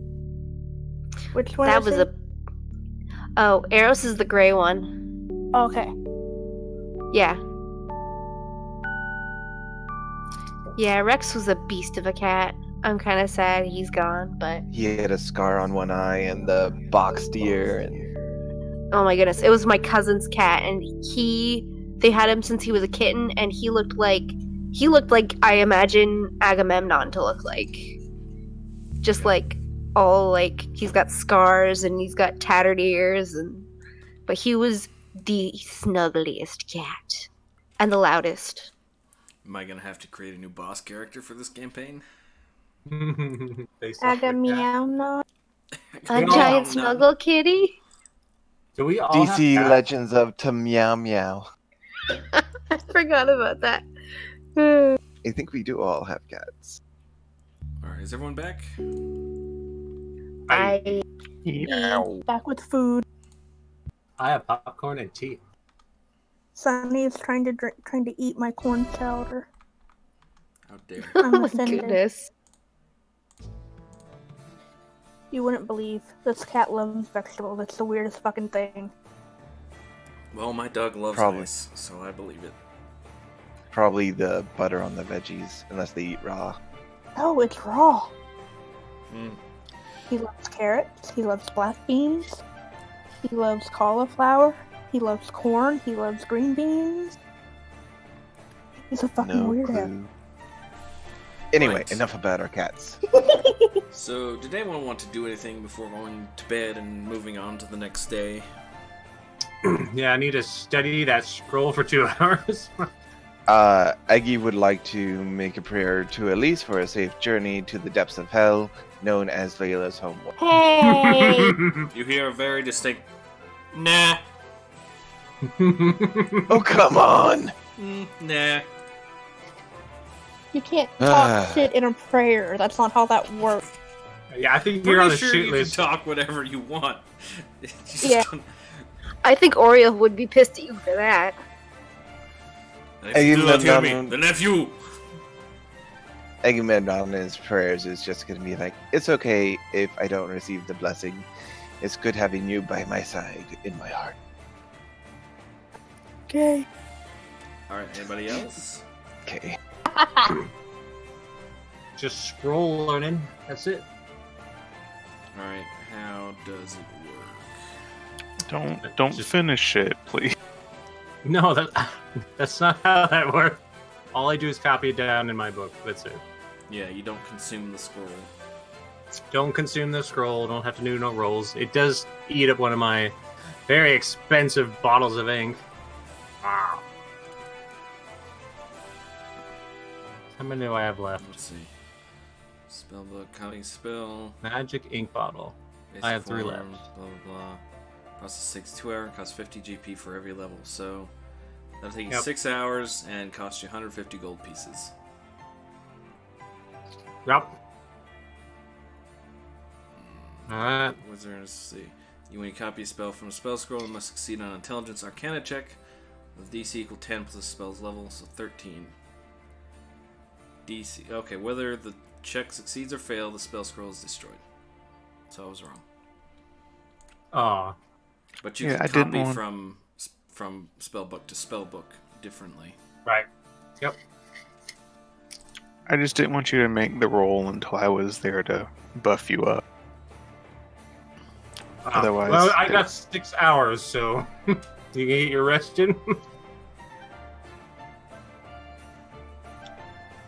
Speaker 6: Which one?
Speaker 4: That
Speaker 6: is
Speaker 4: was
Speaker 6: it?
Speaker 4: Oh, Eros is the gray one.
Speaker 6: Okay.
Speaker 4: Yeah. Yeah, Rex was a beast of a cat. I'm kind of sad he's gone, but
Speaker 2: He had a scar on one eye and the boxed ear, and
Speaker 4: oh my goodness, it was my cousin's cat, and they had him since he was a kitten, and he looked like I imagine Agamemnon to look like. Just like all like he's got scars and he's got tattered ears and but he was the snuggliest cat and the loudest.
Speaker 1: Am I gonna have to create a new boss character for this campaign?
Speaker 5: Based off the cat.
Speaker 6: Agamemnon.
Speaker 4: A
Speaker 5: No,
Speaker 4: giant
Speaker 1: no.
Speaker 4: snuggle kitty?
Speaker 5: Do we all
Speaker 2: DC
Speaker 5: have cats?
Speaker 2: Legends of Meow Meow.
Speaker 4: I forgot about that.
Speaker 2: I think we do all have cats.
Speaker 1: Alright, is everyone back?
Speaker 4: I
Speaker 6: Back with food.
Speaker 5: I have popcorn and tea.
Speaker 6: Sunny is trying to eat my corn chowder.
Speaker 1: How dare.
Speaker 6: I'm
Speaker 4: Oh my
Speaker 6: offended.
Speaker 4: goodness.
Speaker 6: You wouldn't believe this cat loves vegetables. It's the weirdest fucking thing.
Speaker 1: Well, my dog loves
Speaker 2: Probably.
Speaker 1: ice, so I believe it.
Speaker 2: Probably the butter on the veggies, unless they eat raw.
Speaker 6: Oh, it's raw.
Speaker 1: Mm.
Speaker 6: He loves carrots. He loves black beans. He loves cauliflower. He loves corn. He loves green beans. He's a fucking
Speaker 2: No
Speaker 6: weirdo.
Speaker 2: clue. Anyway,
Speaker 1: Right.
Speaker 2: enough about our cats.
Speaker 1: So, did anyone want to do anything before going to bed and moving on to the next day?
Speaker 5: Yeah, I need to study that scroll for 2 hours.
Speaker 2: Aggie would like to make a prayer to Elise for a safe journey to the depths of hell, known as Layla's home.
Speaker 6: Hey!
Speaker 1: You hear a very distinct, nah,
Speaker 2: Oh, come on!
Speaker 1: nah.
Speaker 6: You can't
Speaker 2: Ah.
Speaker 6: talk shit in a prayer. That's not how that works.
Speaker 5: Yeah, I think you're on the
Speaker 1: Pretty sure
Speaker 5: shoot
Speaker 1: you
Speaker 5: list.
Speaker 1: can talk whatever you want. You just
Speaker 6: Yeah.
Speaker 1: don't-
Speaker 4: I think Oreo would be pissed at you for that.
Speaker 1: If you do not hear me,
Speaker 2: Agamemnon.
Speaker 1: the nephew!
Speaker 2: Agamemnon's prayers is just gonna be like, it's okay if I don't receive the blessing. It's good having you by my side in my heart.
Speaker 6: Okay.
Speaker 1: Alright, anybody else?
Speaker 2: Okay.
Speaker 5: Just scroll learning. That's it.
Speaker 1: Alright, how does it work?
Speaker 3: Don't
Speaker 5: Just-
Speaker 3: finish it, please.
Speaker 5: No, that's not how that works. All I do is copy it down in my book. That's it.
Speaker 1: Yeah, you don't consume the scroll.
Speaker 5: Don't consume the scroll. Don't have to do no rolls. It does eat up one of my very expensive bottles of ink. Wow. How many do I have left?
Speaker 1: Let's see. Spellbook, copying spell.
Speaker 5: Magic ink bottle. I have 3 left.
Speaker 1: Blah blah blah. Process takes 2 hours, costs 50 GP for every level. So that'll take you
Speaker 5: Yep.
Speaker 1: 6 hours and cost you 150 gold pieces.
Speaker 5: Yep. Alright.
Speaker 1: Wizard, let's see. When you copy a spell from a spell scroll, it must succeed on an intelligence arcana check with DC equal 10 plus the spell's level, so 13. DC. Okay, whether the check succeeds or fails, the spell scroll is destroyed. So I was wrong.
Speaker 5: Aw.
Speaker 1: But you
Speaker 3: Yeah, I
Speaker 1: can
Speaker 3: didn't
Speaker 1: copy
Speaker 3: want-
Speaker 1: from spellbook to spellbook differently.
Speaker 5: Right. Yep.
Speaker 3: I just didn't want you to make the roll until I was there to buff you up. Otherwise,
Speaker 5: Well, I got 6 hours, so you can get your rest in.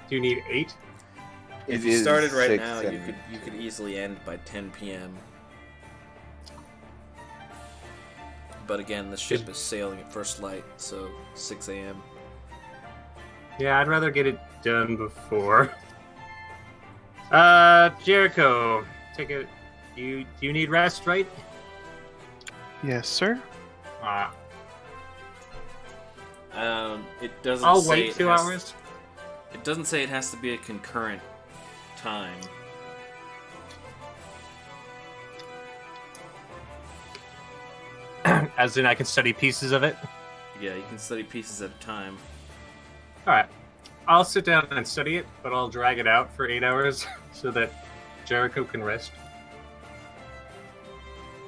Speaker 5: Do you need 8?
Speaker 1: If
Speaker 2: It
Speaker 1: you
Speaker 2: is
Speaker 1: started right
Speaker 2: 6
Speaker 1: now,
Speaker 2: and-
Speaker 1: you could easily end by 10 p.m. But again, the ship is sailing at first light, so 6 a.m.
Speaker 5: Yeah, I'd rather get it done before. Jericho, take it. Do you need rest, right?
Speaker 3: yes, sir.
Speaker 5: Ah,
Speaker 1: It doesn't.
Speaker 5: I'll
Speaker 1: say
Speaker 5: wait
Speaker 1: it
Speaker 5: 2
Speaker 1: has-
Speaker 5: hours.
Speaker 1: It doesn't say it has to be a concurrent time.
Speaker 5: As in, I can study pieces of it.
Speaker 1: Yeah, you can study pieces at a time.
Speaker 5: All right, I'll sit down and study it, but I'll drag it out for 8 hours so that Jericho can rest.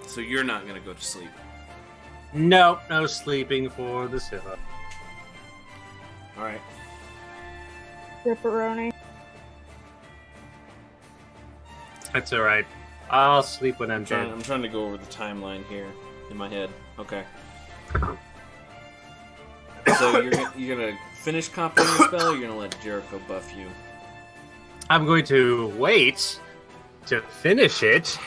Speaker 1: So you're not gonna go to sleep.
Speaker 5: Nope, no sleeping for the Siva.
Speaker 1: All right.
Speaker 6: Ripperoni.
Speaker 5: That's all right. I'll sleep when I'm
Speaker 1: I'm
Speaker 5: done.
Speaker 1: trying to go over the timeline here in my head. Okay. So you're gonna finish copying your spell, or you're gonna let Jericho buff you?
Speaker 5: I'm going to wait to finish it.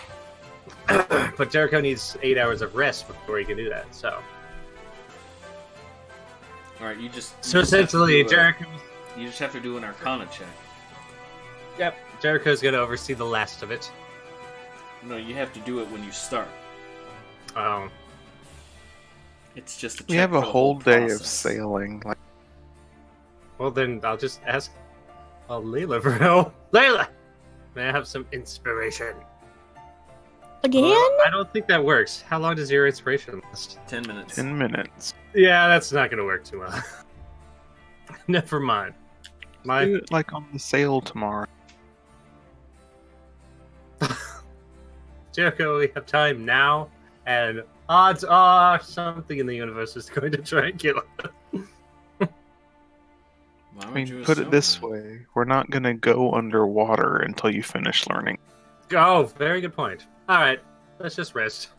Speaker 5: But Jericho needs 8 hours of rest before he can do that. So
Speaker 1: All right, you
Speaker 5: so essentially, Jericho.
Speaker 1: You just have to do an Arcana check.
Speaker 5: Yep, Jericho's gonna oversee the last of it.
Speaker 1: No, you have to do it when you start.
Speaker 5: Oh.
Speaker 1: It's just a check
Speaker 3: We have
Speaker 1: for
Speaker 3: a
Speaker 1: the
Speaker 3: whole day of
Speaker 1: process.
Speaker 3: sailing. Like,
Speaker 5: Well, then I'll just ask Layla for help. Layla! May I have some inspiration?
Speaker 6: Again?
Speaker 5: I don't think that works. How long does your inspiration last?
Speaker 1: 10 minutes.
Speaker 3: 10 minutes.
Speaker 5: Yeah, that's not going to work too well. Never mind.
Speaker 3: Do it like on the sail tomorrow.
Speaker 5: Jericho, we have time now, and odds are something in the universe is going to try and kill us.
Speaker 1: Why
Speaker 3: I
Speaker 1: would
Speaker 3: mean,
Speaker 1: you
Speaker 3: put it
Speaker 1: assume
Speaker 3: this
Speaker 1: that?
Speaker 3: way. We're not going to go underwater until you finish learning.
Speaker 5: Oh, very good point. All right, let's just rest.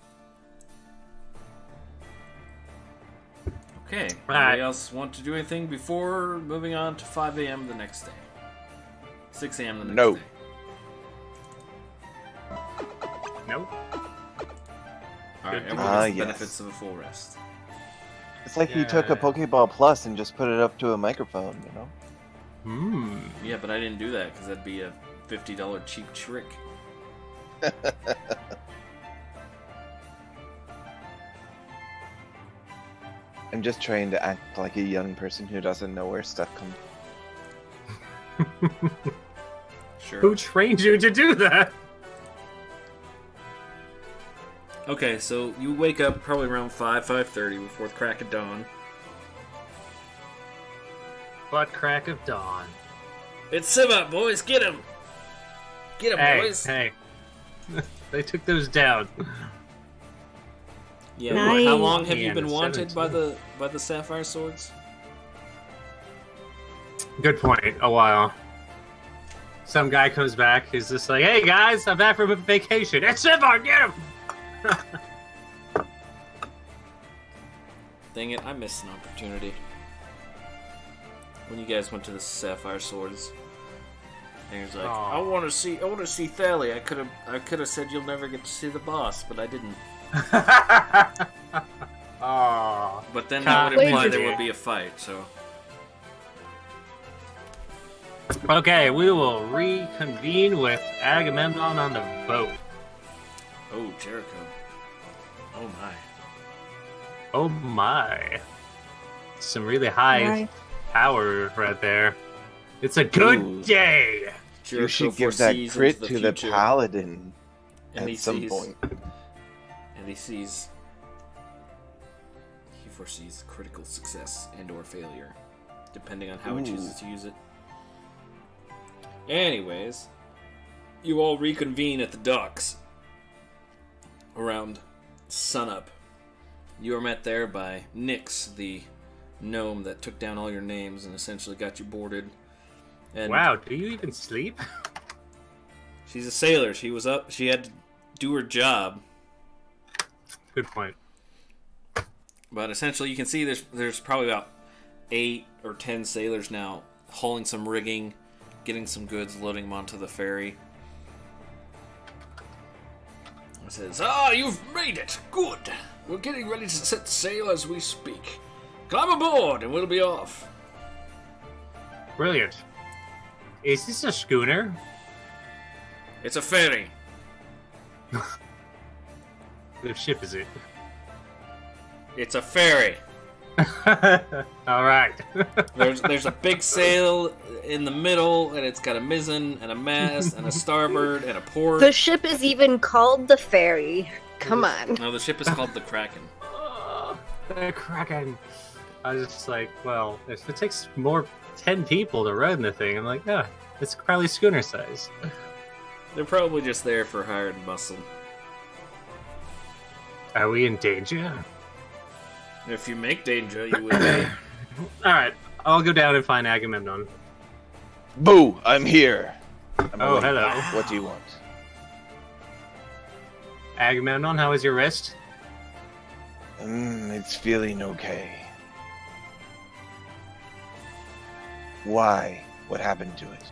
Speaker 1: Okay.
Speaker 5: Right.
Speaker 1: Anybody else want to do anything before moving on to 5 a.m. the next day? 6 a.m. the next
Speaker 2: No.
Speaker 1: day.
Speaker 5: Nope.
Speaker 1: All right.
Speaker 5: Good.
Speaker 1: Everyone has the
Speaker 2: yes.
Speaker 1: benefits of a full rest.
Speaker 2: It's like he took a
Speaker 5: Yeah.
Speaker 2: Pokeball Plus and just put it up to a microphone, you know?
Speaker 5: Hmm.
Speaker 1: Yeah, but I didn't do that because that'd be a $50 cheap trick.
Speaker 2: I'm just trying to act like a young person who doesn't know where stuff comes
Speaker 1: Sure.
Speaker 5: Who trained you to do that?
Speaker 1: Okay, so you wake up probably around 5:30 before the crack of dawn.
Speaker 5: Butt crack of dawn.
Speaker 1: It's Sivot, boys! Get him! Get him,
Speaker 5: Hey,
Speaker 1: boys!
Speaker 5: hey. They took those down.
Speaker 1: Yeah,
Speaker 6: Nice.
Speaker 1: how long have you
Speaker 5: Yeah,
Speaker 1: been wanted
Speaker 5: 17.
Speaker 1: by the Sapphire Swords?
Speaker 5: Good point. A while. Some guy comes back. He's just like, "Hey guys, I'm back from vacation. It's Sivart, get him!"
Speaker 1: Dang it, I missed an opportunity. When you guys went to the Sapphire Swords. And he was like,
Speaker 5: Aw.
Speaker 1: I wanna see Thali. I could have said you'll never get to see the boss, but I didn't.
Speaker 5: Aww.
Speaker 1: But then that would
Speaker 6: Wait,
Speaker 1: imply
Speaker 6: did
Speaker 1: there
Speaker 5: you-
Speaker 1: would be a fight, so
Speaker 5: Okay, we will reconvene with Agamemnon on the boat.
Speaker 1: oh, Jericho. Oh my.
Speaker 5: Oh my. Some really high
Speaker 6: Right.
Speaker 5: power right there. It's a good
Speaker 2: Ooh.
Speaker 5: day!
Speaker 1: Jericho
Speaker 2: You should give that
Speaker 1: foresees
Speaker 2: crit
Speaker 1: into
Speaker 2: to the
Speaker 1: future,
Speaker 2: paladin
Speaker 1: and he
Speaker 2: at some
Speaker 1: sees,
Speaker 2: point.
Speaker 1: And he foresees critical success and/or failure, depending on how he
Speaker 2: Ooh.
Speaker 1: chooses to use it. Anyways, you all reconvene at the docks around sunup. You are met there by Nyx, the gnome that took down all your names and essentially got you boarded. And
Speaker 5: Wow, do you even sleep?
Speaker 1: she's a sailor. She was up. She had to do her job.
Speaker 5: Good point.
Speaker 1: But essentially, you can see there's probably about 8 or 10 sailors now hauling some rigging, getting some goods, loading them onto the ferry. It says, you've made it! Good! We're getting ready to set sail as we speak. Climb aboard and we'll be off.
Speaker 5: Brilliant. Is this a schooner?
Speaker 1: It's a ferry.
Speaker 5: What ship is it?
Speaker 1: It's a ferry.
Speaker 5: Alright.
Speaker 1: There's a big sail in the middle, and it's got a mizzen and a mast and a starboard and a port.
Speaker 4: The ship is even called the ferry. Come on.
Speaker 1: No, the ship is called the Kraken.
Speaker 5: The Kraken. I was just like, well, if it takes 10 people to run the thing, I'm like, yeah, it's probably schooner size.
Speaker 1: They're probably just there for hired muscle.
Speaker 5: Are we in danger?
Speaker 1: If you make danger, you will be.
Speaker 5: Alright, I'll go down and find Agamemnon.
Speaker 2: Boo! I'm here. I'm
Speaker 5: Oh,
Speaker 2: awake.
Speaker 5: hello.
Speaker 2: What do you want?
Speaker 5: Agamemnon, how is your wrist?
Speaker 2: It's feeling okay. Why? What happened to it?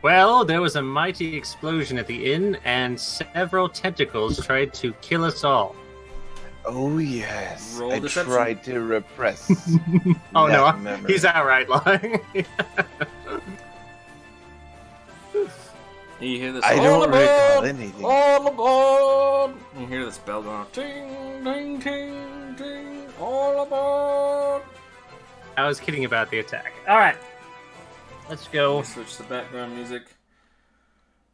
Speaker 5: Well, there was a mighty explosion at the inn, and several tentacles tried to kill us all.
Speaker 2: Oh yes,
Speaker 1: Roll
Speaker 2: I
Speaker 1: deception.
Speaker 2: tried to repress.
Speaker 5: Oh no,
Speaker 2: that memory.
Speaker 5: he's outright lying.
Speaker 1: You hear this?
Speaker 2: I
Speaker 1: "All
Speaker 2: don't
Speaker 1: aboard!
Speaker 2: recall anything.
Speaker 1: All aboard! You hear this bell going off. Ding, ding, ding, ding. All aboard!
Speaker 5: I was kidding about the attack. All right, let's go.
Speaker 1: We'll switch to background music.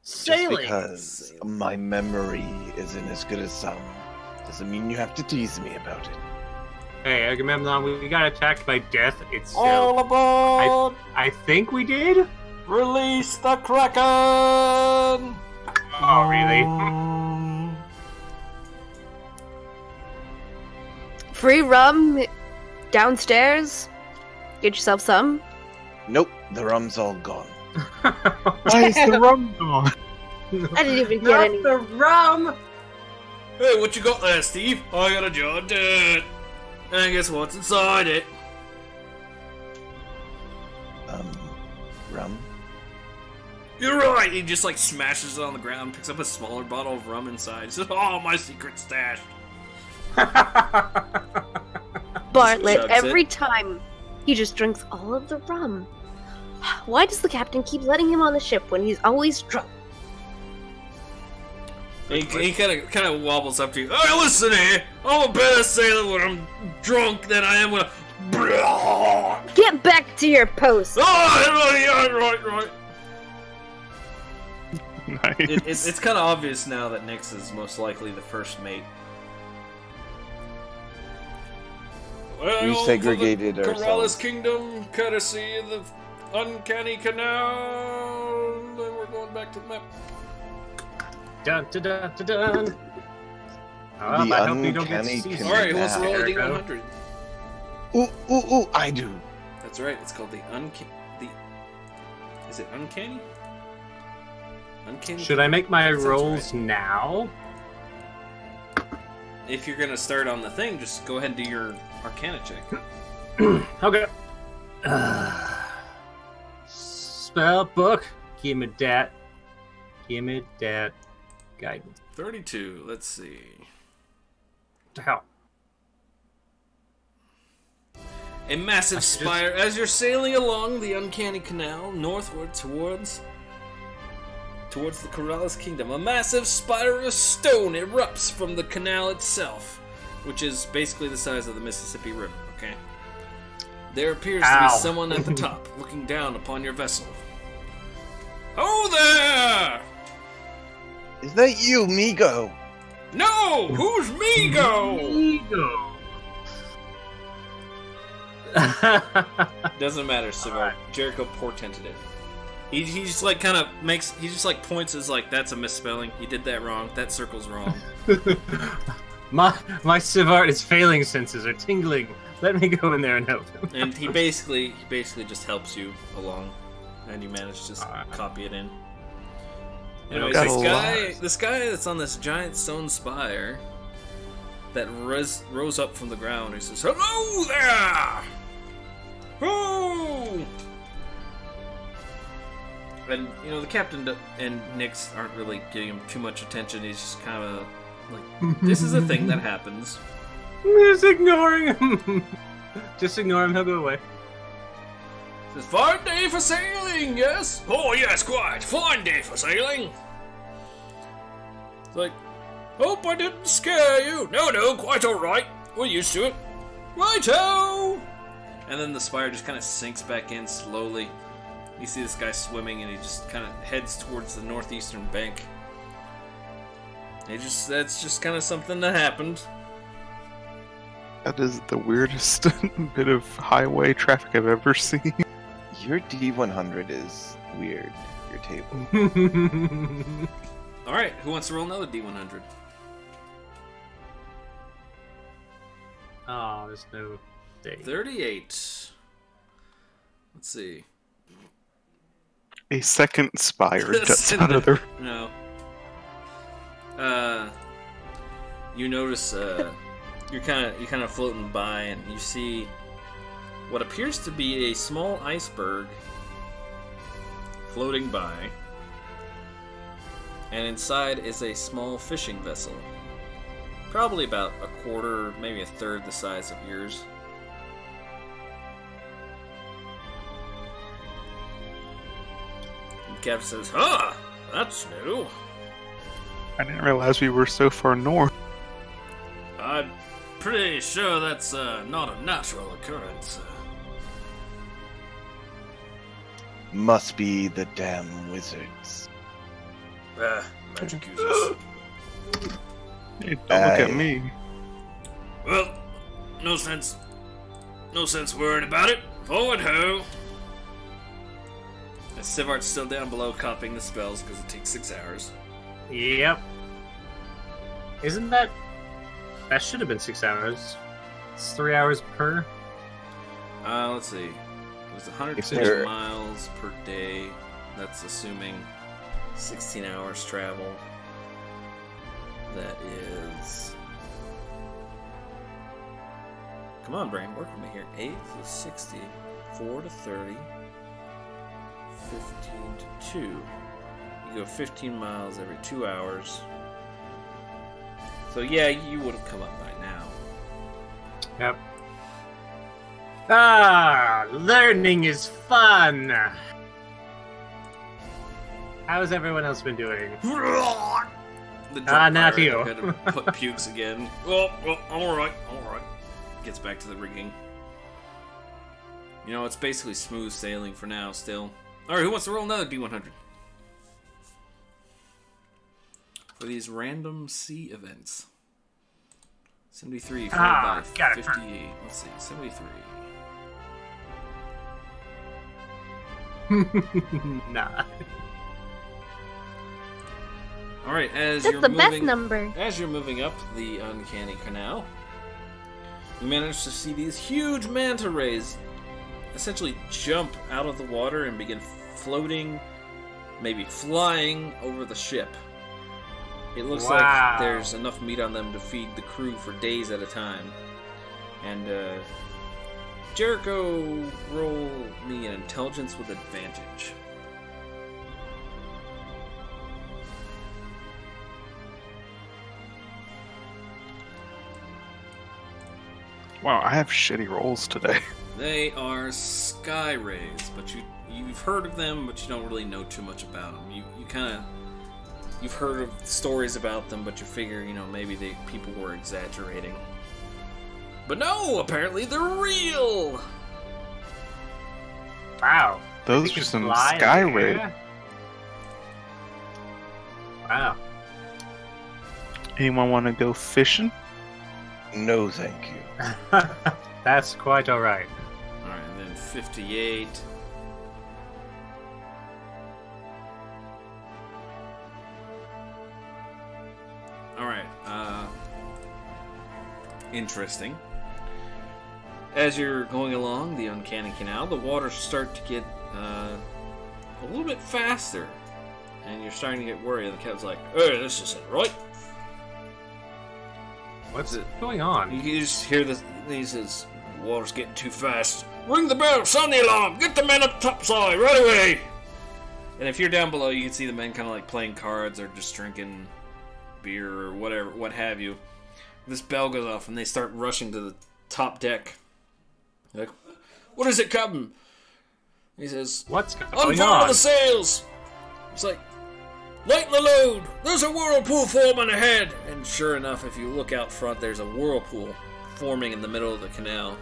Speaker 2: Just
Speaker 5: Sailing.
Speaker 2: because my memory isn't as good as some, doesn't mean you have to tease me about it.
Speaker 5: Hey, Agamemnon, we got attacked by death itself.
Speaker 1: All aboard!
Speaker 5: I think we did.
Speaker 1: Release the Kraken!
Speaker 5: Oh, really?
Speaker 4: Free rum downstairs. Get yourself some.
Speaker 2: Nope, the rum's all gone.
Speaker 3: Why is the rum gone?
Speaker 4: I didn't even get any.
Speaker 9: the rum!
Speaker 1: Hey, what you got there, Steve? I got a jar of dirt. And guess what's inside it?
Speaker 2: Rum?
Speaker 1: You're right! He just like smashes it on the ground, picks up a smaller bottle of rum inside. He says, "Oh, my secret stash."
Speaker 4: Bartlett,
Speaker 1: Chugs
Speaker 4: every
Speaker 1: it.
Speaker 4: time he just drinks all of the rum. Why does the captain keep letting him on the ship when he's always drunk?
Speaker 1: He kind of wobbles up to you. Hey, listen here! I'm a better sailor when I'm drunk than I am when I'm...
Speaker 4: Get back to your post.
Speaker 1: Oh, yeah, right.
Speaker 3: Nice.
Speaker 1: It's kind of obvious now that Nyx is most likely the first mate.
Speaker 2: We segregated
Speaker 1: Korallis
Speaker 2: ourselves.
Speaker 1: Kingdom, courtesy of the Uncanny Canal. And we're going back to the map.
Speaker 5: Dun dun dun dun dun.
Speaker 2: The
Speaker 5: I hope you don't get
Speaker 2: Uncanny
Speaker 5: seasick.
Speaker 2: Canal.
Speaker 1: Alright, who wants to roll a
Speaker 5: There we go.
Speaker 1: D100?
Speaker 2: Ooh, I do.
Speaker 1: That's right, it's called the Is it Uncanny? Uncanny?
Speaker 5: Should I make my
Speaker 1: That sounds
Speaker 5: rolls
Speaker 1: right.
Speaker 5: now?
Speaker 1: If you're gonna start on the thing, just go ahead and do your Arcana check.
Speaker 5: Okay. Spell book. Give me that. Give me that guidance.
Speaker 1: 32, let's see.
Speaker 5: What the hell?
Speaker 1: A massive spire, as you're sailing along the Uncanny Canal, northward towards the Korallis Kingdom, a massive spire of stone erupts from the canal itself, which is basically the size of the Mississippi River, okay? There appears to be someone at the top, looking down upon your vessel. Oh there!
Speaker 2: Is that you, Migo?
Speaker 1: No! Who's Migo?
Speaker 5: Ego.
Speaker 1: Doesn't matter, Sivar. Jericho portented it. He just like kind of makes. He just like points as like that's a misspelling. You did that wrong. That circle's wrong.
Speaker 5: my Sivart failing senses are tingling. Let me go in there and help him.
Speaker 1: And he basically just helps you along, and you manage to just copy it in. Anyways,
Speaker 3: Got a
Speaker 1: this guy that's on this giant stone spire that rose up from the ground. He says, "Hello there! Oh!" And, you know, the captain and Nyx aren't really giving him too much attention. He's just kind of like, this is a thing that happens.
Speaker 5: Just ignoring him. Just ignore him, he'll go away.
Speaker 1: It's a fine day for sailing, yes? Oh, yes, quite. Fine day for sailing. It's like, hope I didn't scare you. No, quite alright. We're used to it. Righto! And then the spire just kind of sinks back in slowly. You see this guy swimming, and he just kind of heads towards the northeastern bank. That's just kind of something that happened.
Speaker 3: That is the weirdest bit of highway traffic I've ever seen.
Speaker 2: Your D100 is weird. Your table.
Speaker 1: Alright, who wants to roll another D100?
Speaker 5: Oh, there's no date.
Speaker 1: 38. Let's see.
Speaker 3: A second spire juts out of the...
Speaker 1: No. You notice, you're kind of floating by, and you see what appears to be a small iceberg floating by. And inside is a small fishing vessel. Probably about a quarter, maybe a third the size of yours. And Kev says, "Huh, that's new.
Speaker 3: I didn't realize we were so far north.
Speaker 1: I'm pretty sure that's not a natural occurrence.
Speaker 2: Must be the damn wizards.
Speaker 1: Magic users.
Speaker 3: Hey, don't look at me.
Speaker 1: Well, no sense worrying about it. Forward ho! And Sivart's still down below copying the spells because it takes 6 hours.
Speaker 5: Yep. Isn't that... That should have been 6 hours. It's 3 hours per.
Speaker 1: Let's see. It was 150 miles per day. That's assuming 16 hours travel. That is... Come on, brain, work with me here. 8 to 60, 4 to 30, 15 to 2. You go 15 miles every 2 hours. So yeah, you would have come up by now.
Speaker 5: Yep. Ah, learning is fun! How's everyone else been doing? Not you.
Speaker 1: Had to put pukes again. Oh, alright. Gets back to the rigging. You know, it's basically smooth sailing for now still. Alright, who wants to roll another D100? For these random sea events. 73 followed by 58. Let's see, 73.
Speaker 5: Nah.
Speaker 1: Alright, as
Speaker 4: That's
Speaker 1: you're
Speaker 4: the
Speaker 1: moving,
Speaker 4: best number.
Speaker 1: As you're moving up the uncanny canal, you manage to see these huge manta rays essentially jump out of the water and begin floating, maybe flying over the ship. It looks like there's enough meat on them to feed the crew for days at a time. And Jericho, roll me an intelligence with advantage.
Speaker 3: Wow, I have shitty rolls today.
Speaker 1: They are sky rays, but you've heard of them, but you don't really know too much about them. You've heard of stories about them, but you figure, maybe people were exaggerating. But no, apparently they're real.
Speaker 5: Wow.
Speaker 3: Those are some sky rays.
Speaker 5: Wow.
Speaker 3: Anyone want to go fishing?
Speaker 2: No, thank you.
Speaker 5: That's quite alright.
Speaker 1: Alright, and then 58. Alright, interesting. As you're going along the uncanny canal, the waters start to get a little bit faster. And you're starting to get worried. The cat's like, "Hey, this isn't right."
Speaker 5: What's going on?
Speaker 1: You just hear this. He says, "The water's getting too fast. Ring the bell, sound the alarm. Get the men up topside, right away." And if you're down below, you can see the men kind of like playing cards or just drinking beer or whatever, what have you. This bell goes off and they start rushing to the top deck. They're like, "What is it, Captain?" He says,
Speaker 5: "What's going
Speaker 1: Unfurl
Speaker 5: on?
Speaker 1: the sails." It's like, "Lighten the load. There's a whirlpool forming ahead." And sure enough, if you look out front, there's a whirlpool forming in the middle of the canal.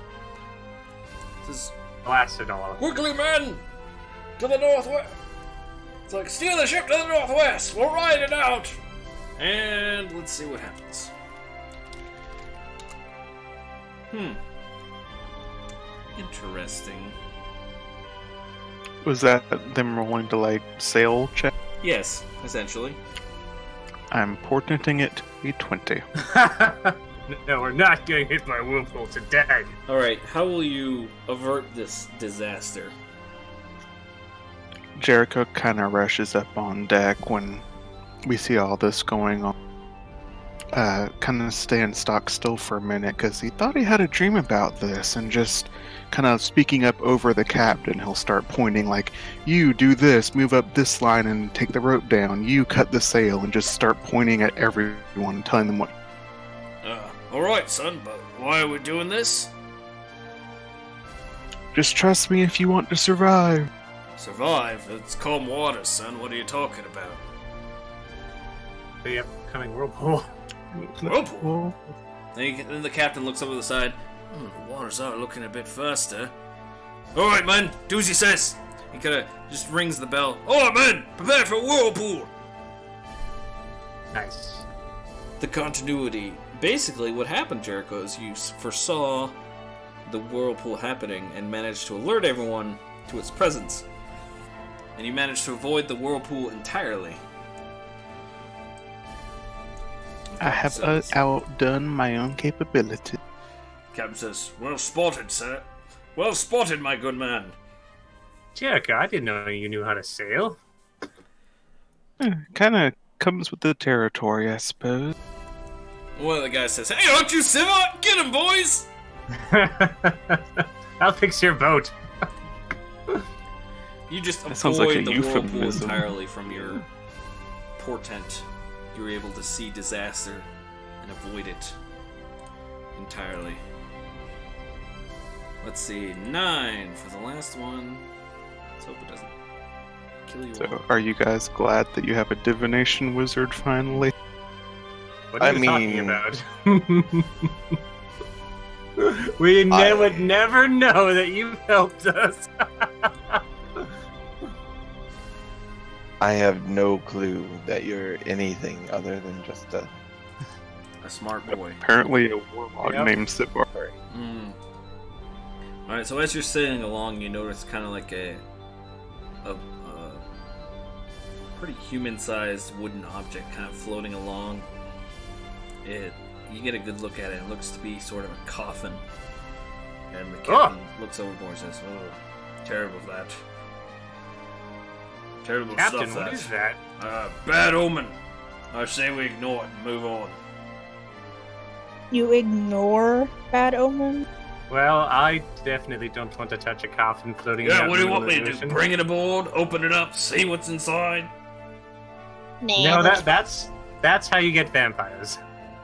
Speaker 1: It says,
Speaker 5: Blasted all.
Speaker 1: "Quickly, men! To the northwest!" It's like, "Steer the ship to the northwest! We'll ride it out!" And let's see what happens. Interesting.
Speaker 3: Was that them rolling to, sail check?
Speaker 1: Yes, essentially.
Speaker 3: I'm portenting it to be 20.
Speaker 5: No, we're not getting hit by a whirlpool today.
Speaker 1: Alright, how will you avert this disaster?
Speaker 3: Jericho kind of rushes up on deck when we see all this going on. kind of stand stock still for a minute because he thought he had a dream about this, and just kind of speaking up over the captain, he'll start pointing like, you do this, move up this line and take the rope down, you cut the sail, and just start pointing at everyone and telling them what.
Speaker 1: Alright, son, but why are we doing this?
Speaker 3: Just trust me if you want to survive.
Speaker 1: Survive? It's calm waters, son. What are you talking about?
Speaker 5: The upcoming whirlpool.
Speaker 1: Whirlpool? Then the captain looks over the side. The waters are looking a bit faster. Alright, man, do as he says. He kind of just rings the bell. Alright, man, prepare for a whirlpool.
Speaker 5: Nice.
Speaker 1: The continuity. Basically, what happened, Jericho, is you foresaw the whirlpool happening and managed to alert everyone to its presence. And you managed to avoid the whirlpool entirely.
Speaker 3: I have outdone my own capability.
Speaker 1: Captain says, well spotted, sir. Well spotted, my good man.
Speaker 5: Jericho, I didn't know you knew how to sail.
Speaker 3: Kind of comes with the territory, I suppose.
Speaker 1: One of the guys says, hey, aren't you Sivot? Get him, boys!
Speaker 5: I'll fix your boat.
Speaker 1: You just
Speaker 3: That sounds like
Speaker 1: avoid
Speaker 3: a
Speaker 1: the whirlpool
Speaker 3: euphemism.
Speaker 1: entirely from your portent. You were able to see disaster and avoid it entirely. Let's see, 9 for the last one. Let's hope it doesn't kill you all.
Speaker 3: So, are you guys glad that you have a divination wizard finally?
Speaker 5: What are
Speaker 2: I
Speaker 5: you talking
Speaker 2: mean-
Speaker 5: about? We would never know that you've helped us.
Speaker 2: I have no clue that you're anything other than just a.
Speaker 1: A smart boy.
Speaker 3: Apparently a warlock
Speaker 5: Yep.
Speaker 3: named Sivar.
Speaker 1: Alright, so as you're sailing along, you notice kind of like a pretty human-sized wooden object kind of floating along. You get a good look at it. It looks to be sort of a coffin. And the captain looks overboard and says, oh, terrible that. Terrible
Speaker 5: Captain,
Speaker 1: stuff,
Speaker 5: what
Speaker 1: that.
Speaker 5: is that?
Speaker 1: Bad omen. I say we ignore it and move on.
Speaker 6: You ignore bad omen?
Speaker 5: Well, I definitely don't want to touch a coffin floating
Speaker 1: Yeah,
Speaker 5: out
Speaker 1: what do
Speaker 5: in
Speaker 1: you
Speaker 5: the
Speaker 1: want me
Speaker 5: middle
Speaker 1: to
Speaker 5: of
Speaker 1: do?
Speaker 5: the
Speaker 1: Bring it aboard, open it up, see what's inside?
Speaker 5: No, that's how you get vampires.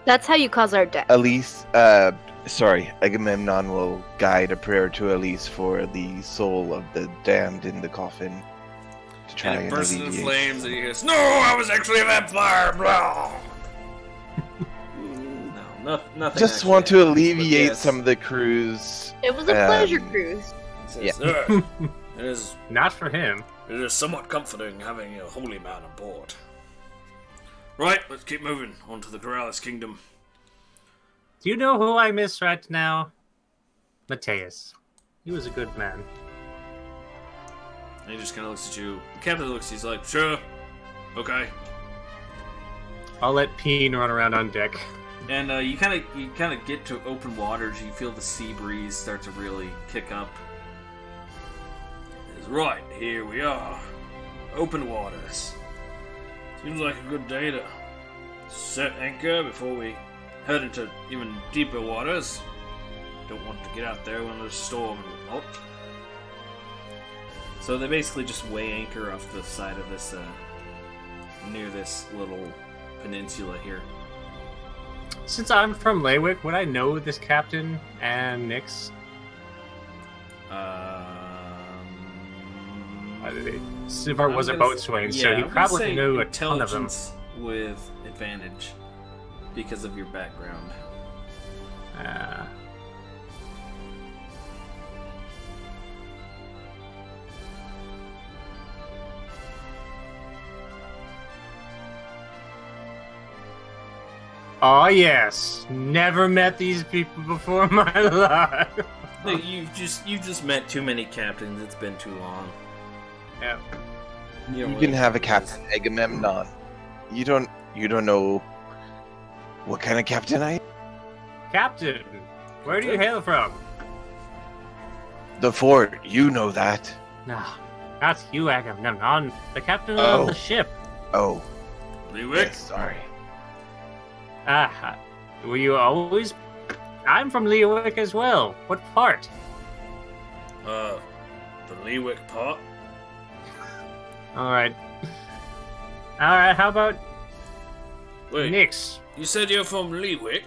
Speaker 4: That's how you cause our death.
Speaker 2: Elise, sorry, Agamemnon will guide a prayer to Elise for the soul of the damned in the coffin to try
Speaker 1: And
Speaker 2: and
Speaker 1: it bursts into
Speaker 2: alleviate.
Speaker 1: flames and he goes, no, I was actually a vampire, blah! No, nothing.
Speaker 2: Just
Speaker 1: actually
Speaker 2: want to
Speaker 1: happened, but
Speaker 2: alleviate
Speaker 1: yes,
Speaker 2: some of the crew's.
Speaker 4: It was a pleasure cruise.
Speaker 1: it says, it is
Speaker 5: Not for him.
Speaker 1: It is somewhat comforting having a holy man aboard. Right, let's keep moving on to the Korallis kingdom.
Speaker 5: Do you know who I miss right now? Mateus. He was a good man.
Speaker 1: And he just kind of looks at you. The captain looks, he's like, sure, okay.
Speaker 5: I'll let Peen run around on deck.
Speaker 1: And you kind of get to open waters. You feel the sea breeze start to really kick up. It's right, here we are. Open waters. Seems like a good day to set anchor before we head into even deeper waters. Don't want to get out there when there's a storm and whatnot. So they basically just weigh anchor off the side of this, near this little peninsula here.
Speaker 5: Since I'm from Laywick, would I know this captain and Nyx? Sivar was a boatswain, so he probably knew a ton of them.
Speaker 1: Intelligence with advantage because of your background.
Speaker 5: Oh yes, never met these people before in my life.
Speaker 1: Look, you've just met too many captains. It's been too long.
Speaker 5: Yeah.
Speaker 2: You can have a captain, Agamemnon. You don't know what kind of captain I am?
Speaker 5: Captain, where do you hail from?
Speaker 2: The fort, you know that.
Speaker 5: No, not you, Agamemnon, the captain
Speaker 2: Oh.
Speaker 5: of the ship.
Speaker 2: Oh,
Speaker 1: Laywick?
Speaker 2: yes, sorry.
Speaker 5: Were you always? I'm from Leawick as well. What part?
Speaker 8: The Leawick part.
Speaker 5: All right. How about
Speaker 8: Wait,
Speaker 5: Nix?
Speaker 8: you said you're from Leawick?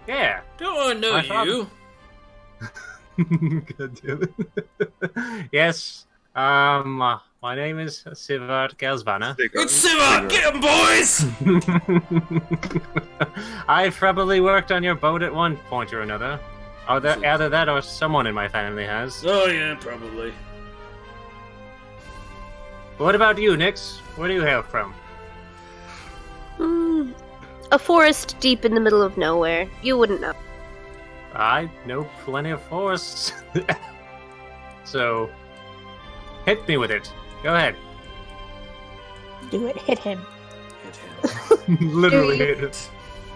Speaker 5: Yeah.
Speaker 8: Don't I know
Speaker 5: My father-
Speaker 8: you?
Speaker 5: God damn it. Yes. My name is Sivart Galsvana.
Speaker 8: It's Siva! Get him, boys!
Speaker 5: I probably worked on your boat at one point or another. Either that or someone in my family has.
Speaker 8: Oh, yeah, probably.
Speaker 5: What about you, Nix? Where do you hail from?
Speaker 4: A forest deep in the middle of nowhere. You wouldn't know.
Speaker 5: I know plenty of forests. So, hit me with it. Go ahead.
Speaker 6: Do it. Hit him.
Speaker 8: Hit him.
Speaker 5: Literally hit it.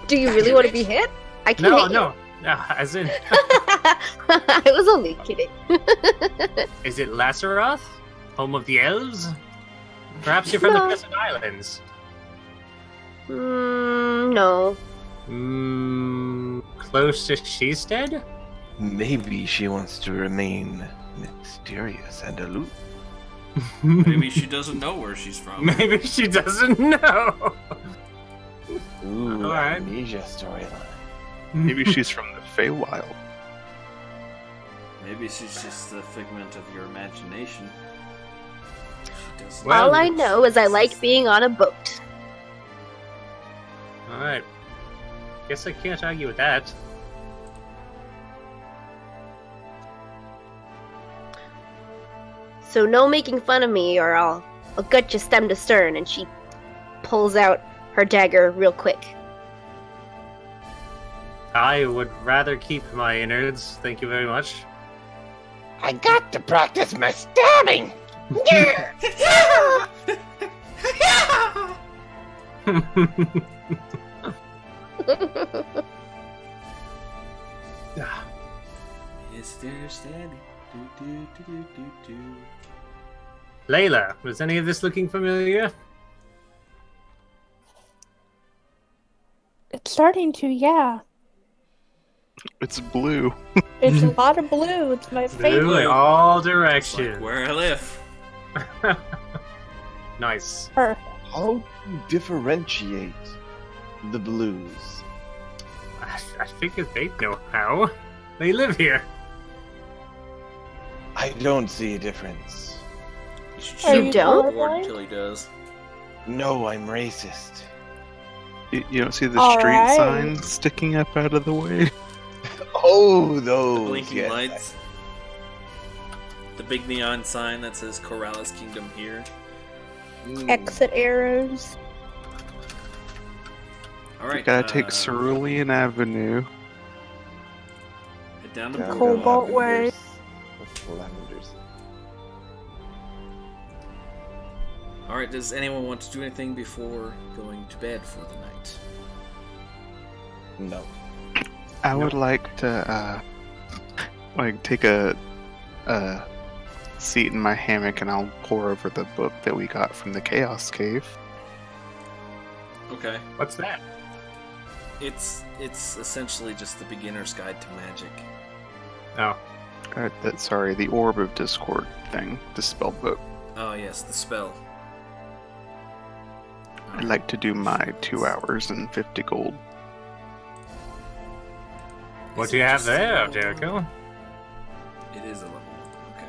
Speaker 4: Do you really want to be hit? I can hit you.
Speaker 5: No. As in,
Speaker 4: I was only kidding.
Speaker 5: is it Lasseroth? Home of the elves? Perhaps you're from the
Speaker 4: No.
Speaker 5: Pleasant Islands.
Speaker 4: No.
Speaker 5: Close to Sheestead?
Speaker 2: Maybe she wants to remain mysterious and aloof.
Speaker 1: Maybe she doesn't know where she's from.
Speaker 5: Maybe she doesn't know.
Speaker 2: Ooh,
Speaker 5: Alright.
Speaker 2: amnesia storyline.
Speaker 3: Maybe she's from the Feywild.
Speaker 1: Maybe she's just a figment of your imagination. She doesn't.
Speaker 5: Well,
Speaker 4: All I know is I like being on a boat.
Speaker 5: Alright. Guess I can't argue with that.
Speaker 4: So no making fun of me or I'll gut you stem to stern. And she pulls out her dagger real quick.
Speaker 5: I would rather keep my innards, thank you very much.
Speaker 2: I got to practice my stabbing.
Speaker 1: Is there standing? Do, do, do, do, do, do.
Speaker 5: Layla, was any of this looking familiar?
Speaker 6: It's starting to, yeah.
Speaker 3: It's blue.
Speaker 6: It's a lot of blue. It's my
Speaker 5: Blue
Speaker 6: favorite.
Speaker 5: in all
Speaker 1: It's like
Speaker 5: directions.
Speaker 1: where I live.
Speaker 5: Nice.
Speaker 6: Perfect.
Speaker 2: How do you differentiate the blues?
Speaker 5: I figured they'd know how. They live here.
Speaker 2: I don't see a difference.
Speaker 1: You should
Speaker 6: Are
Speaker 1: shoot
Speaker 4: you don't?
Speaker 1: Gordon
Speaker 6: colorblind?
Speaker 1: till he does.
Speaker 2: No, I'm racist.
Speaker 3: You don't see the
Speaker 6: All
Speaker 3: street
Speaker 6: right.
Speaker 3: signs sticking up out of the way?
Speaker 2: Oh,
Speaker 1: The
Speaker 2: those
Speaker 1: blinking
Speaker 2: yes.
Speaker 1: lights. The big neon sign that says Korallis Kingdom here.
Speaker 2: Mm.
Speaker 6: Exit arrows.
Speaker 1: Alright.
Speaker 3: Gotta take Cerulean Avenue.
Speaker 1: Head down the
Speaker 2: Down
Speaker 1: boulevard.
Speaker 2: to
Speaker 6: Cobalt Way.
Speaker 2: Lavenders.
Speaker 1: Alright, does anyone want to do anything before going to bed for the night?
Speaker 2: No.
Speaker 3: I would like to, take a seat in my hammock and I'll pour over the book that we got from the Chaos Cave.
Speaker 1: Okay.
Speaker 5: What's that?
Speaker 1: It's essentially just the beginner's guide to magic.
Speaker 5: Oh.
Speaker 3: Sorry, the Orb of Discord thing, the spell book.
Speaker 1: Oh yes, the spell.
Speaker 3: I'd like to do my 2 hours and 50 gold.
Speaker 5: What
Speaker 1: Is
Speaker 5: do you
Speaker 1: it
Speaker 5: have
Speaker 1: just a
Speaker 5: there,
Speaker 1: level
Speaker 5: Jericho?
Speaker 1: one? It is a level 1. Okay.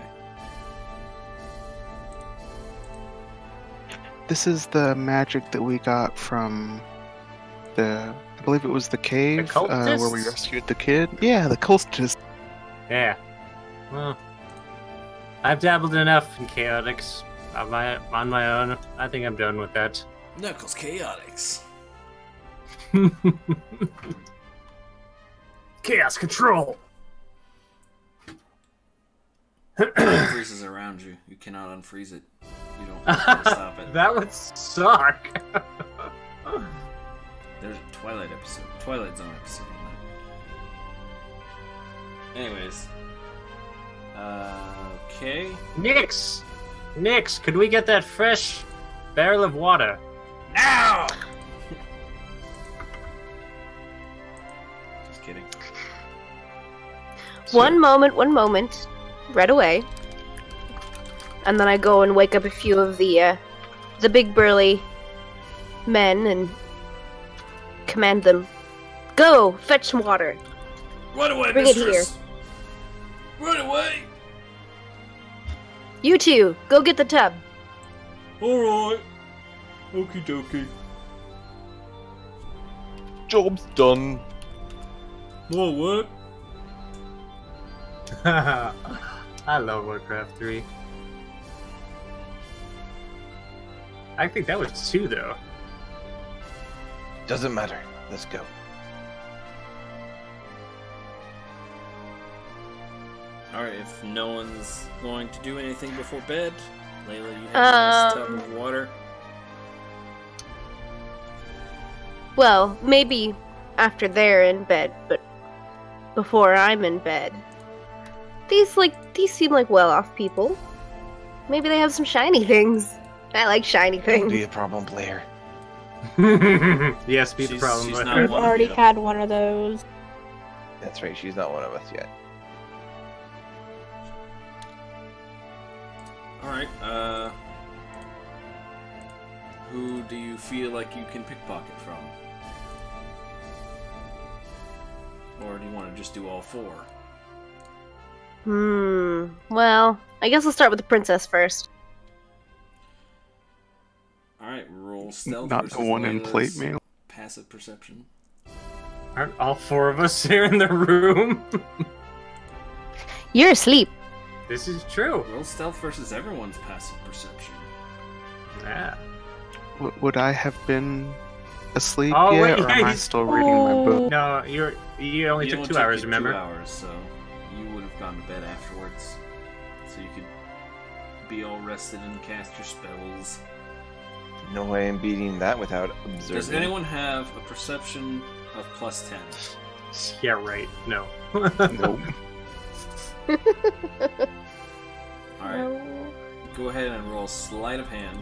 Speaker 3: This is the magic that we got from I believe it was the cave where we
Speaker 5: cultists?
Speaker 3: rescued the kid. Yeah, the cultist.
Speaker 5: Yeah. Well, I've dabbled enough in chaotics on my own. I think I'm done with that.
Speaker 1: Knuckles Chaotix.
Speaker 5: Chaos control.
Speaker 1: It freezes around you. You cannot unfreeze it. You don't know how to stop it.
Speaker 5: That would suck.
Speaker 1: There's a Twilight Zone episode on that. Anyways. Okay.
Speaker 5: Nix, could we get that fresh barrel of water?
Speaker 1: Now!
Speaker 4: One moment. Right away. And then I go and wake up a few of the big burly men and command them, go, fetch some water.
Speaker 8: Run away,
Speaker 4: Bring it
Speaker 8: mistress! Run away!
Speaker 4: You two, go get the tub.
Speaker 8: Alright. Okie dokie.
Speaker 2: Job's done.
Speaker 8: More work?
Speaker 5: I love Warcraft 3. I think that was 2, though.
Speaker 2: Doesn't matter. Let's go.
Speaker 1: Alright, if no one's going to do anything before bed, Layla, you have a nice tub of water.
Speaker 4: Well, maybe after they're in bed, but before I'm in bed. These seem like well-off people. Maybe they have some shiny things. I like shiny
Speaker 2: Don't
Speaker 4: things.
Speaker 2: be a problem, Blair.
Speaker 5: Yes, be the
Speaker 1: She's-
Speaker 5: problem.
Speaker 1: she's
Speaker 5: but-
Speaker 1: not
Speaker 6: We've
Speaker 1: one of
Speaker 6: already
Speaker 1: you.
Speaker 6: had one of those.
Speaker 2: That's right. She's not one of us yet.
Speaker 1: Alright, who do you feel like you can pickpocket from? Or do you want to just do all four?
Speaker 4: Well, I guess I'll start with the princess first.
Speaker 1: Alright, roll stealth
Speaker 3: Not
Speaker 1: versus
Speaker 3: the one in
Speaker 1: Layla's
Speaker 3: plate mail.
Speaker 1: passive perception.
Speaker 5: Aren't all 4 of us here in the room?
Speaker 4: You're asleep.
Speaker 5: This is true.
Speaker 1: Roll stealth versus everyone's passive perception.
Speaker 5: Yeah.
Speaker 3: Would I have been asleep
Speaker 5: Oh,
Speaker 3: yet,
Speaker 5: wait,
Speaker 3: or am I
Speaker 5: he's-
Speaker 3: still reading my book?
Speaker 5: No, you only
Speaker 1: It
Speaker 5: took
Speaker 1: only
Speaker 5: 2
Speaker 1: took
Speaker 5: hours,
Speaker 1: you
Speaker 5: remember?
Speaker 1: 2 hours, so you would have gone to bed afterwards. So you could be all rested and cast your spells.
Speaker 2: No way I'm beating that without observing.
Speaker 1: Does anyone have a perception of plus 10?
Speaker 5: Yeah, right. No.
Speaker 3: Nope.
Speaker 1: Alright, go ahead and roll sleight of hand.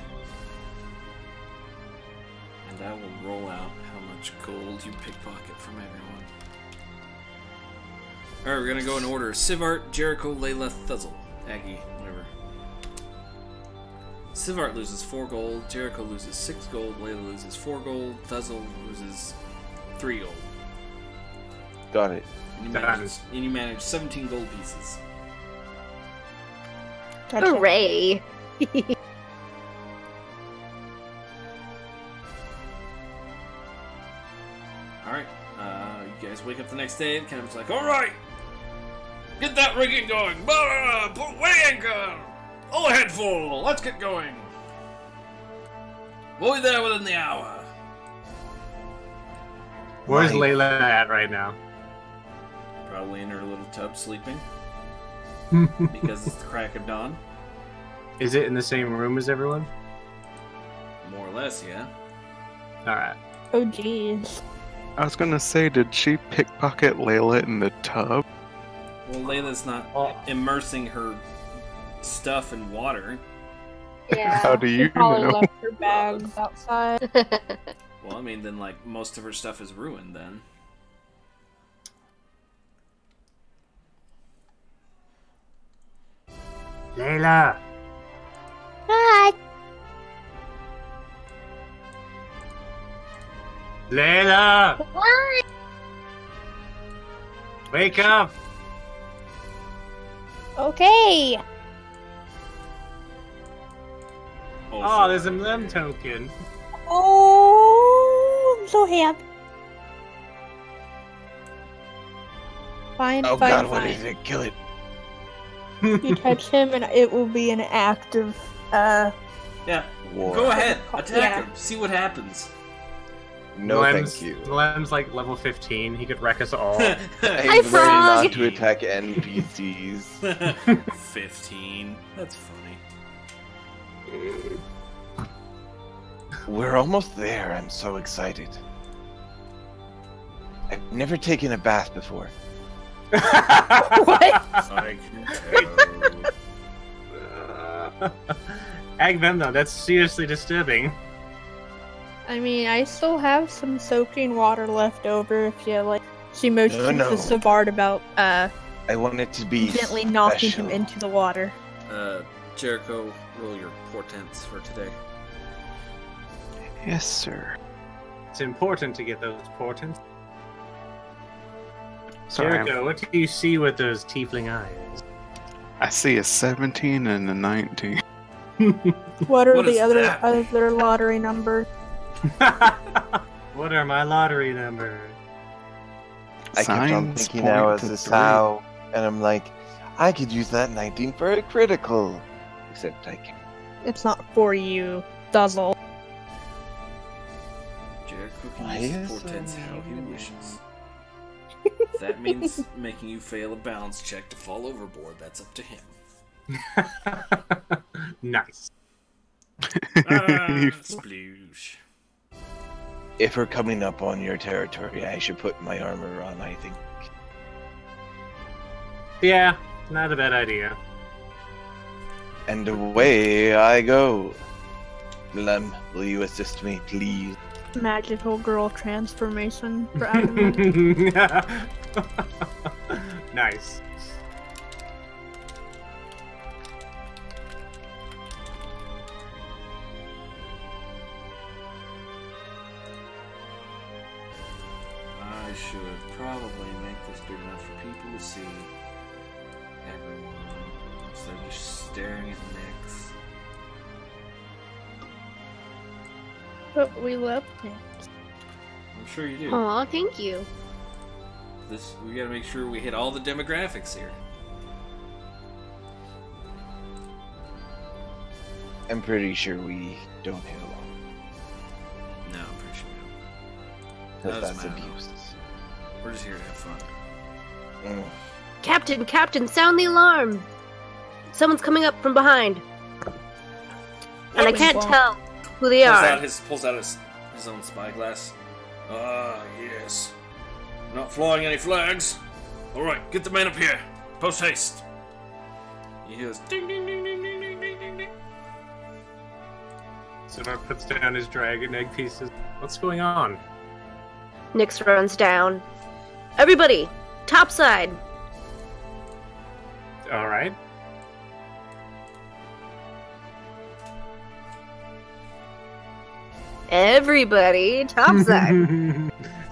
Speaker 1: And that will roll out how much gold you pickpocket from everyone. Alright, we're gonna go in order. Sivart, Jericho, Layla, Thuzzle. Aggie, whatever. Sivart loses 4 gold, Jericho loses 6 gold, Layla loses 4 gold, Thuzzle loses 3 gold.
Speaker 2: Got it.
Speaker 1: And you manage 17 gold pieces.
Speaker 6: Gotcha.
Speaker 4: Hooray!
Speaker 1: Alright, you guys wake up the next day and Captain's like, alright! Get that rigging going! Put weigh anchor! All ahead full! Let's get going! We'll be there within the hour.
Speaker 5: Where's
Speaker 2: Nice.
Speaker 5: Layla at right now?
Speaker 1: Probably in her little tub sleeping. Because it's the crack of dawn.
Speaker 5: Is it in the same room as everyone?
Speaker 1: More or less, yeah.
Speaker 5: Alright.
Speaker 6: Oh, jeez.
Speaker 3: I was gonna say, did she pickpocket Layla in the tub?
Speaker 1: Well, Layla's not
Speaker 5: Oh.
Speaker 1: immersing her stuff in water.
Speaker 4: Yeah.
Speaker 3: How do
Speaker 6: She
Speaker 3: you
Speaker 6: probably
Speaker 3: know?
Speaker 6: left her bags outside.
Speaker 1: Well, I mean, then, like, most of her stuff is ruined then.
Speaker 5: Layla!
Speaker 4: Hi.
Speaker 5: Layla!
Speaker 4: Hi.
Speaker 5: Wake up!
Speaker 6: Okay.
Speaker 5: Oh, there's a mem token.
Speaker 6: Oh, I'm so happy. Fine,
Speaker 2: Oh
Speaker 6: fine,
Speaker 2: god,
Speaker 6: fine.
Speaker 2: what is it? Kill it.
Speaker 6: You touch him and it will be an act of,
Speaker 1: Yeah,
Speaker 2: War.
Speaker 1: go ahead, attack
Speaker 6: Yeah.
Speaker 1: him, see what happens.
Speaker 2: No,
Speaker 5: Lem's,
Speaker 2: thank you.
Speaker 5: Lem's like level 15. He could wreck us all.
Speaker 2: I'm
Speaker 4: Hi,
Speaker 2: learning
Speaker 4: Frog.
Speaker 2: not to attack NPCs.
Speaker 1: 15. That's funny.
Speaker 2: We're almost there. I'm so excited. I've never taken a bath before.
Speaker 6: what?
Speaker 1: I can tell.
Speaker 5: Agamemnon, that's seriously disturbing.
Speaker 6: I mean, I still have some soaking water left over if you like. She motions
Speaker 2: No.
Speaker 6: to Savard about
Speaker 2: I want it to be
Speaker 6: Gently knocking
Speaker 2: special.
Speaker 6: him into the water.
Speaker 1: Jericho, roll your portents for today.
Speaker 3: Yes, sir.
Speaker 5: It's important to get those portents.
Speaker 3: Sorry,
Speaker 5: Jericho, what do you see with those tiefling eyes?
Speaker 3: I see a 17 and a 19.
Speaker 6: What are
Speaker 1: What
Speaker 6: the
Speaker 1: is
Speaker 6: other
Speaker 1: that?
Speaker 6: lottery numbers?
Speaker 5: What are my lottery numbers?
Speaker 2: I kept on
Speaker 3: Signs
Speaker 2: thinking now
Speaker 3: point
Speaker 2: as
Speaker 3: to
Speaker 2: a
Speaker 3: 3.
Speaker 2: sow, and I'm like, I could use that 19 for a critical. Except I can't.
Speaker 6: It's not for you, Duzzle.
Speaker 1: Jericho can
Speaker 2: Why
Speaker 1: use his
Speaker 2: is
Speaker 1: portents
Speaker 2: that
Speaker 1: how he
Speaker 2: even-
Speaker 1: wishes. If that means making you fail a balance check to fall overboard, that's up to him.
Speaker 5: Nice.
Speaker 1: Sploosh.
Speaker 2: If we're coming up on your territory, I should put my armor on, I think.
Speaker 5: Yeah, not a bad idea.
Speaker 2: And away I go. Lem, will you assist me, please?
Speaker 6: Magical girl transformation for Agamemnon.
Speaker 5: Nice.
Speaker 1: I should probably make this big enough for people to see everyone instead of just staring at necks.
Speaker 6: But we love him.
Speaker 1: I'm sure you do.
Speaker 4: Aw, thank you.
Speaker 1: We gotta make sure we hit all the demographics here.
Speaker 2: I'm pretty sure we don't hit along.
Speaker 1: No, I'm pretty sure we
Speaker 2: Because
Speaker 1: Doesn't
Speaker 2: that's
Speaker 1: matter.
Speaker 2: abuse.
Speaker 1: don't. We're just here to have fun.
Speaker 2: Mm.
Speaker 4: Captain, sound the alarm! Someone's coming up from behind. And I can't tell who they are.
Speaker 1: Pulls out his own spyglass. Ah, yes. Not flying any flags. Alright, get the men up here. Post haste. He hears ding ding ding ding ding ding ding ding ding.
Speaker 5: Sivar puts down his dragon egg pieces. What's going on?
Speaker 4: Nyx runs down. Everybody, topside.
Speaker 5: Alright.
Speaker 4: Everybody, topside.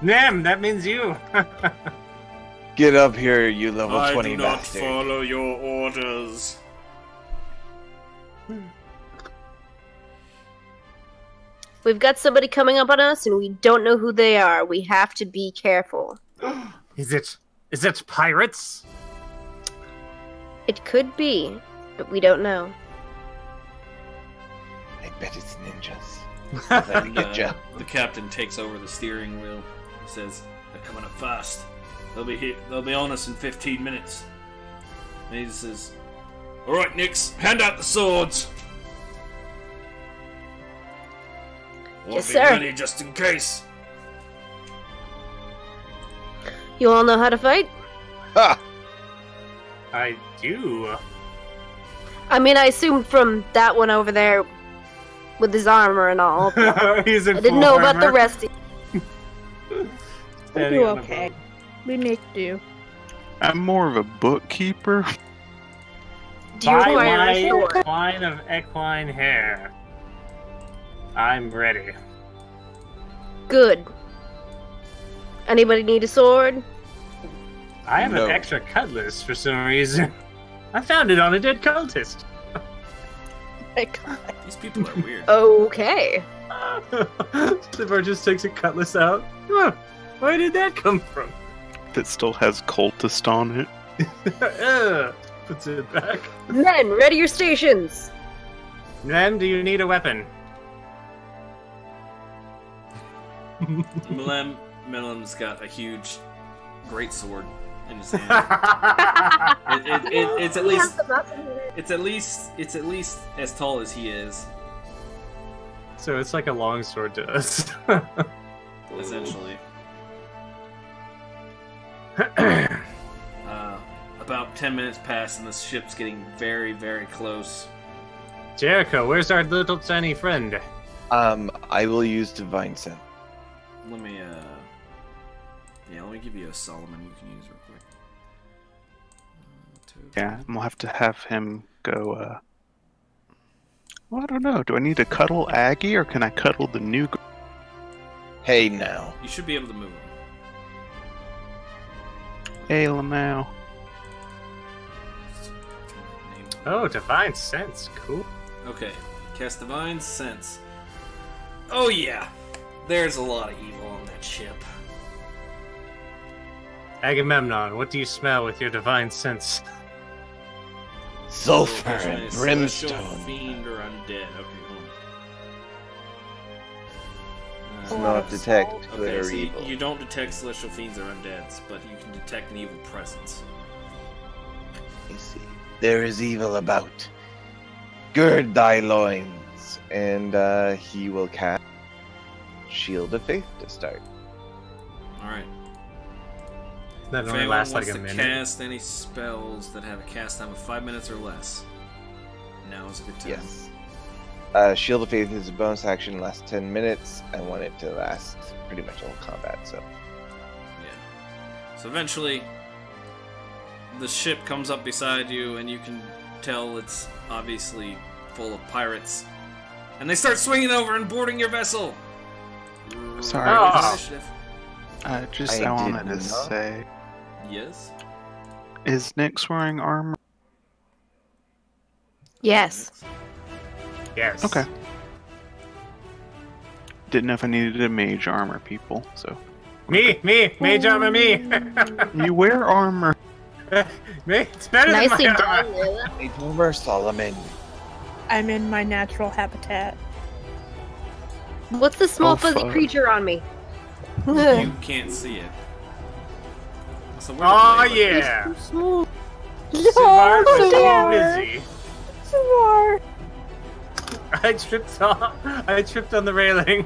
Speaker 5: Nem, that means you.
Speaker 2: Get up here, you level
Speaker 8: I
Speaker 2: 20
Speaker 8: do not
Speaker 2: bastard.
Speaker 8: follow your orders.
Speaker 4: We've got somebody coming up on us, and we don't know who they are. We have to be careful.
Speaker 5: Is it pirates?
Speaker 4: It could be, but we don't know.
Speaker 2: I bet it's ninjas. That'll
Speaker 1: And,
Speaker 2: get ya.
Speaker 1: the captain takes over the steering wheel. He says, "They're coming up fast. They'll be here. They'll be on us in 15 minutes." And he says,
Speaker 8: All right, Nix, hand out the swords.
Speaker 4: Yes,
Speaker 8: Be
Speaker 4: sir.
Speaker 8: ready just in case.
Speaker 4: You all know how to fight?
Speaker 2: Ha!
Speaker 5: I do.
Speaker 4: I mean, I assume from that one over there with his armor and all.
Speaker 5: He's in
Speaker 4: I didn't
Speaker 5: full
Speaker 4: know about the
Speaker 5: armor.
Speaker 4: rest.
Speaker 6: We
Speaker 5: Standing
Speaker 6: do
Speaker 5: on the
Speaker 6: okay.
Speaker 5: boat.
Speaker 6: We make do.
Speaker 3: I'm more of a bookkeeper.
Speaker 4: Do you
Speaker 5: By
Speaker 4: require
Speaker 5: my
Speaker 4: a sword?
Speaker 5: line of equine hair, I'm ready.
Speaker 4: Good. Anybody need a sword?
Speaker 5: I have
Speaker 2: No.
Speaker 5: an extra cutlass for some reason. I found it on a dead cultist.
Speaker 1: "These people are weird."
Speaker 4: Okay.
Speaker 5: Sivar just takes a cutlass out. Huh, where did that come from?
Speaker 3: That still has cultist on it.
Speaker 5: Puts it back.
Speaker 4: Men, ready your stations.
Speaker 5: Then, do you need a weapon?
Speaker 1: Milam's got a huge, great sword in his hand. It's at least it's at least as tall as he is,
Speaker 5: So it's like a longsword to us.
Speaker 1: essentially. About 10 minutes pass, and the ship's getting very, very close.
Speaker 5: Jericho, where's our little tiny friend?
Speaker 2: I will use Divine Sense.
Speaker 1: Let me give you a Solomon you can use real quick.
Speaker 3: Yeah, and we'll have to have him go. Well, I don't know. Do I need to cuddle Aggie or can I cuddle the new?
Speaker 2: Hey now.
Speaker 1: You should be able to move him.
Speaker 3: Hey, Lamau.
Speaker 5: Oh, Divine Sense. Cool.
Speaker 1: Okay, cast Divine Sense. Oh yeah, there's a lot of evil on that ship.
Speaker 5: Agamemnon, what do you smell with your Divine Sense?
Speaker 2: Sulfur
Speaker 1: There's
Speaker 2: and
Speaker 1: a celestial
Speaker 2: brimstone.
Speaker 1: fiend or undead. Okay, hold on.
Speaker 2: Does not detect good
Speaker 1: Okay,
Speaker 2: or
Speaker 1: so
Speaker 2: evil.
Speaker 1: you don't detect celestial fiends or undeads, but you can detect an evil presence.
Speaker 2: You see, there is evil about. Gird thy loins, and he will cast Shield of Faith to start.
Speaker 1: All right.
Speaker 5: That
Speaker 1: If
Speaker 5: only
Speaker 1: anyone
Speaker 5: lasts like
Speaker 1: wants
Speaker 5: a
Speaker 1: to
Speaker 5: minute.
Speaker 1: cast any spells that have a cast time of 5 minutes or less, now is a good time.
Speaker 2: Yes. Shield of Faith is a bonus action, lasts 10 minutes. I want it to last pretty much all combat, so.
Speaker 1: Yeah. So eventually, the ship comes up beside you, and you can tell it's obviously full of pirates. And they start swinging over and boarding your vessel.
Speaker 3: Sorry.
Speaker 1: Roll
Speaker 5: Ah.
Speaker 1: initiative.
Speaker 3: Just
Speaker 2: I
Speaker 3: I wanted
Speaker 2: did
Speaker 3: to
Speaker 2: not.
Speaker 3: say,
Speaker 1: Yes.
Speaker 3: is Nyx wearing armor?
Speaker 4: Yes.
Speaker 5: Yes.
Speaker 3: Okay. Didn't know if I needed a mage armor, people. So
Speaker 5: Me, mage armor, me.
Speaker 3: you wear armor.
Speaker 5: Me, it's better
Speaker 4: Nicely
Speaker 5: than my
Speaker 4: done,
Speaker 5: armor.
Speaker 4: Layla.
Speaker 2: Hey, Boomer Solomon.
Speaker 6: I'm in my natural habitat.
Speaker 4: What's the small
Speaker 3: Oh,
Speaker 4: fuzzy
Speaker 3: fuck.
Speaker 4: creature on me?
Speaker 1: You can't see it. So where
Speaker 5: Oh
Speaker 1: did Layla-
Speaker 5: yeah.
Speaker 6: Smooth.
Speaker 5: Smart was too
Speaker 6: Svar.
Speaker 5: busy.
Speaker 6: Svar.
Speaker 5: I tripped on the railing.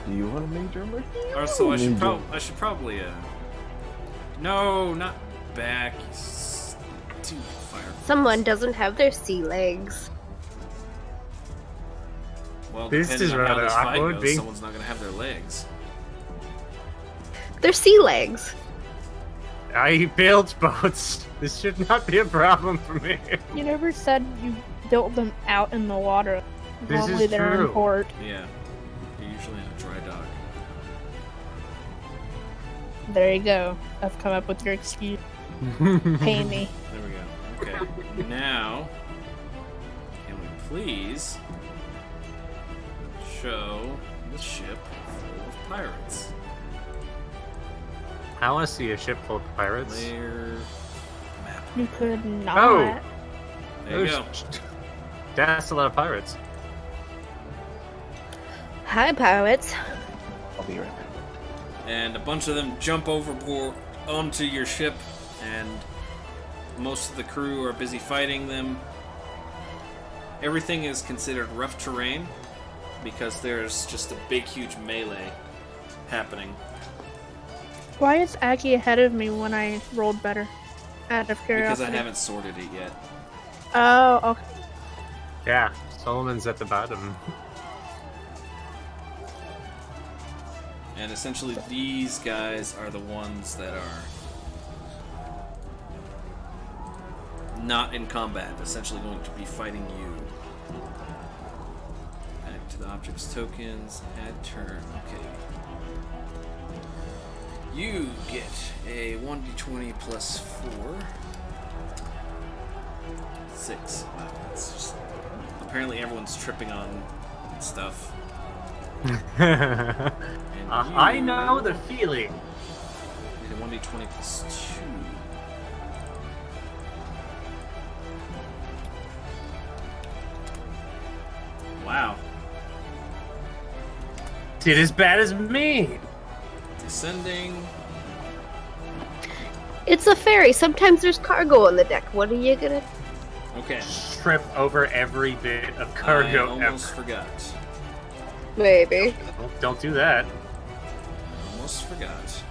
Speaker 2: Do you want a mage armor?
Speaker 1: Or so I should,
Speaker 2: Ninja.
Speaker 1: I should probably, No, not back. You stupid fire.
Speaker 4: Someone doesn't have their sea legs.
Speaker 1: Well,
Speaker 5: This
Speaker 1: depending
Speaker 5: is
Speaker 1: on how
Speaker 5: rather
Speaker 1: this fight
Speaker 5: awkward,
Speaker 1: goes,
Speaker 5: being-
Speaker 1: someone's not gonna have their legs.
Speaker 4: They're sea legs.
Speaker 5: I built boats. This should not be a problem for me.
Speaker 6: You never said you built them out in the water.
Speaker 5: This is
Speaker 6: Normally they're
Speaker 5: true.
Speaker 6: in port.
Speaker 1: Yeah. You're usually in a dry dock.
Speaker 6: There you go. I've come up with your excuse. Pay me.
Speaker 1: There we go. Okay. Now, can we please show the ship full of pirates?
Speaker 5: I want to see a ship full of pirates.
Speaker 1: Layer map.
Speaker 6: You could not.
Speaker 5: Oh.
Speaker 1: There you go.
Speaker 5: That's a lot of pirates.
Speaker 4: Hi, pirates.
Speaker 2: I'll be right back.
Speaker 1: And a bunch of them jump overboard onto your ship, and most of the crew are busy fighting them. Everything is considered rough terrain because there's just a big, huge melee happening.
Speaker 6: Why is Aggie ahead of me when I rolled better? Out of
Speaker 1: Because
Speaker 6: curiosity.
Speaker 1: I haven't sorted it yet.
Speaker 6: Oh, okay.
Speaker 5: Yeah, Solomon's at the bottom.
Speaker 1: And essentially, these guys are the ones that are not in combat, essentially going to be fighting you. Back to the objects tokens, add turn, okay. You get a 1d20 plus 4. 6. Wow, that's just... Apparently everyone's tripping on stuff. And
Speaker 5: I know the feeling.
Speaker 1: Get a 1d20 plus 2. Wow.
Speaker 5: Did as bad as me.
Speaker 1: Descending.
Speaker 4: It's a ferry. Sometimes there's cargo on the deck. What are you gonna...
Speaker 1: Okay.
Speaker 5: Trip over every bit of
Speaker 1: I
Speaker 5: cargo
Speaker 1: almost
Speaker 5: ever.
Speaker 1: forgot.
Speaker 4: Maybe.
Speaker 5: Don't do that.
Speaker 1: Almost forgot.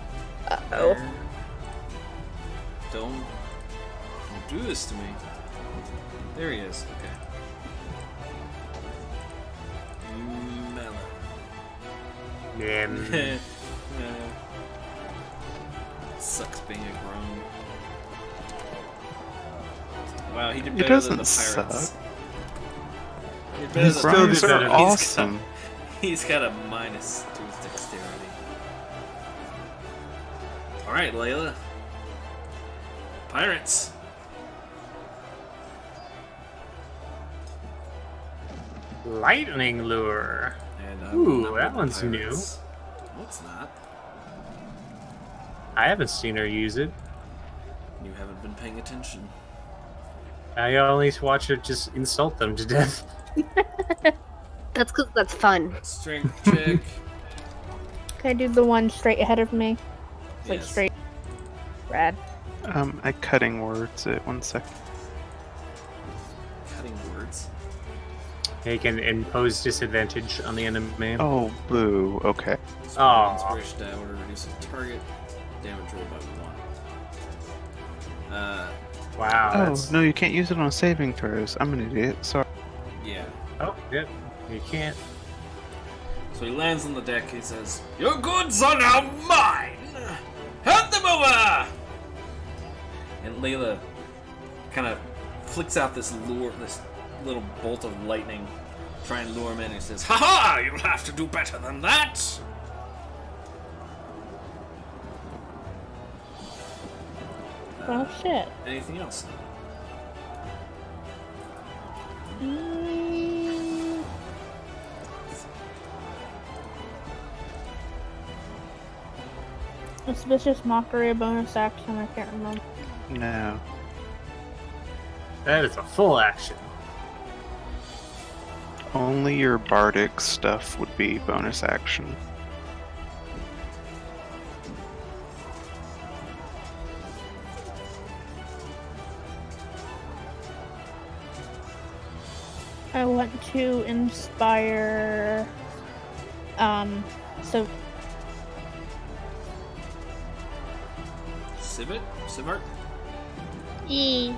Speaker 4: Uh-oh.
Speaker 1: There. Don't do this to me. There he is. Okay. Melon.
Speaker 5: Yeah.
Speaker 1: Sucks being a grown. Wow, he did
Speaker 3: It
Speaker 1: better than the
Speaker 3: doesn't
Speaker 1: pirates.
Speaker 3: suck.
Speaker 1: He did better
Speaker 3: His
Speaker 1: than
Speaker 3: runs
Speaker 5: did
Speaker 3: are
Speaker 5: better.
Speaker 3: awesome.
Speaker 1: He's got a minus to his dexterity. Alright, Layla. Pirates.
Speaker 5: Lightning lure.
Speaker 1: And
Speaker 5: Ooh,
Speaker 1: number
Speaker 5: that
Speaker 1: the
Speaker 5: one's new.
Speaker 1: pirates. No, it's not.
Speaker 5: I haven't seen her use it.
Speaker 1: You haven't been paying attention.
Speaker 5: I only watch her just insult them to death.
Speaker 4: That's because that's fun.
Speaker 1: Strength check.
Speaker 6: Can I do the one straight ahead of me? It's like
Speaker 1: Yes.
Speaker 6: straight. Rad.
Speaker 3: I cutting words at 1 second.
Speaker 1: Cutting words.
Speaker 5: They can impose disadvantage on the enemy.
Speaker 3: Oh, boo. Okay.
Speaker 5: Aw.
Speaker 1: Inspiration die order reduces target damage roll by 1.
Speaker 5: Wow.
Speaker 3: Oh,
Speaker 5: That's...
Speaker 3: no, you can't use it on saving throws. I'm an idiot. Sorry.
Speaker 1: Yeah.
Speaker 5: Oh, yep. You can't.
Speaker 1: So he lands on the deck. He says, "Your goods are now mine. Hand them over." And Layla kind of flicks out this little bolt of lightning, try and lure him in. He says, "Ha ha! You'll have to do better than that."
Speaker 6: Oh shit.
Speaker 1: Anything else?
Speaker 6: Mm. Is vicious mockery a bonus action? I can't remember.
Speaker 3: No.
Speaker 5: That is a full action.
Speaker 3: Only your bardic stuff would be bonus action.
Speaker 6: I want to inspire. So
Speaker 1: Sivart?
Speaker 6: E.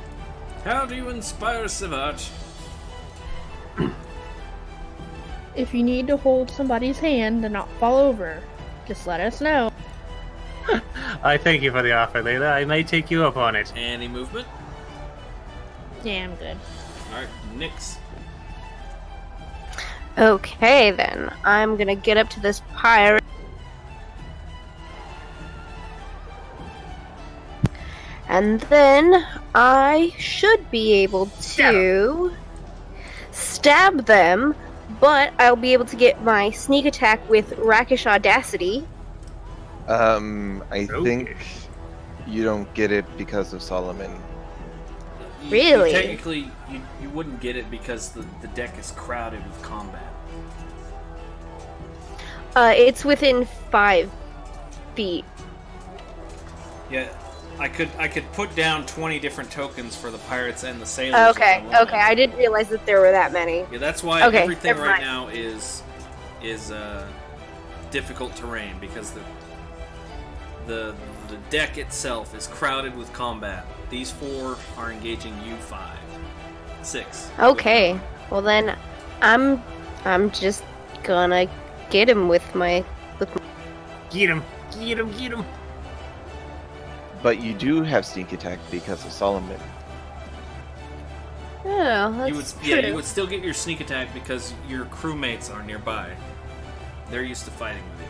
Speaker 1: How do you inspire Sivart?
Speaker 6: If you need to hold somebody's hand and not fall over, just let us know.
Speaker 5: I thank you for the offer, Layla. I may take you up on it.
Speaker 1: Any movement?
Speaker 6: Yeah, I'm good.
Speaker 1: Alright, Nyx.
Speaker 4: Okay, then. I'm gonna get up to this pirate. And then I should be able to stab them, but I'll be able to get my sneak attack with Rakish Audacity.
Speaker 2: I think you don't get it because of Solomon.
Speaker 4: Really?
Speaker 1: Technically, you wouldn't get it because the deck is crowded with combat.
Speaker 4: It's within 5 feet.
Speaker 1: Yeah, I could put down 20 different tokens for the pirates and the sailors. if I
Speaker 4: Okay,
Speaker 1: wanted.
Speaker 4: okay. I didn't realize that there were that many.
Speaker 1: Yeah, that's why
Speaker 4: Okay,
Speaker 1: everything
Speaker 4: never
Speaker 1: right
Speaker 4: mind.
Speaker 1: now is difficult terrain because the deck itself is crowded with combat. These 4 are engaging you 5. 6.
Speaker 4: Okay. Well then, I'm just gonna get him with my.
Speaker 5: Get him! Get him! Get him!
Speaker 2: But you do have sneak attack because of Solomon.
Speaker 4: Oh, that's
Speaker 1: You would
Speaker 4: true.
Speaker 1: you would still get your sneak attack because your crewmates are nearby. They're used to fighting with you.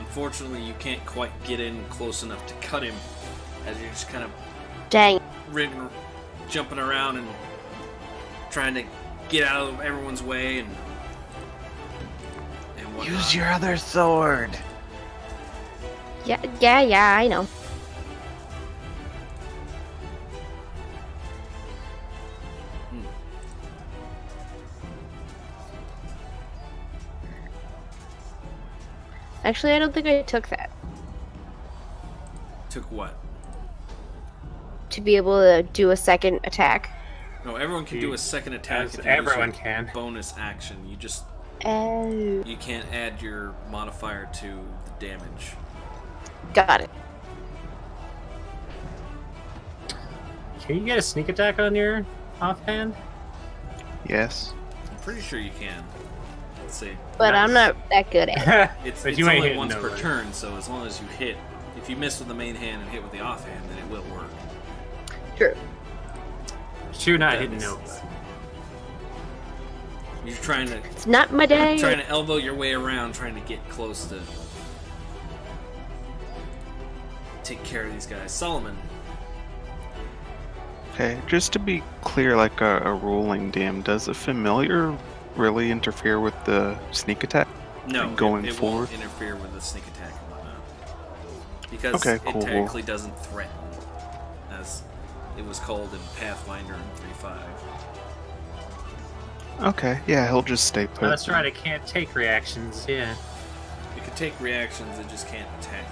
Speaker 1: Unfortunately, you can't quite get in close enough to cut him, as you're just kind of
Speaker 4: Dang.
Speaker 1: jumping around and trying to get out of everyone's way and whatnot.
Speaker 2: Use your other sword.
Speaker 4: Yeah, I know. Actually, I don't think I took that.
Speaker 1: Took what?
Speaker 4: To be able to do a second attack.
Speaker 1: No, everyone can do a second attack.
Speaker 5: As
Speaker 1: If you use
Speaker 5: everyone
Speaker 1: your
Speaker 5: can.
Speaker 1: bonus action.
Speaker 4: Oh.
Speaker 1: You can't add your modifier to the damage.
Speaker 4: Got it.
Speaker 5: Can you get a sneak attack on your offhand?
Speaker 3: Yes.
Speaker 1: I'm pretty sure you can. Let's see.
Speaker 4: But I'm
Speaker 5: Nice.
Speaker 4: not that good at it.
Speaker 1: It's
Speaker 5: But you ain't
Speaker 1: only
Speaker 5: hitting
Speaker 1: once per
Speaker 5: nobody.
Speaker 1: turn, so as long as you hit, if you miss with the main hand and hit with the offhand, then it will work.
Speaker 4: True.
Speaker 5: Sure, not
Speaker 1: That
Speaker 5: hitting
Speaker 1: is-
Speaker 5: Nova.
Speaker 1: You're trying to
Speaker 4: It's not my day.
Speaker 1: elbow your way around, trying to get close to take care of these guys. Solomon.
Speaker 3: Okay, just to be clear, like a rolling DM, does a familiar really interfere with the sneak attack?
Speaker 1: No,
Speaker 3: Going
Speaker 1: it
Speaker 3: forward?
Speaker 1: won't interfere with the sneak attack and whatnot. Because
Speaker 3: Okay,
Speaker 1: it
Speaker 3: cool.
Speaker 1: technically doesn't threaten, as it was called in Pathfinder in 3.5.
Speaker 3: Okay, yeah, he'll just stay put.
Speaker 5: Oh, that's right, it can't take reactions, yeah.
Speaker 1: It can take reactions, it just can't attack.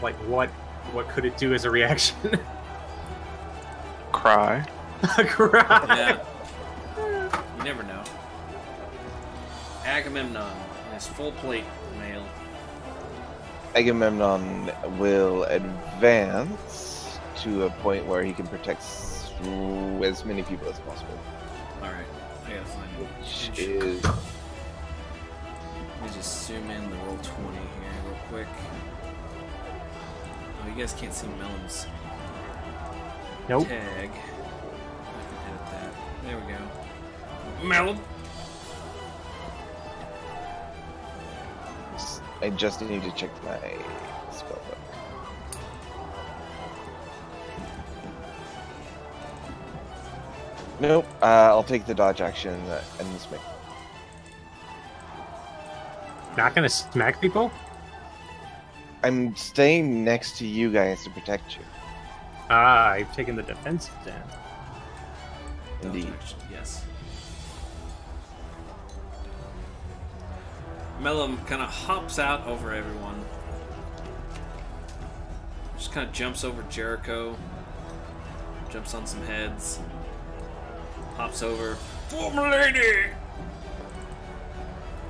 Speaker 5: Like, what could it do as a reaction?
Speaker 3: Cry.
Speaker 5: Cry!
Speaker 1: Yeah. You never know. Agamemnon in his full plate mail.
Speaker 2: Agamemnon will advance to a point where he can protect as many people as possible.
Speaker 1: Alright, I gotta find it.
Speaker 2: Which is
Speaker 1: Let me just zoom in the roll 20 here real quick. Oh, you guys can't see Melon's
Speaker 5: Nope.
Speaker 1: tag. I can edit that. There we go. Melon!
Speaker 2: I just need to check my spellbook. Nope. I'll take the dodge action and this make.
Speaker 5: Not gonna smack people?
Speaker 2: I'm staying next to you guys to protect you.
Speaker 5: Ah, I've taken the defensive then.
Speaker 2: Indeed.
Speaker 1: Dodge action, yes. Melon kind of hops out over everyone. Just kind of jumps over Jericho. Jumps on some heads. Hops over. Former lady!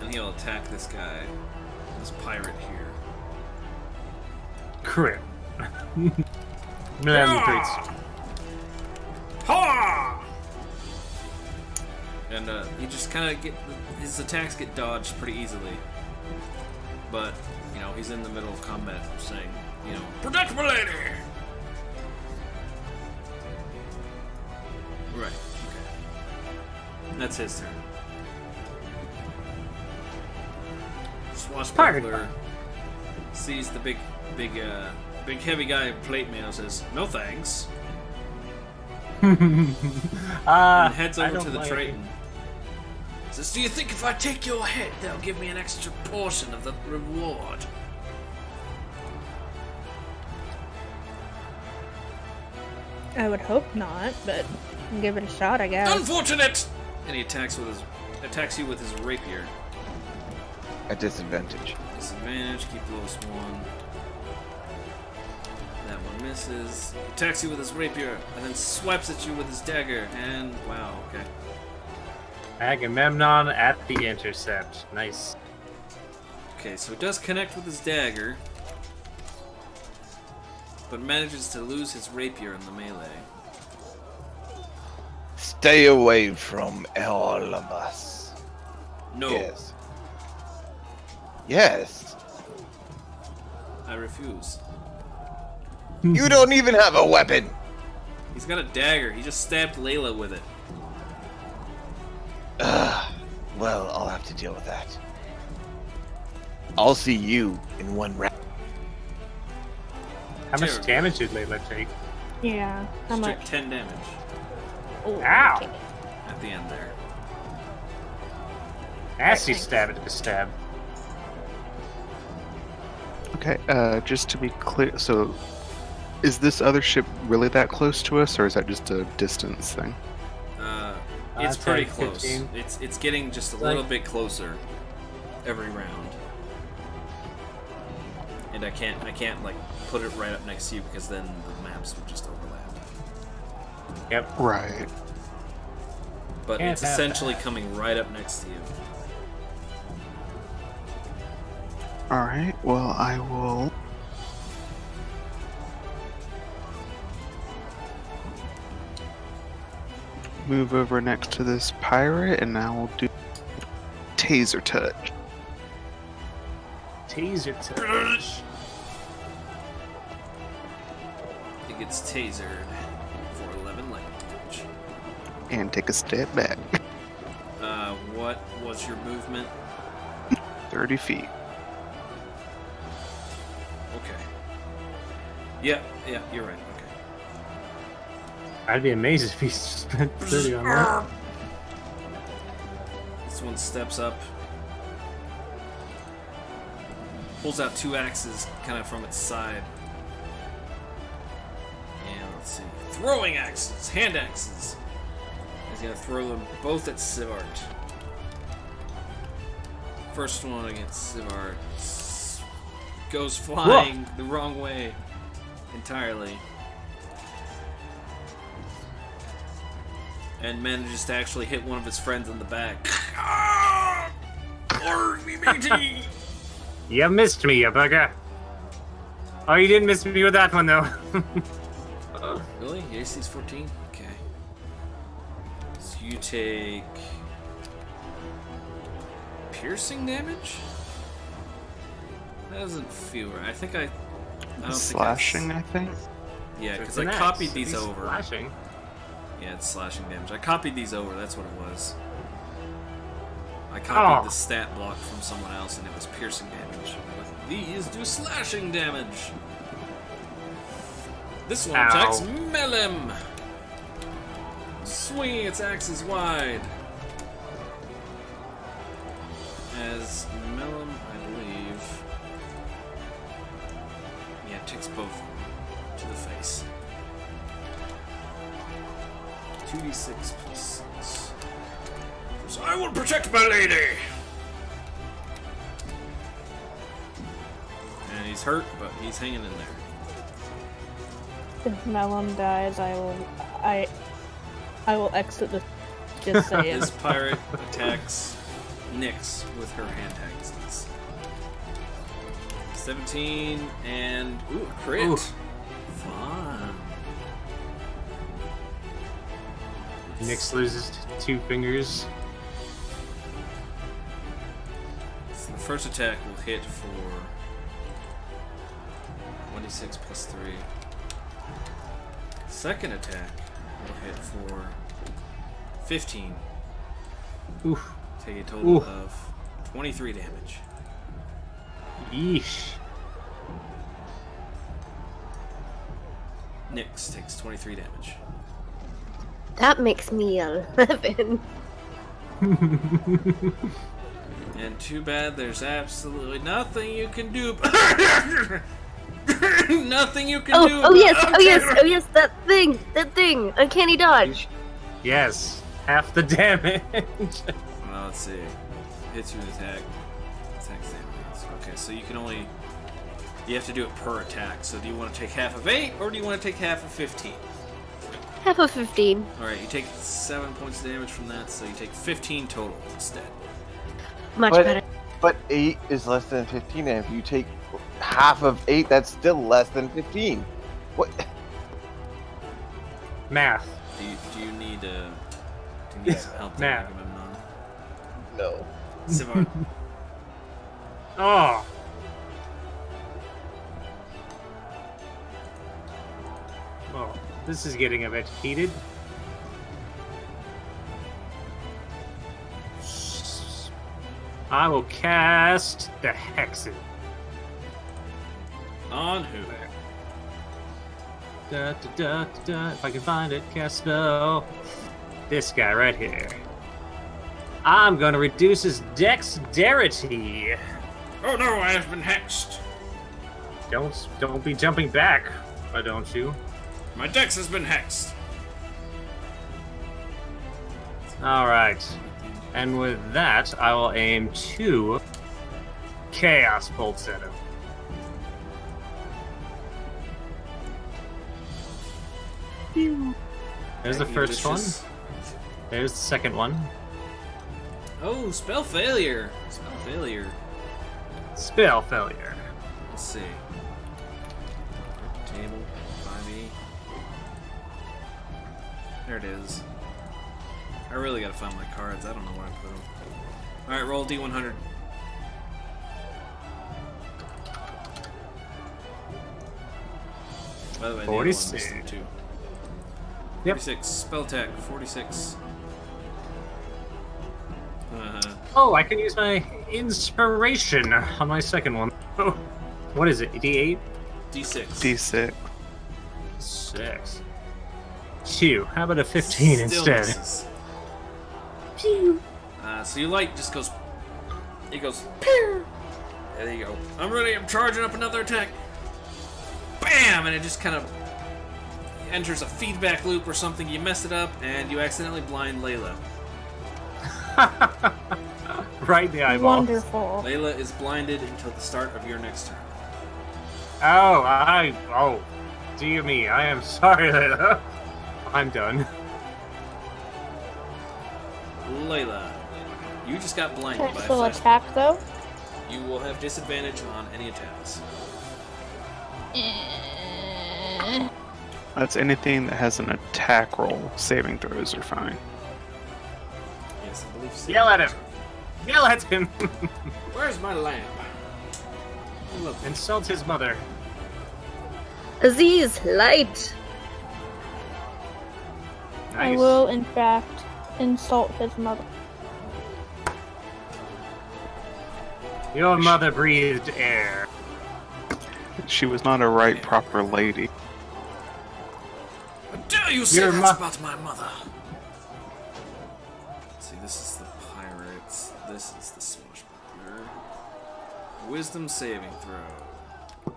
Speaker 1: And he'll attack this guy. This pirate here.
Speaker 5: Crit.
Speaker 1: Yeah! Ha! And he just kind of his attacks get dodged pretty easily. But, you know, he's in the middle of combat saying, you know, protect my lady! Right, okay. That's his turn. Swashbuckler sees the big heavy guy in plate mail, says, no thanks. And heads
Speaker 5: I
Speaker 1: over
Speaker 5: don't
Speaker 1: to the
Speaker 5: like
Speaker 1: Triton. Says, do you think if I take your head, they'll give me an extra portion of the reward?
Speaker 6: I would hope not, but give it a shot, I guess.
Speaker 1: Unfortunate! And he attacks you with his rapier.
Speaker 2: At disadvantage.
Speaker 1: Disadvantage, keep lowest one. That one misses. He attacks you with his rapier, and then swipes at you with his dagger, and wow, okay.
Speaker 5: Agamemnon at the intercept. Nice.
Speaker 1: Okay, so it does connect with his dagger, but manages to lose his rapier in the melee.
Speaker 2: Stay away from all of us.
Speaker 1: No,
Speaker 2: Yes. Yes.
Speaker 1: I refuse.
Speaker 2: You don't even have a weapon.
Speaker 1: He's got a dagger. He just stabbed Layla with it.
Speaker 2: Well, I'll have to deal with that. I'll see you in one round.
Speaker 5: How much
Speaker 1: Terrible.
Speaker 5: damage did Layla take?
Speaker 6: Yeah, how
Speaker 1: She took
Speaker 6: much?
Speaker 1: 10 damage
Speaker 6: Oh,
Speaker 5: Ow!
Speaker 6: okay.
Speaker 1: at the end there.
Speaker 5: Nasty stab at the stab.
Speaker 3: Okay, just to be clear, so is this other ship really that close to us, or is that just a distance thing?
Speaker 1: It's
Speaker 5: I'd
Speaker 1: pretty
Speaker 5: say
Speaker 1: close.
Speaker 5: 15.
Speaker 1: It's getting just a
Speaker 5: Like-
Speaker 1: little bit closer every round. And I can't like put it right up next to you because then the maps would just overlap.
Speaker 5: Yep.
Speaker 3: Right.
Speaker 1: But
Speaker 5: Can't
Speaker 1: it's
Speaker 5: have
Speaker 1: essentially coming right up next to you.
Speaker 3: Alright, well, I will. Move over next to this pirate, and I will do taser touch.
Speaker 5: Taser touch.
Speaker 1: You gets tasered for 11 lightning damage.
Speaker 3: And take a step back.
Speaker 1: What was your movement?
Speaker 3: 30 feet.
Speaker 1: Okay. Yeah, you're right. Okay.
Speaker 5: I'd be amazed if he spent 30 on that.
Speaker 1: This one steps up, pulls out 2 axes kind of from its side. And let's see. Throwing axes, hand axes. He's gonna throw them both at Sivart. First one against Sivart goes flying the wrong way entirely. And manages to actually hit one of his friends in the back. Or me, matey!
Speaker 5: You missed me, you bugger. Oh, you didn't miss me with that one, though.
Speaker 1: Really? Your AC's 14? Okay. So you take... piercing damage? That doesn't feel right. I don't
Speaker 3: Slashing, I think.
Speaker 1: Yeah, because
Speaker 5: It's
Speaker 1: I
Speaker 5: an axe.
Speaker 1: copied these
Speaker 5: He's
Speaker 1: over.
Speaker 5: Slashing.
Speaker 1: Yeah, it's slashing damage. I copied these over, that's what it was. I copied the stat block from someone else and it was piercing damage. But these do slashing damage. This one attacks Melem. Swinging its axes wide. As Melem, I believe... yeah, it takes both to the face. 2d6 plus 6. So I will protect my lady! And he's hurt, but he's hanging in there.
Speaker 6: If Melum dies, I will exit the. Just saying.
Speaker 1: This pirate attacks Nyx with her hand axes. 17 and ooh, crit.
Speaker 5: Ooh.
Speaker 1: Fun.
Speaker 5: Nyx loses 2 fingers.
Speaker 1: So the first attack will hit for 1d6 plus 3. Second attack will hit for 15.
Speaker 5: Oof.
Speaker 1: Take a total
Speaker 5: Oof.
Speaker 1: of 23 damage.
Speaker 5: Yeesh.
Speaker 1: Nyx takes 23 damage.
Speaker 4: That makes me 11.
Speaker 1: And too bad there's absolutely nothing you can do. Nothing you can do.
Speaker 4: Oh yes, that thing, uncanny dodge.
Speaker 5: Yes. Half the damage.
Speaker 1: Well, let's see. Hits you with attack. Attacks damage. Okay, so you can only... you have to do it per attack. So do you want to take half of 8 or do you want to take half of 15?
Speaker 4: Half of 15.
Speaker 1: Alright, you take 7 points of damage from that, so you take 15 total instead.
Speaker 4: Much better.
Speaker 2: But 8 is less than 15, and if you take half of 8, that's still less than 15. What?
Speaker 5: Math.
Speaker 1: Do you need some help there,
Speaker 5: Matt.
Speaker 1: Agamemnon?
Speaker 2: No.
Speaker 1: Sivar.
Speaker 5: Oh. Oh, this is getting a bit heated. I will cast the Hexen.
Speaker 1: On who?
Speaker 5: Da, da, da, da, da. If I can find it, cast spell. This guy right here. I'm gonna reduce his dexterity.
Speaker 8: Oh no, I have been hexed.
Speaker 5: Don't be jumping back, why don't you?
Speaker 8: My dex has been hexed.
Speaker 5: Alright. And with that, I will aim 2 Chaos Bolts at him. There's the first one.
Speaker 1: Vicious.
Speaker 5: There's the second one.
Speaker 1: Oh, spell failure. Spell failure.
Speaker 5: Spell failure.
Speaker 1: Let's see. Table, 5e. There it is. I really gotta find my cards. I don't know where I put them. Alright, roll D100. By the way, the other one missed
Speaker 5: 46.
Speaker 1: them too.
Speaker 5: Yep.
Speaker 1: 46. Spell attack. 46.
Speaker 5: Oh, I can use my inspiration on my second one. Oh, what is it? D8?
Speaker 1: D6.
Speaker 3: D6.
Speaker 5: 6. 2. How about a 15
Speaker 1: Still
Speaker 5: instead?
Speaker 1: misses. So your light just goes. It goes. Pew! There you go. I'm ready. I'm charging up another attack. Bam! And it just kind of enters a feedback loop or something. You mess it up, and you accidentally blind Layla.
Speaker 5: Right in the eyeball.
Speaker 6: Wonderful.
Speaker 1: Layla is blinded until the start of your next turn.
Speaker 5: Oh, dear me. I am sorry, Layla. I'm done.
Speaker 1: Layla, you just got blinded
Speaker 6: Can I
Speaker 1: by
Speaker 6: still
Speaker 1: a flash.
Speaker 6: attack though?
Speaker 1: You will have disadvantage on any attacks.
Speaker 3: That's anything that has an attack roll. Saving throws are fine.
Speaker 1: Yes, I believe so.
Speaker 5: Yell at him. Yell at him.
Speaker 1: Where's my lamp? Look.
Speaker 5: Insult his mother.
Speaker 4: Aziz, light.
Speaker 6: I
Speaker 5: Nice.
Speaker 6: will, in fact, insult his mother.
Speaker 5: Your mother breathed air.
Speaker 3: She was not a right proper lady.
Speaker 1: How dare you say
Speaker 5: Your
Speaker 1: that
Speaker 5: mo-
Speaker 1: about my mother? See, this is the pirates. This is the swashbuckler. Wisdom saving throw.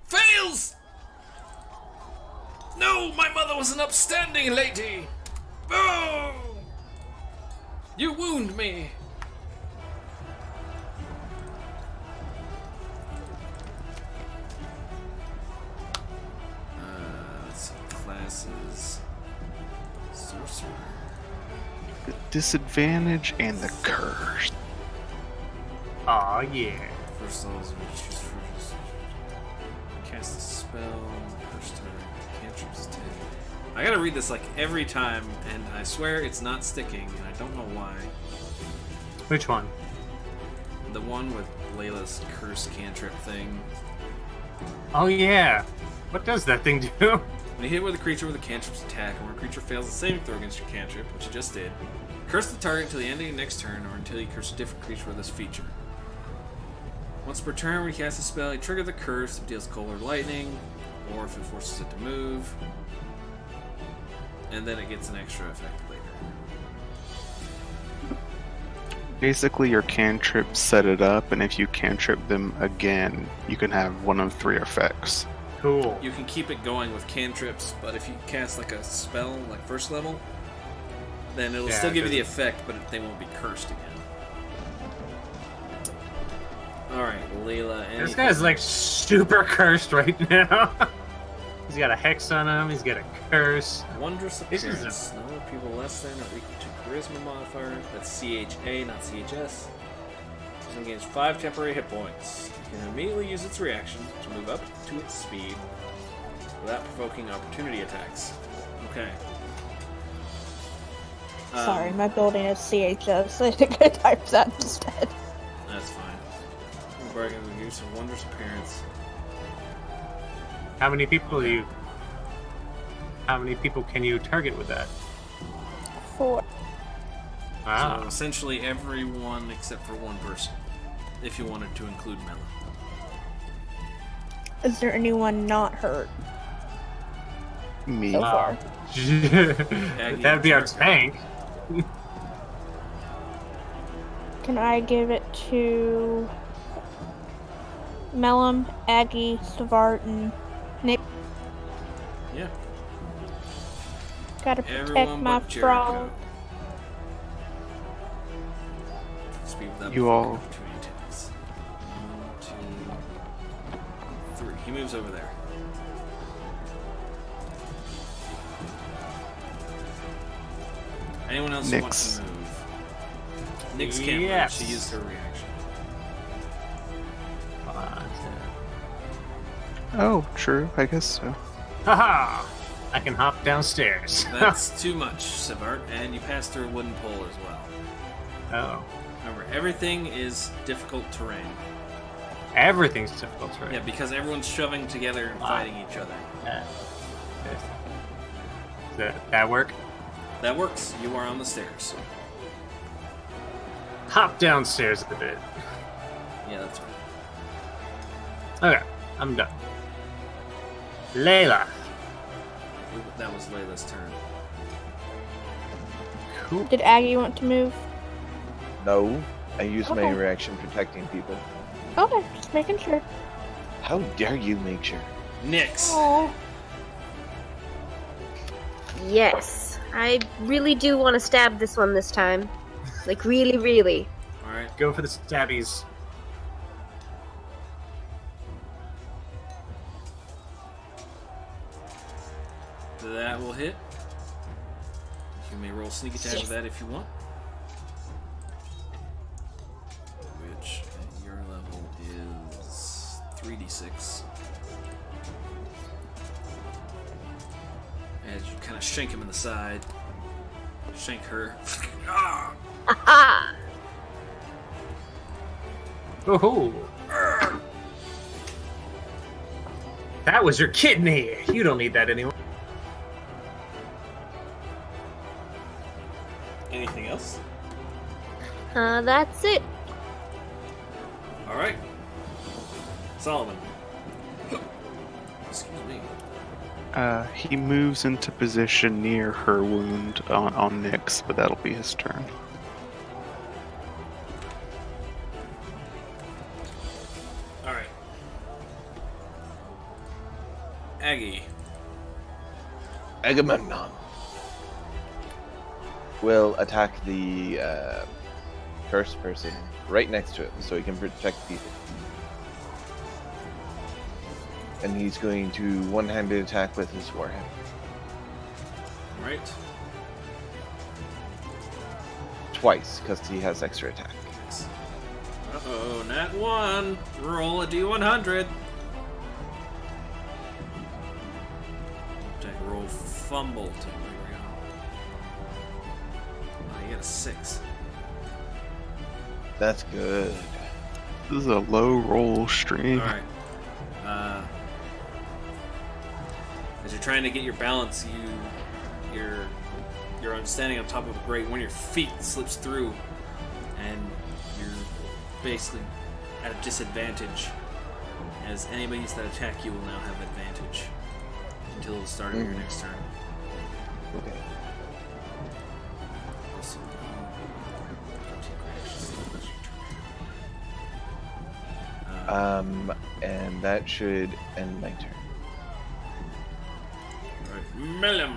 Speaker 1: Fails! No, my mother was an upstanding lady. Oh! You wound me. Let's see, classes. Sorcerer.
Speaker 3: The disadvantage and the curse.
Speaker 5: Aw, yeah.
Speaker 1: First levels of each choose first. Cast a spell. First turn. Cantrips 10. I gotta read this like every time, and I swear it's not sticking, and I don't know why.
Speaker 5: Which one?
Speaker 1: The one with Layla's curse cantrip thing.
Speaker 5: Oh, yeah. What does that thing do?
Speaker 1: When you hit with a creature with a cantrip's attack, or when a creature fails a saving throw against your cantrip, which you just did, curse the target until the end of your next turn, or until you curse a different creature with this feature. Once per turn, when you cast a spell, you trigger the curse if it deals cold or lightning, or if it forces it to move, and then it gets an extra effect later.
Speaker 3: Basically, your cantrips set it up, and if you cantrip them again, you can have one of 3 effects.
Speaker 5: Cool.
Speaker 1: You can keep it going with cantrips, but if you cast like a spell, like first level, then it'll
Speaker 5: Yeah,
Speaker 1: still
Speaker 5: it
Speaker 1: give you the
Speaker 5: doesn't-
Speaker 1: effect, but they won't be cursed again. Alright, Layla.
Speaker 5: This guy's like super cursed right now. He's got a hex on him, he's got a curse.
Speaker 1: Wondrous
Speaker 5: This is
Speaker 1: appearance. Number of people less than or equal to charisma modifier. That's CHA, not CHS. It gains 5 temporary hit points. You can immediately use its reaction to move up to its speed without provoking opportunity attacks. Okay.
Speaker 6: Sorry, my building is CHS, so I think I typed that instead.
Speaker 1: That's fine. Bargain with use of wondrous appearance.
Speaker 5: How many people can you target with that?
Speaker 6: 4.
Speaker 5: Ah.
Speaker 1: So essentially everyone except for one person, if you wanted to include Mela.
Speaker 6: Is there anyone not hurt
Speaker 3: Me.
Speaker 6: so far?
Speaker 5: That'd be our tank.
Speaker 6: Can I give it to Mellum, Aggie, Savart, and Nick?
Speaker 1: Yeah.
Speaker 6: Gotta protect
Speaker 1: Everyone
Speaker 6: my
Speaker 1: but
Speaker 6: frog.
Speaker 1: Jericho. Speed without
Speaker 3: You
Speaker 1: provoking
Speaker 3: all-
Speaker 1: opportunity attacks. 1, 2, 3. He moves over there. Anyone else who wants
Speaker 3: Nyx.
Speaker 1: to move? Nyx can't
Speaker 5: Yes.
Speaker 1: move. She used her reaction.
Speaker 3: Oh, true. I guess so.
Speaker 5: Haha! I can hop downstairs.
Speaker 1: That's too much, Savart, and you pass through a wooden pole as well.
Speaker 5: Oh.
Speaker 1: Remember, everything is difficult terrain.
Speaker 5: Everything's difficult, right?
Speaker 1: Yeah, because everyone's shoving together and fighting each other.
Speaker 5: Does that work?
Speaker 1: That works. You are on the stairs.
Speaker 5: Hop downstairs a bit.
Speaker 1: Yeah, that's right.
Speaker 5: Okay, I'm done. Layla.
Speaker 1: That was Layla's turn.
Speaker 5: Cool.
Speaker 6: Did Aggie want to move?
Speaker 2: No, I use my
Speaker 6: Okay.
Speaker 2: reaction protecting people.
Speaker 6: Okay, just making sure.
Speaker 2: How dare you make sure?
Speaker 1: Nyx.
Speaker 6: Oh.
Speaker 4: Yes, I really do want to stab this one this time. Like, really, really.
Speaker 1: Alright.
Speaker 5: Go for the stabbies.
Speaker 1: That will hit. You may roll sneak attack with that if you want. Which, at your level, is 3d6. As you kind of shank him in the side. Shank her. Ah!
Speaker 4: Aha!
Speaker 5: Oh, that was your kidney. You don't need that anymore.
Speaker 1: Anything else?
Speaker 4: That's it.
Speaker 1: Alright. Solomon. Excuse me.
Speaker 3: He moves into position near her wound on Nyx, but that'll be his turn.
Speaker 1: Alright. Aggie.
Speaker 2: Agamemnon will attack the first person right next to him so he can protect people. And he's going to one-handed attack with his warhammer.
Speaker 1: Right.
Speaker 2: Twice, because he has extra attack.
Speaker 1: Uh-oh, nat 1. Roll a d100. Attack roll fumbled. There we go. Oh, you got a 6.
Speaker 2: That's good.
Speaker 3: This is a low roll stream.
Speaker 1: Alright. As you're trying to get your balance, you're standing on top of a grate. One of your feet slips through, and you're basically at a disadvantage. As anybody's that attack you will now have advantage until the start of your next turn.
Speaker 2: Okay.
Speaker 1: Also,
Speaker 2: And that should end my turn.
Speaker 1: Right, Mellum.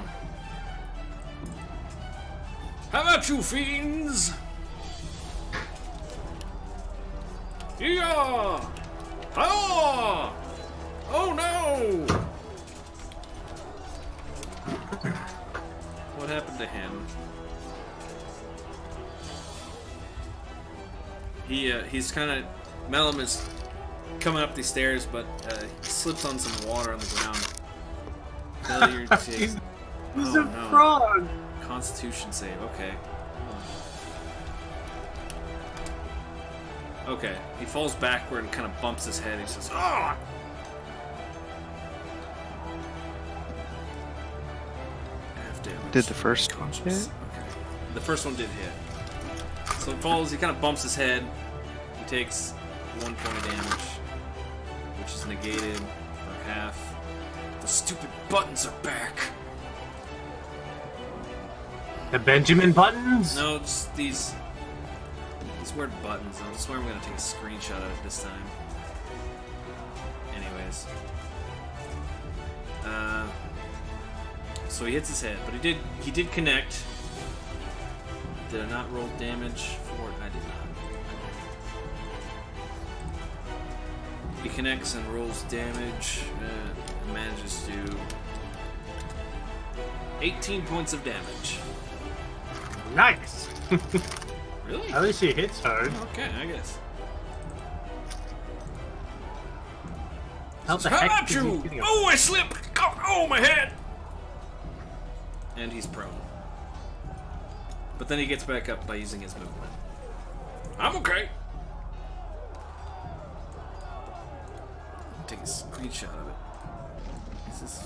Speaker 1: How about you, fiends? Yeah! Oh! Oh no! What happened to him? He's kind of Mellum is coming up these stairs, but he slips on some water on the ground. Failure to take.
Speaker 5: He's
Speaker 1: Oh,
Speaker 5: a
Speaker 1: no.
Speaker 5: frog.
Speaker 1: Constitution save. Okay. Okay. He falls backward and kind of bumps his head. He says, "Ah!" Half damage.
Speaker 3: Did the first one
Speaker 1: Conscious.
Speaker 3: hit?
Speaker 1: Okay. The first one did hit. So he falls. He kind of bumps his head. He takes 1 point of damage, which is negated for half. The stupid buttons are back.
Speaker 5: The Benjamin buttons?
Speaker 1: No, just these weird buttons. I swear I'm gonna take a screenshot of it this time. Anyways. So he hits his head, but he did connect. Did I not roll damage for it? I did not. He connects and rolls damage. And manages to 18 points of damage.
Speaker 5: Nice.
Speaker 1: Really?
Speaker 5: At least he hits hard.
Speaker 1: Okay, I guess.
Speaker 5: How the
Speaker 1: How
Speaker 5: heck
Speaker 1: about
Speaker 5: is he
Speaker 1: you?
Speaker 5: getting a-
Speaker 1: Oh, I slipped! Oh, my head! And he's prone. But then he gets back up by using his movement. I'm okay. take a screenshot of it. This is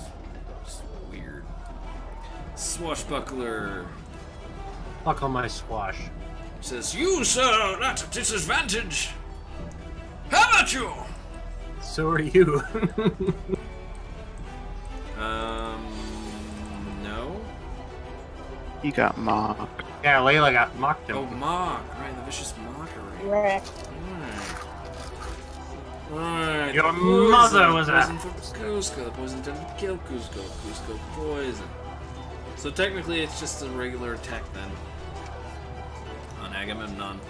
Speaker 1: just weird. Swashbuckler
Speaker 5: Buckle my squash.
Speaker 8: Says, you, sir, at a disadvantage. How about you?
Speaker 5: So are you.
Speaker 1: No.
Speaker 3: He got mocked.
Speaker 5: Yeah, Layla got mocked him.
Speaker 1: Oh, mock. Right, the vicious mockery.
Speaker 6: Right.
Speaker 1: Right.
Speaker 5: Your
Speaker 1: Poison.
Speaker 5: mother was a-
Speaker 1: Poison for Cusco. The poison didn't kill Cusco. Cusco poison. So technically it's just a regular attack then. On Agamemnon.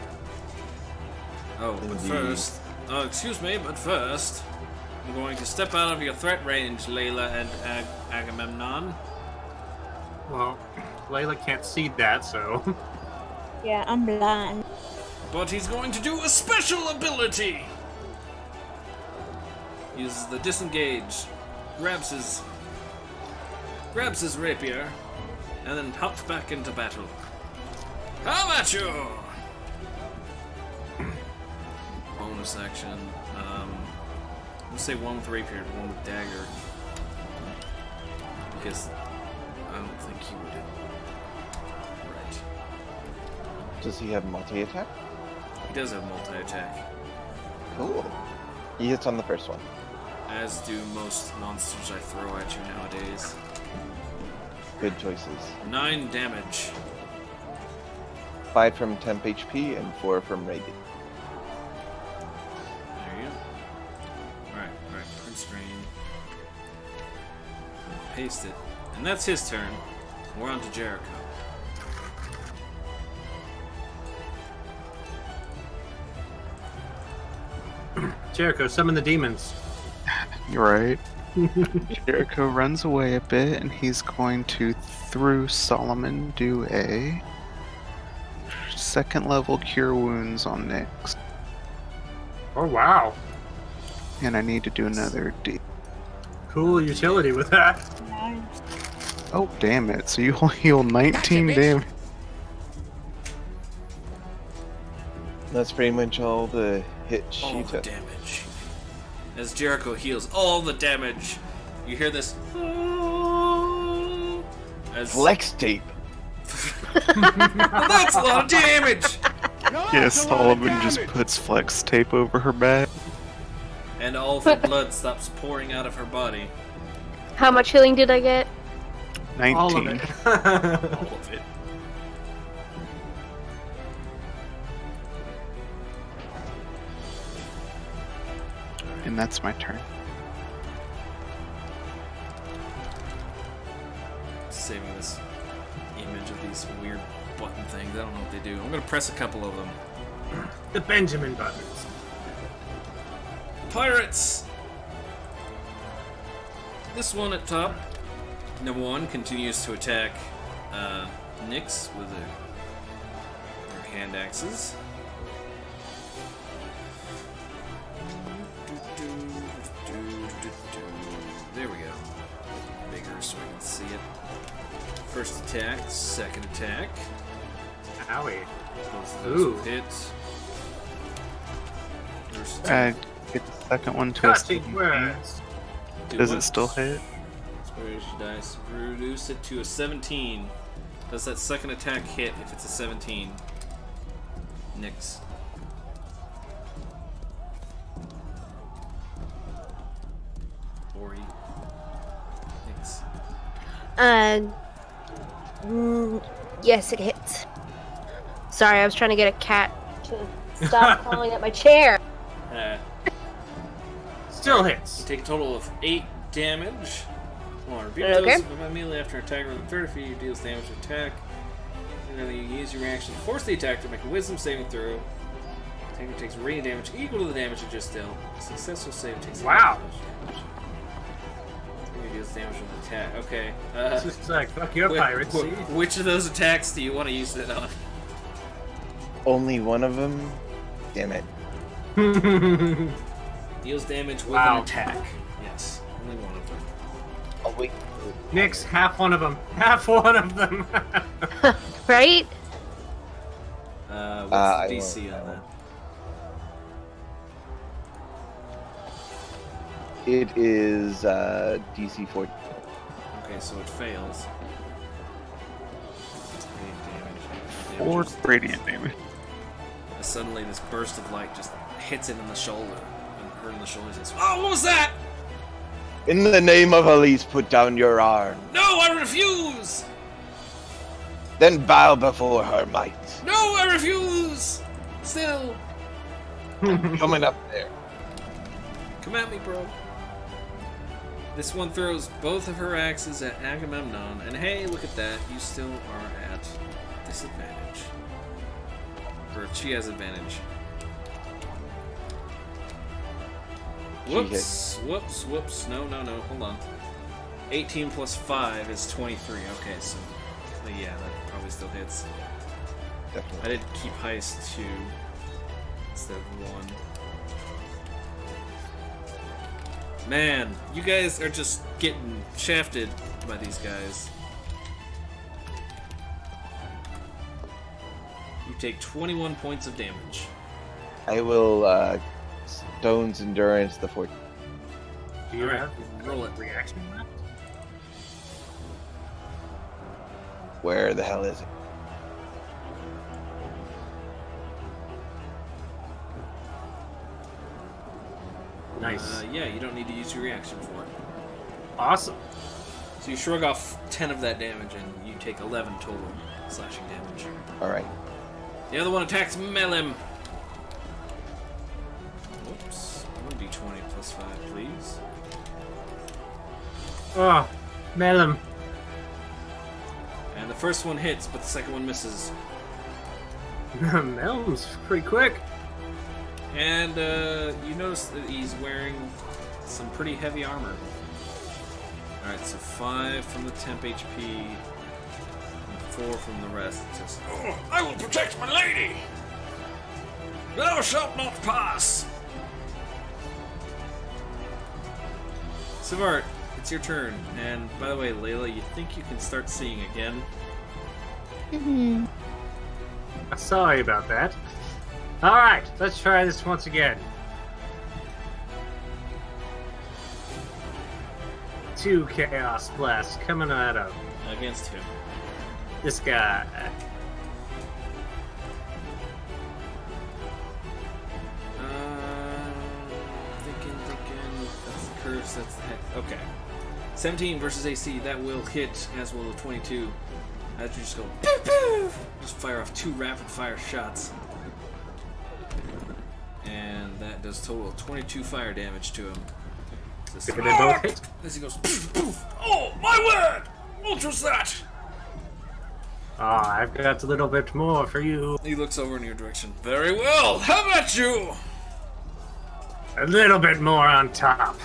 Speaker 1: Oh, but
Speaker 2: Indeed.
Speaker 1: first... Oh, excuse me, but first... I'm going to step out of your threat range, Layla and Agamemnon.
Speaker 5: Well, Layla can't see that, so.
Speaker 6: Yeah, I'm blind.
Speaker 8: But he's going to do a special ability.
Speaker 1: Uses the disengage, grabs his rapier, and then hops back into battle.
Speaker 8: How about you?
Speaker 1: Bonus action. I'm gonna say one with rapier and one with dagger, because I don't think he would. Right.
Speaker 2: Does he have multi-attack?
Speaker 1: He does have multi-attack,
Speaker 2: Cool. He hits on the first one.
Speaker 1: as do most monsters I throw at you nowadays.
Speaker 2: Good choices.
Speaker 1: 9 damage.
Speaker 2: 5 from temp HP and 4 from radiant.
Speaker 1: There you go. Alright, Prince Rain. Paste it. And that's his turn. We're on to Jericho.
Speaker 5: Jericho, summon the demons.
Speaker 3: You're right. Jericho runs away a bit, and he's going to, through Solomon, do a 2nd level Cure Wounds on Nyx.
Speaker 5: Oh, wow.
Speaker 3: And I need to do another D.
Speaker 5: Cool utility with that.
Speaker 6: Nice.
Speaker 3: Oh, damn it. So you'll heal 19 damage.
Speaker 2: That's pretty much all the hit
Speaker 1: All
Speaker 2: she
Speaker 1: the
Speaker 2: took.
Speaker 1: damage. As Jericho heals all the damage, you hear this. As
Speaker 2: Flex tape.
Speaker 1: that's a lot of damage.
Speaker 3: Yes, Solomon just puts flex tape over her back.
Speaker 1: And all of her blood stops pouring out of her body.
Speaker 4: How much healing did I get?
Speaker 3: 19.
Speaker 5: All of it.
Speaker 1: All of it.
Speaker 3: And that's my turn.
Speaker 1: Saving this image of these weird button things. I don't know what they do. I'm gonna press a couple of them.
Speaker 5: The Benjamin buttons.
Speaker 1: Pirates! This one at top. Number 1 continues to attack Nyx with her hand axes. There we go. Bigger so I can see it. First attack, second attack.
Speaker 5: Owie.
Speaker 1: Both of those
Speaker 5: Ooh.
Speaker 1: will hit. First attack.
Speaker 3: Get the second one to a
Speaker 5: Cutting
Speaker 3: 17.
Speaker 5: words.
Speaker 1: Do
Speaker 3: Does
Speaker 1: what?
Speaker 3: it still hit?
Speaker 1: Inspiration dice. Reduce it to a 17. Does that second attack hit if it's a 17? Nyx. Ori. Nyx.
Speaker 4: Yes, it hits. Sorry, I was trying to get a cat to stop clawing at my chair.
Speaker 5: Still
Speaker 1: You
Speaker 5: hits.
Speaker 1: take a total of 8 damage. Come on, repeat
Speaker 4: Okay.
Speaker 1: those of a melee after an attack with a third if you deals damage to attack. And then you use your reaction to force the attack to make a wisdom saving throw. Attacker takes radiant damage equal to the damage it just dealt. A successful save takes
Speaker 5: Wow.
Speaker 1: damage. Attacker deals damage from the attack. Okay.
Speaker 5: It's just like, fuck your pirates. see?
Speaker 1: Which of those attacks do you want to use it on?
Speaker 2: Only one of them? Damn it.
Speaker 1: Deals damage with
Speaker 5: Wow.
Speaker 1: an attack. Yes, only one of them.
Speaker 2: Oh, wait.
Speaker 5: Nyx, half one of them. Half one of them.
Speaker 4: Right?
Speaker 1: What's
Speaker 2: I
Speaker 1: the DC
Speaker 2: won't-
Speaker 1: on that?
Speaker 2: It is DC 14.
Speaker 1: Okay, so it fails. 8 damage.
Speaker 3: 4 radiant damage.
Speaker 1: And suddenly, this burst of light just hits it in the shoulder. And her in the shoulder says, "Oh, what was that?
Speaker 2: In the name of Elise, put down your arm.
Speaker 1: No, I refuse!
Speaker 2: Then bow before her might.
Speaker 1: No, I refuse! Still,
Speaker 2: Coming up there.
Speaker 1: come at me, bro." This one throws both of her axes at Agamemnon, and hey, look at that, you still are at disadvantage. Or she has advantage. Whoops, whoops, whoops. No, hold on. 18 plus 5 is 23. Okay, so yeah, that probably still hits.
Speaker 2: Definitely.
Speaker 1: I did keep heist 2 instead of 1. Man, you guys are just getting shafted by these guys. You take 21 points of damage.
Speaker 2: I will Stone's Endurance the 14.
Speaker 5: Do you
Speaker 1: Alright,
Speaker 5: have
Speaker 1: roll it.
Speaker 5: reaction left?
Speaker 2: Where the hell is it?
Speaker 5: Nice.
Speaker 1: Yeah, you don't need to use your reaction for it.
Speaker 5: Awesome.
Speaker 1: So you shrug off 10 of that damage and you take 11 total slashing damage.
Speaker 2: Alright.
Speaker 1: The other one attacks Melim. Whoops. 1d20 plus 5, please.
Speaker 5: Oh, Melum.
Speaker 1: And the first one hits, but the second one misses.
Speaker 5: Melum's pretty quick.
Speaker 1: And you notice that he's wearing some pretty heavy armor. Alright, so 5 from the temp HP, and 4 from the rest. It says,
Speaker 8: Oh, I will protect my lady! Thou shalt not pass!
Speaker 1: Savart, it's your turn. And by the way, Layla, you think you can start seeing again?
Speaker 6: Mm-hmm.
Speaker 5: Sorry about that. Alright, let's try this once again. 2 Chaos Blasts coming at him.
Speaker 1: Against him.
Speaker 5: This guy.
Speaker 1: Thinking. That's the curse, that's the heck. Okay. 17 versus AC, that will hit, as will the 22. As you just go, poof, poof, just fire off 2 rapid fire shots. And that does total 22 fire damage to him.
Speaker 5: Did they both hit?
Speaker 1: As he goes, poof, poof.
Speaker 8: Oh, my word! What was that?
Speaker 5: Ah, I've got a little bit more for you.
Speaker 1: He looks over in your direction.
Speaker 8: Very well, how about you?
Speaker 5: A little bit more on top.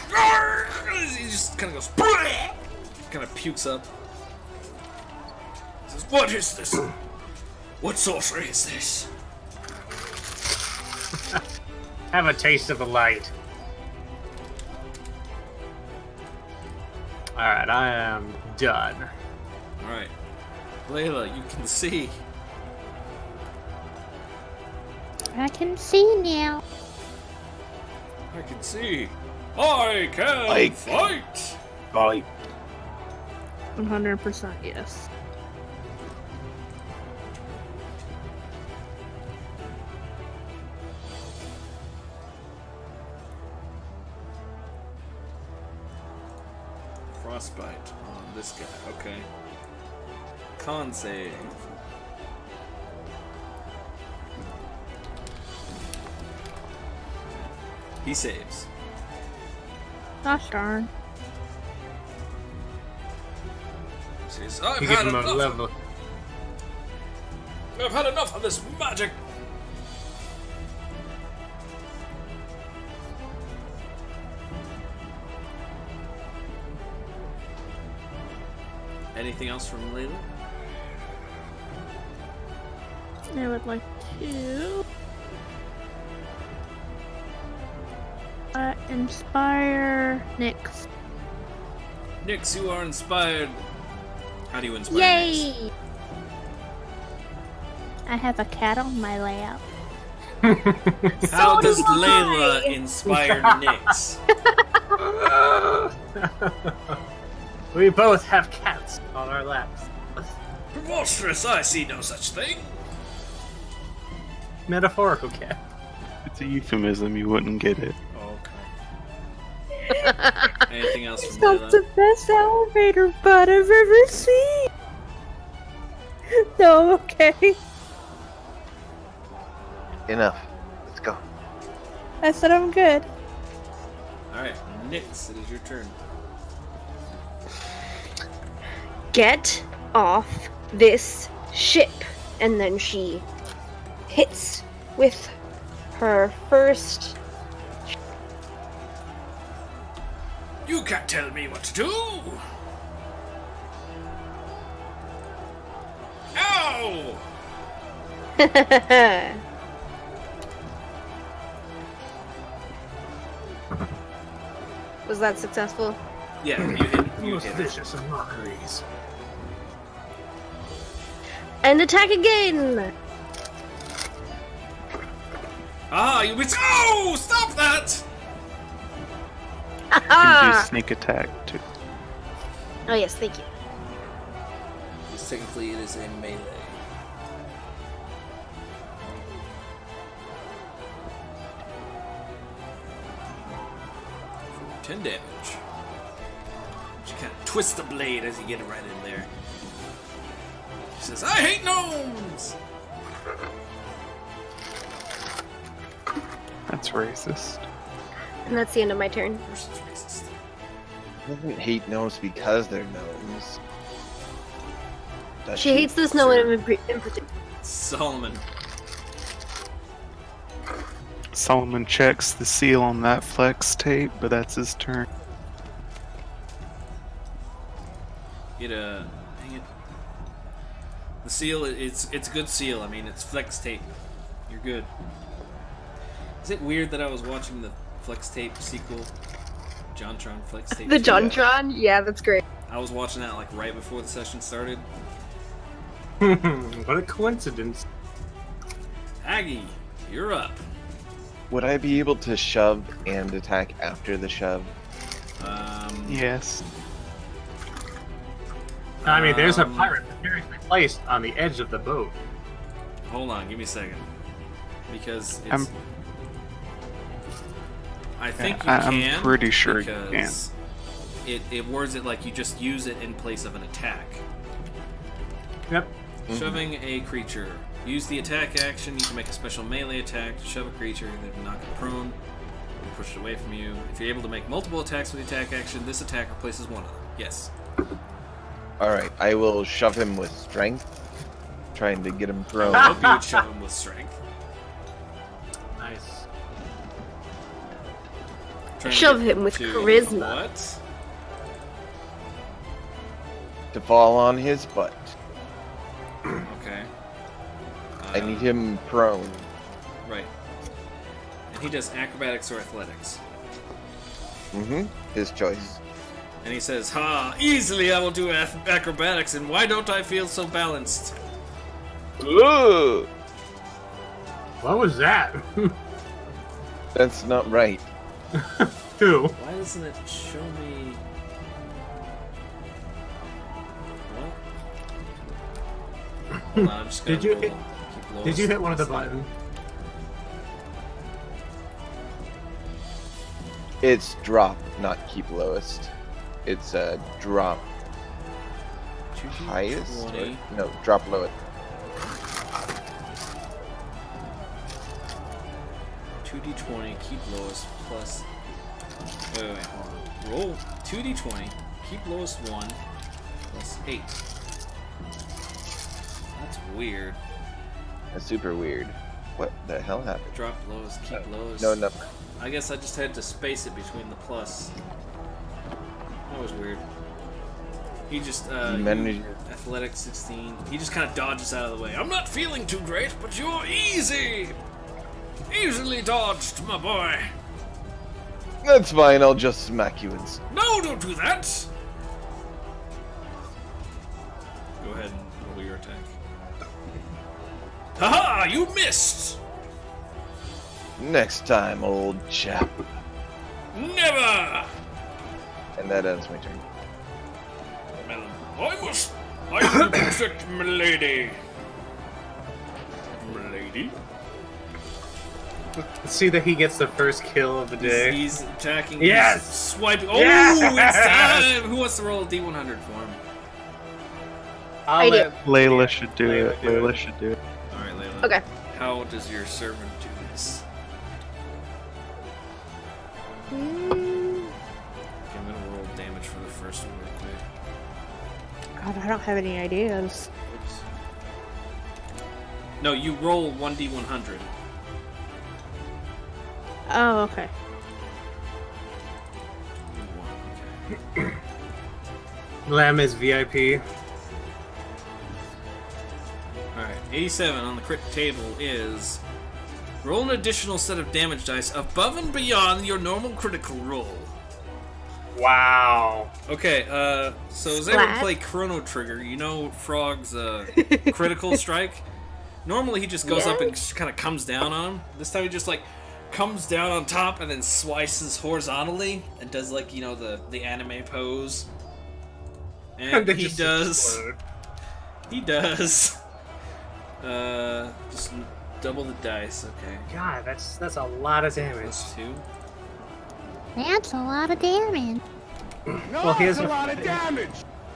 Speaker 1: He just kind of goes, kind of pukes up.
Speaker 8: Says, what is this? What sorcery is this?
Speaker 5: Have a taste of the light. Alright, I am done.
Speaker 1: Alright. Layla, you can see.
Speaker 6: I can see now.
Speaker 1: I can see. I can
Speaker 2: I
Speaker 1: fight!
Speaker 2: Fight.
Speaker 6: 100% yes.
Speaker 1: Frostbite on this guy. Okay. Con save. He saves.
Speaker 6: Gosh darn.
Speaker 1: Says,
Speaker 5: You give him a level.
Speaker 8: I've had enough of this magic.
Speaker 1: Anything else from Layla?
Speaker 6: I would like to inspire Nyx.
Speaker 1: Nyx, you are inspired. How do you inspire Nyx?
Speaker 6: Yay! I have a cat on my lap.
Speaker 1: How does
Speaker 4: do I.
Speaker 1: Layla inspire Nyx?
Speaker 5: We both have cats on our laps.
Speaker 8: Preposterous, I see no such thing.
Speaker 5: Metaphorical cat.
Speaker 3: It's a euphemism. You wouldn't get it.
Speaker 1: Okay. Anything else from
Speaker 6: That's the
Speaker 1: Layla?
Speaker 6: best elevator butt I've ever seen. No, okay.
Speaker 2: Enough. Let's go.
Speaker 6: I said I'm good.
Speaker 1: Alright, Nix, it is your turn.
Speaker 4: Get off this ship. And then she hits with her first.
Speaker 8: You can't tell me what to do. Ow!
Speaker 4: Was that successful?
Speaker 1: Yeah, you hit. You
Speaker 5: Most
Speaker 1: hit it.
Speaker 5: vicious of mockeries.
Speaker 4: And attack again!
Speaker 8: Ah, you miss. Oh, stop that!
Speaker 3: You can do
Speaker 4: Ah!
Speaker 3: sneak attack too.
Speaker 4: Oh yes, thank you.
Speaker 1: Because technically it is a melee. For 10 damage. She kind of twists the blade as you get it right in there. She says, I hate gnomes!
Speaker 3: That's racist.
Speaker 4: And that's the end of my turn.
Speaker 1: Versus racist.
Speaker 2: Doesn't hate gnomes because they're gnomes. Does
Speaker 4: She hates the snow in particular.
Speaker 1: Solomon.
Speaker 3: Solomon checks the seal on that flex tape, but that's his turn.
Speaker 1: Dang it. The seal, it's a good seal. I mean, it's flex tape. You're good. Is it weird that I was watching the flex tape sequel? JonTron flex tape?
Speaker 4: The
Speaker 1: sequel?
Speaker 4: JonTron? Yeah, that's great.
Speaker 1: I was watching that like right before the session started.
Speaker 5: What a coincidence.
Speaker 1: Aggie, you're up.
Speaker 2: Would I be able to shove and attack after the shove?
Speaker 3: Yes.
Speaker 5: I mean, there's a pirate precariously placed on the edge of the boat.
Speaker 1: Hold on, give me a second. Because it's...
Speaker 3: I'm-
Speaker 1: I think you
Speaker 3: I'm
Speaker 1: can.
Speaker 3: pretty sure you
Speaker 1: because it words it like you just use it in place of an attack.
Speaker 5: Yep.
Speaker 1: Shoving a creature. Use the attack action. You can make a special melee attack to shove a creature, then knock it prone, and push it away from you. If you're able to make multiple attacks with the attack action, this attack replaces one of them. Yes.
Speaker 2: Alright, I will shove him with strength. Trying to get him thrown.
Speaker 1: I hope you would shove him with strength.
Speaker 5: Nice.
Speaker 1: Trying to
Speaker 4: Shove
Speaker 1: get
Speaker 4: him with
Speaker 1: to
Speaker 4: charisma.
Speaker 1: What?
Speaker 2: To fall on his butt.
Speaker 1: Okay.
Speaker 2: I need him prone.
Speaker 1: Right. And he does acrobatics or athletics.
Speaker 2: His choice.
Speaker 1: And he says, ha, easily I will do acrobatics, and why don't I feel so balanced?
Speaker 2: Ugh!
Speaker 5: What was that?
Speaker 2: That's not right.
Speaker 5: Who?
Speaker 1: Why doesn't it show me... What? Hold on, I'm just gonna
Speaker 5: Did you
Speaker 1: roll.
Speaker 5: hit-
Speaker 1: Keep lowest.
Speaker 5: Did you hit one of the buttons?
Speaker 2: It's drop, not keep lowest. It's drop
Speaker 1: 2d20.
Speaker 2: highest? No, drop lowest.
Speaker 1: 2d20, keep lowest, plus... Wait, hold on. Roll 2d20, keep lowest 1, plus 8. That's weird.
Speaker 2: That's super weird. What the hell happened?
Speaker 1: Drop lowest, keep lowest.
Speaker 2: No number.
Speaker 1: I guess I just had to space it between the plus. That was weird. He just,
Speaker 2: managed-
Speaker 1: athletic 16. He just kind of dodges out of the way. I'm not feeling too great, but you're easy! Easily dodged, my boy.
Speaker 2: That's fine, I'll just smack you in.
Speaker 1: No, don't do that! Go ahead and roll your attack. Haha, you missed!
Speaker 2: Next time, old chap.
Speaker 1: Never!
Speaker 2: And that ends my turn.
Speaker 8: I will protect milady. Milady?
Speaker 5: See that he gets the first kill of the day.
Speaker 1: He's attacking.
Speaker 5: Yes!
Speaker 1: He's swiping. Oh,
Speaker 5: Yes!
Speaker 1: it's time! Who wants to roll a D100 for him?
Speaker 5: I'll
Speaker 4: I
Speaker 5: let
Speaker 3: Layla should do
Speaker 5: Layla
Speaker 3: it.
Speaker 5: do
Speaker 3: Layla
Speaker 5: it.
Speaker 3: should do it.
Speaker 1: Alright, Layla.
Speaker 4: Okay.
Speaker 1: How does your servant do this? Okay, I'm gonna roll damage for the first one real quick.
Speaker 6: God, I don't have any ideas.
Speaker 1: Oops. No, you roll 1D100.
Speaker 6: Oh, okay.
Speaker 1: Okay.
Speaker 5: Lamb is VIP.
Speaker 1: Alright, 87 on the crit table is roll an additional set of damage dice above and beyond your normal critical roll.
Speaker 5: Wow.
Speaker 1: Okay, so as anyone
Speaker 4: Splat.
Speaker 1: play Chrono Trigger, you know Frog's critical strike? Normally he just goes up and kind of comes down on him. This time he just like comes down on top and then slices horizontally and does like, you know, the anime pose. And
Speaker 5: They
Speaker 1: he
Speaker 5: just
Speaker 1: does.
Speaker 5: explode.
Speaker 1: He does. Just double the dice, okay.
Speaker 5: God, that's a lot of damage.
Speaker 1: Plus 2.
Speaker 9: That's a lot of damage.
Speaker 5: Well, he has a lot of damage.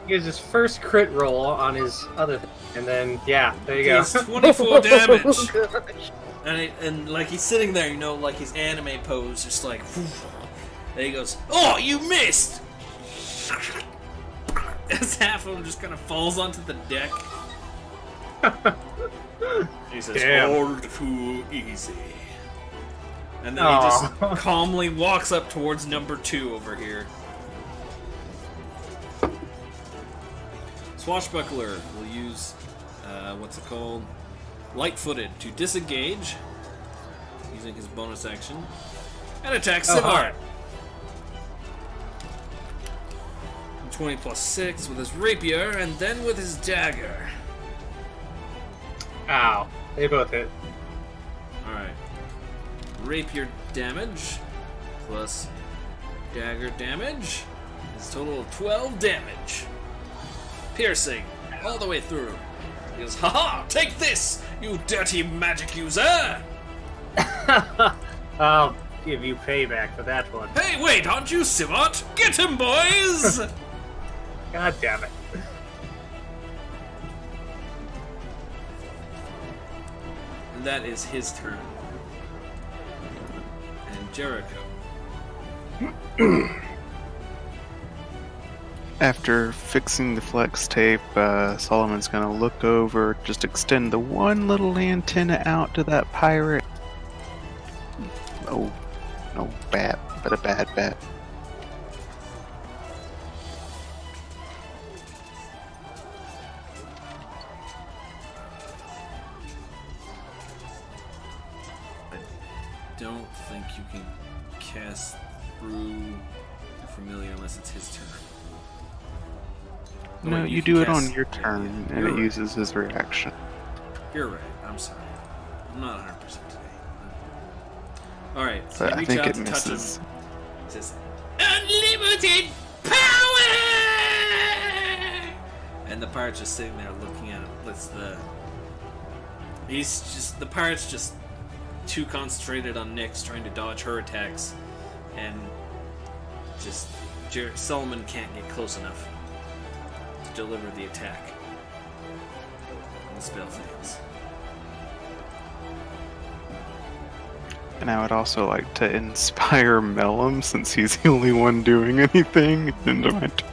Speaker 5: He has his first crit roll on his other thing, and then yeah, there you go.
Speaker 1: He's 24 damage.
Speaker 4: Oh, gosh.
Speaker 1: And like he's sitting there, you know, like his anime pose, just like. And he goes, "Oh, you missed!" As half of him just kind of falls onto the deck. He says,
Speaker 5: Damn.
Speaker 1: "All too easy." And then he just
Speaker 5: Aw.
Speaker 1: calmly walks up towards number 2 over here. Swashbuckler will use, what's it called? Light-footed to disengage, using his bonus action, and attack
Speaker 5: Oh,
Speaker 1: Sivart. 20 plus 6 with his rapier, and then with his dagger.
Speaker 5: Ow. They both hit.
Speaker 1: Alright. Rapier damage plus dagger damage is a total of 12 damage. Piercing all the way through. He goes, "Haha! Take this, you dirty magic user!"
Speaker 5: I'll give you payback for that one.
Speaker 1: Hey, wait, aren't you Sivart? Get him, boys!
Speaker 5: God damn it.
Speaker 1: And that is his turn. And Jericho.
Speaker 3: After fixing the flex tape, Solomon's gonna look over, just extend the one little antenna out to that pirate. No bat, but a bad bat.
Speaker 1: I don't think you can cast Brew Familiar unless it's his turn. Oh,
Speaker 3: No,
Speaker 1: wait,
Speaker 3: you
Speaker 1: can
Speaker 3: do it
Speaker 1: cast-
Speaker 3: on your
Speaker 1: yeah,
Speaker 3: turn,
Speaker 1: yeah.
Speaker 3: and
Speaker 1: You're
Speaker 3: it
Speaker 1: right.
Speaker 3: uses his reaction.
Speaker 1: You're right. I'm sorry. I'm not 100% today. Alright, so
Speaker 3: But
Speaker 1: you
Speaker 3: I
Speaker 1: reach
Speaker 3: think
Speaker 1: out
Speaker 3: it
Speaker 1: to touch
Speaker 3: misses.
Speaker 1: him. It says, "Unlimited power!" And the pirate's just sitting there looking at him. The pirate's just too concentrated on Nyx trying to dodge her attacks, and just Solomon can't get close enough to deliver the attack. And the spell fails.
Speaker 3: And I would also like to inspire Mellum, since he's the only one doing anything, into my turn.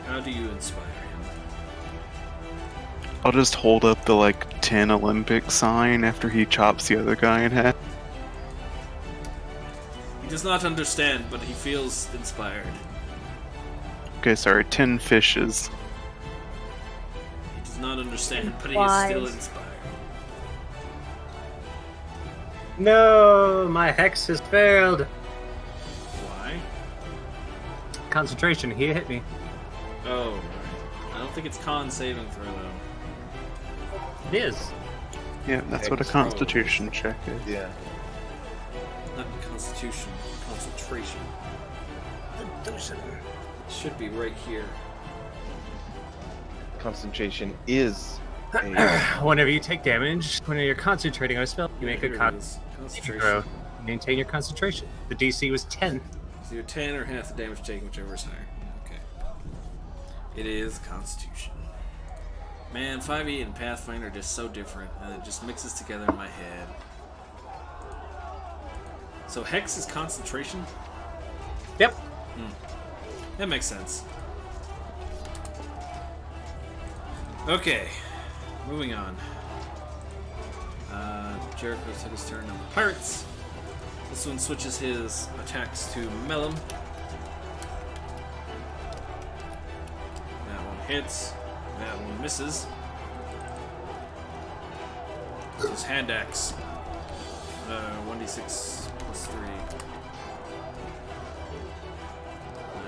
Speaker 1: How do you inspire him?
Speaker 3: I'll just hold up the 10 Olympic sign after he chops the other guy in half.
Speaker 1: He does not understand, but he feels inspired.
Speaker 3: Okay, sorry, 10 fishes.
Speaker 1: He does not understand, but he is
Speaker 4: Wise.
Speaker 1: still inspired.
Speaker 5: No, my hex has failed.
Speaker 1: Why?
Speaker 5: Concentration, he hit me.
Speaker 1: Oh, right. I don't think it's con saving throw though.
Speaker 5: It is.
Speaker 3: Yeah, that's what a
Speaker 2: Excellent.
Speaker 3: constitution check is.
Speaker 2: Yeah.
Speaker 1: Not constitution, concentration. Should be right here.
Speaker 2: Concentration is a...
Speaker 5: Whenever you take damage, when you're concentrating on a spell, you make a
Speaker 1: concentration
Speaker 5: throw. Maintain your concentration. The DC was 10.
Speaker 1: So you're 10 or half the damage taken, whichever is higher. Okay. It is Constitution. Man, 5e and Pathfinder are just so different, and it just mixes together in my head. So Hex is concentration?
Speaker 5: Yep.
Speaker 1: That makes sense. Okay, moving on. Jericho took his turn on the pirates. This one switches his attacks to Mellum. That one hits. That one misses. This is hand axe. 1d6 plus 3.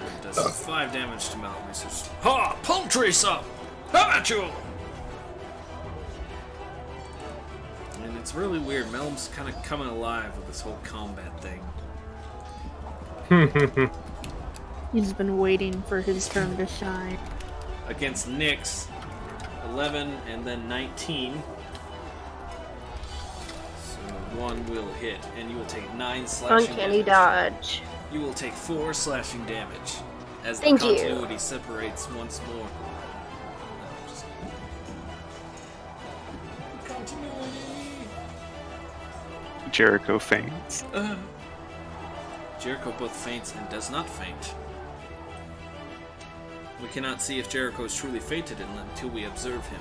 Speaker 1: And does 5 damage to Mellum. He says, "Ha! Paltry sum! How about you?" And it's really weird. Mellum's kind of coming alive with this whole combat thing.
Speaker 6: He's been waiting for his turn to shine.
Speaker 1: Against Nyx, 11 and then 19. So 1 will hit, and you will take 9 slashing
Speaker 4: Uncanny
Speaker 1: damage.
Speaker 4: dodge.
Speaker 1: You will take 4 slashing damage as the
Speaker 4: Thank you.
Speaker 1: continuity separates once more.
Speaker 3: Jericho faints.
Speaker 1: Jericho both faints and does not faint. We cannot see if Jericho is truly fainted until we observe him.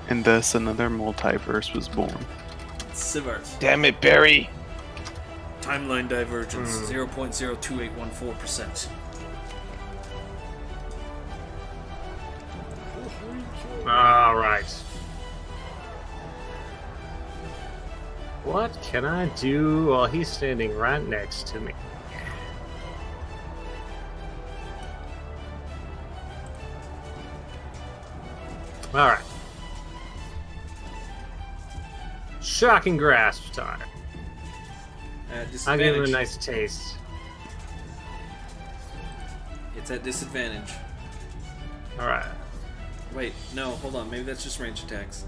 Speaker 3: And thus another multiverse was born.
Speaker 1: Sivart.
Speaker 2: Damn it, Barry!
Speaker 1: Timeline divergence, 0.02814%.
Speaker 5: Alright. What can I do while he's standing right next to me? Alright. Shocking grasp time. I'll give him a nice taste.
Speaker 1: It's at disadvantage.
Speaker 5: Alright.
Speaker 1: Wait, no, hold on. Maybe that's just range attacks.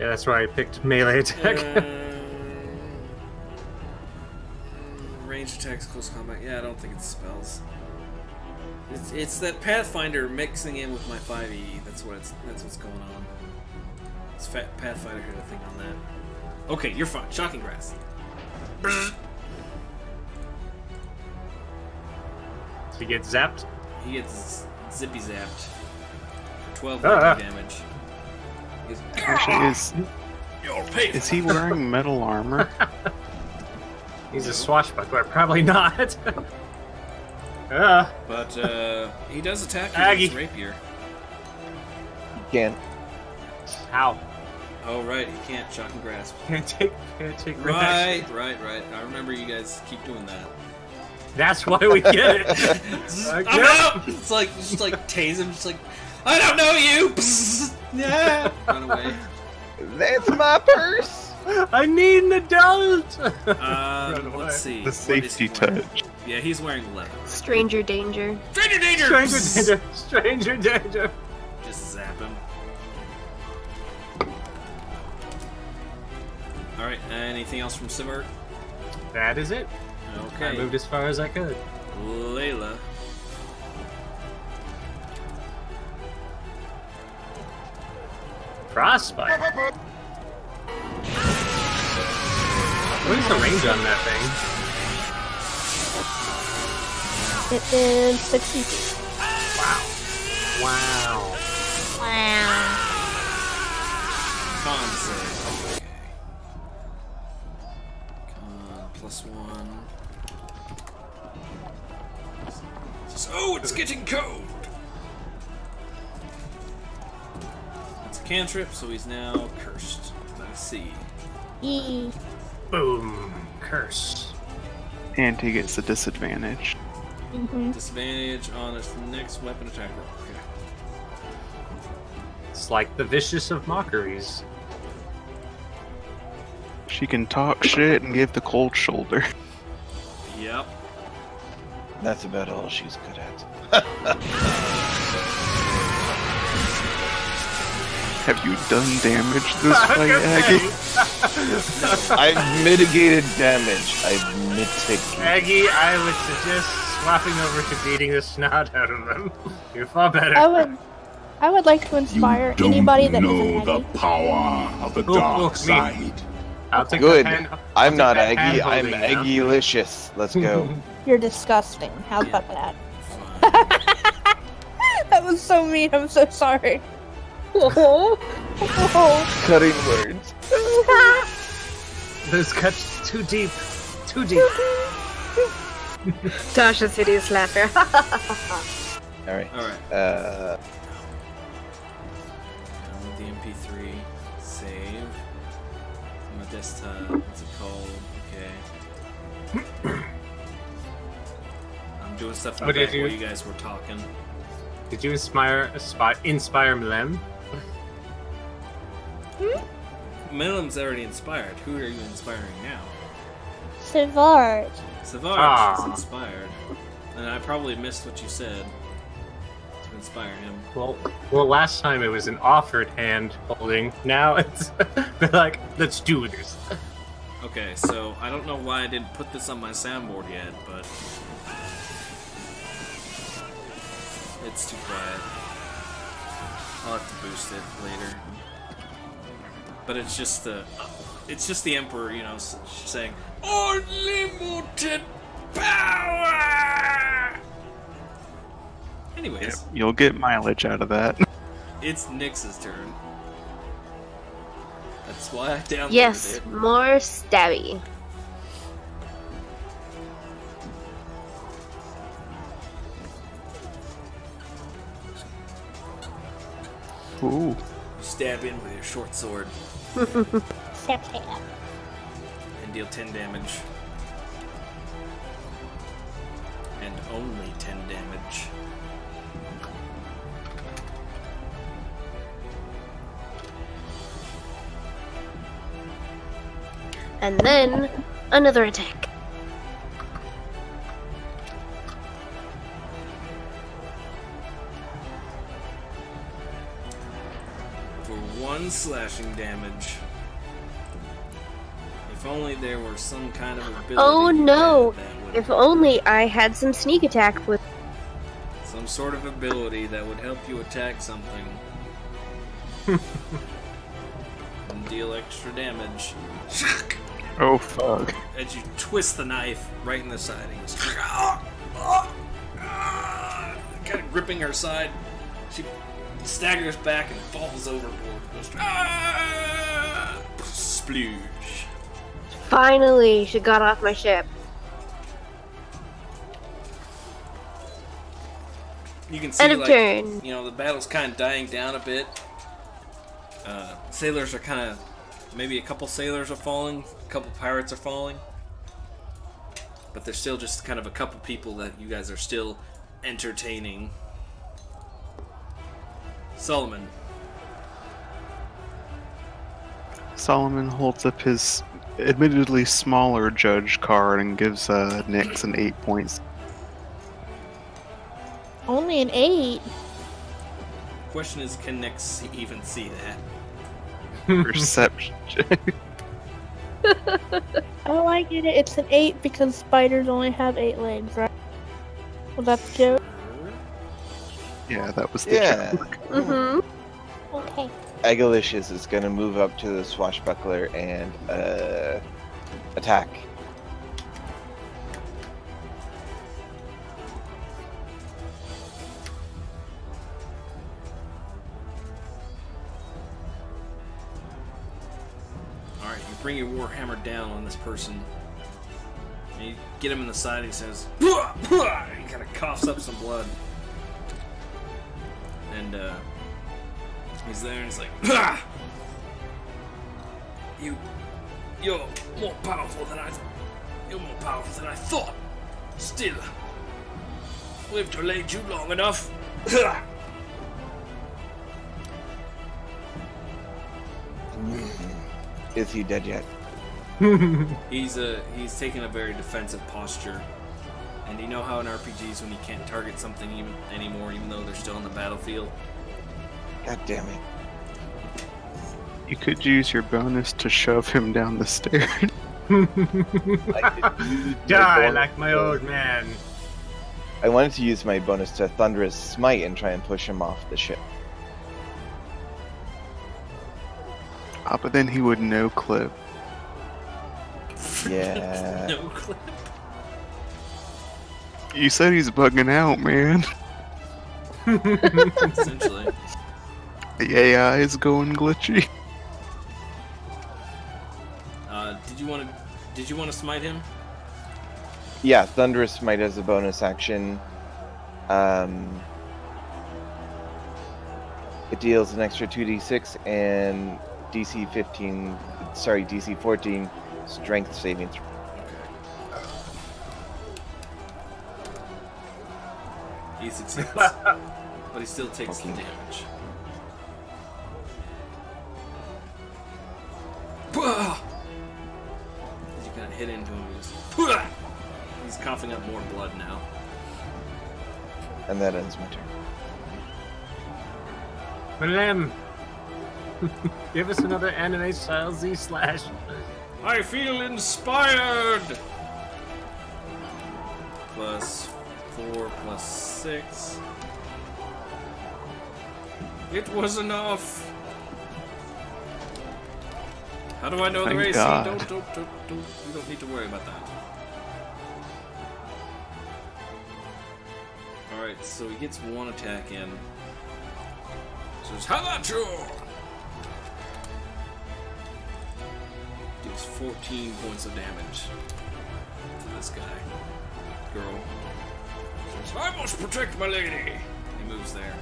Speaker 5: Yeah, that's why I picked melee attack.
Speaker 1: Range attacks, close combat. Yeah, I don't think it's spells. It's that Pathfinder mixing in with my 5e. That's what's going on. It's Pathfinder had a thing on that. Okay, you're fine. Shocking grass.
Speaker 5: He gets zapped.
Speaker 1: He gets zippy zapped. 12 damage.
Speaker 3: Actually, is he wearing metal armor?
Speaker 5: He's a swashbuckler. Probably not.
Speaker 1: But he does attack you with his rapier.
Speaker 2: He can't.
Speaker 5: How?
Speaker 1: Oh right, he can't shocking grasp.
Speaker 5: Can't take
Speaker 1: Right. I remember you guys keep doing that.
Speaker 5: That's why we get it.
Speaker 1: I'm out! It's like just like tase him, just like I don't know you. Yeah. Run away.
Speaker 2: That's my purse.
Speaker 5: I need an adult.
Speaker 1: Let's see.
Speaker 3: The safety touch.
Speaker 1: Yeah, he's wearing leather.
Speaker 4: Stranger danger.
Speaker 1: Stranger danger.
Speaker 5: Stranger danger. Stranger danger.
Speaker 1: Just zap him. All right. Anything else from Sivert?
Speaker 5: That is it.
Speaker 1: Okay.
Speaker 5: I moved as far as I could.
Speaker 1: Layla.
Speaker 5: Frostbite. What is the range on that thing?
Speaker 6: It is 60 feet.
Speaker 5: Wow.
Speaker 1: Con save. Okay. Con +1. Oh, it's getting cold. It's a cantrip, so he's now cursed. Let's see.
Speaker 5: Boom. Curse.
Speaker 3: And he gets a disadvantage.
Speaker 1: Disadvantage on his next weapon attack roll. Okay.
Speaker 5: It's like the vicious of mockeries.
Speaker 3: She can talk shit and give the cold shoulder.
Speaker 1: Yep.
Speaker 2: That's about all she's good at.
Speaker 3: Have you done damage this fight, Aggie?
Speaker 2: I've mitigated damage. I've mitigated.
Speaker 5: Aggie, I would suggest swapping over to beating the snot out of them. You're far better.
Speaker 6: I would like to inspire anybody that isn't
Speaker 10: the
Speaker 6: Aggie.
Speaker 10: power of the dark side.
Speaker 5: I'll take
Speaker 2: Good.
Speaker 5: the hand,
Speaker 2: I'm not
Speaker 5: take that
Speaker 2: Aggie. I'm
Speaker 5: hand-holding now.
Speaker 2: Aggie-licious. Let's go.
Speaker 6: You're disgusting. How about that? That was so mean. I'm so sorry.
Speaker 2: Cutting words.
Speaker 5: Those cuts too deep. Too deep.
Speaker 4: Tasha's hideous laughter.
Speaker 2: All right.
Speaker 1: Alright.
Speaker 2: Uh,
Speaker 1: Download the MP3. Save. My desktop. What's it called? Okay. I'm doing stuff in the
Speaker 5: What did
Speaker 1: back
Speaker 5: you-
Speaker 1: while you guys were talking.
Speaker 5: Did you inspire Mlem?
Speaker 1: Milam's already inspired. Who are you inspiring now?
Speaker 6: Savard.
Speaker 1: Savage is inspired. And I probably missed what you said to inspire him.
Speaker 5: Well, last time it was an offered hand holding. Now it's they're like, let's do this.
Speaker 1: Okay, so I don't know why I didn't put this on my soundboard yet, but it's too quiet. I'll have to boost it later. But it's just the Emperor, you know, saying unlimited power. Anyways,
Speaker 3: Yep, you'll get mileage out of that.
Speaker 1: it's Nyx's turn. That's why I downloaded
Speaker 4: Yes,
Speaker 1: it.
Speaker 4: more stabby.
Speaker 3: Ooh.
Speaker 1: You stab in with your short sword
Speaker 6: Step.
Speaker 1: and deal 10 damage. And only 10 damage.
Speaker 4: And then another attack.
Speaker 1: For 1 slashing damage. If only there were some kind of ability.
Speaker 4: Oh
Speaker 1: you
Speaker 4: no!
Speaker 1: had that would-
Speaker 4: If only I had some sneak attack with.
Speaker 1: Some sort of ability that would help you attack something. And deal extra damage.
Speaker 3: Oh fuck.
Speaker 1: As you twist the knife right in the side. He goes, kind of gripping her side. She staggers back and falls overboard. Goes, splooge.
Speaker 4: Finally, she got off my ship.
Speaker 1: You can see,
Speaker 4: End of
Speaker 1: like,
Speaker 4: turn.
Speaker 1: you know, the battle's kind of dying down a bit. Sailors are kind of, maybe a couple sailors are falling, a couple pirates are falling. But there's still just kind of a couple people that you guys are still entertaining. Solomon.
Speaker 3: Solomon holds up his admittedly smaller judge card and gives Nyx an 8 points.
Speaker 6: Only an 8.
Speaker 1: Question is, can Nyx even see that?
Speaker 3: Perception check.
Speaker 6: Oh, I get it. It's an 8 because spiders only have 8 legs, right? Well, that's the joke.
Speaker 3: Yeah, that was the
Speaker 2: Yeah.
Speaker 3: joke.
Speaker 4: Mm-hmm.
Speaker 6: Okay.
Speaker 2: Aggalicious is gonna move up to the swashbuckler and attack.
Speaker 1: Alright, you bring your warhammer down on this person. And you get him in the side, he says, "Pwah, pwah," he kind of coughs up some blood. And he's there and he's like, "Ah! You're more powerful than I thought. Still, we've delayed you long enough."
Speaker 2: Is he dead yet?
Speaker 1: He's taking a very defensive posture, And you know how in RPGs when you can't target something anymore, even though they're still on the battlefield?
Speaker 2: God damn it.
Speaker 3: You could use your bonus to shove him down the stairs.
Speaker 5: Die like my old man.
Speaker 2: I wanted to use my bonus to Thunderous Smite and try and push him off the ship.
Speaker 3: Ah, but then he would no clip.
Speaker 2: Yeah.
Speaker 1: No clip.
Speaker 3: You said he's bugging out, man.
Speaker 1: Essentially.
Speaker 3: The AI is going glitchy.
Speaker 1: Did you want to smite him?
Speaker 2: Yeah, Thunderous Smite as a bonus action. It deals an extra 2d6 and DC 14 strength saving throw.
Speaker 1: He succeeds, but he still takes the damage. As you kind of hit into him, he's coughing up more blood now.
Speaker 2: And that ends my turn.
Speaker 5: Malem, give us another anime style Z/.
Speaker 8: I feel inspired!
Speaker 1: Plus 4 plus 6.
Speaker 8: It was enough.
Speaker 1: How do I know
Speaker 3: Thank
Speaker 1: the AC?
Speaker 3: God.
Speaker 1: Don't. You don't need to worry about that. Alright, so he gets one attack in.
Speaker 8: Says, how about you?
Speaker 1: Deals 14 points of damage to this guy. Girl.
Speaker 8: Says, I must protect my lady.
Speaker 1: He moves there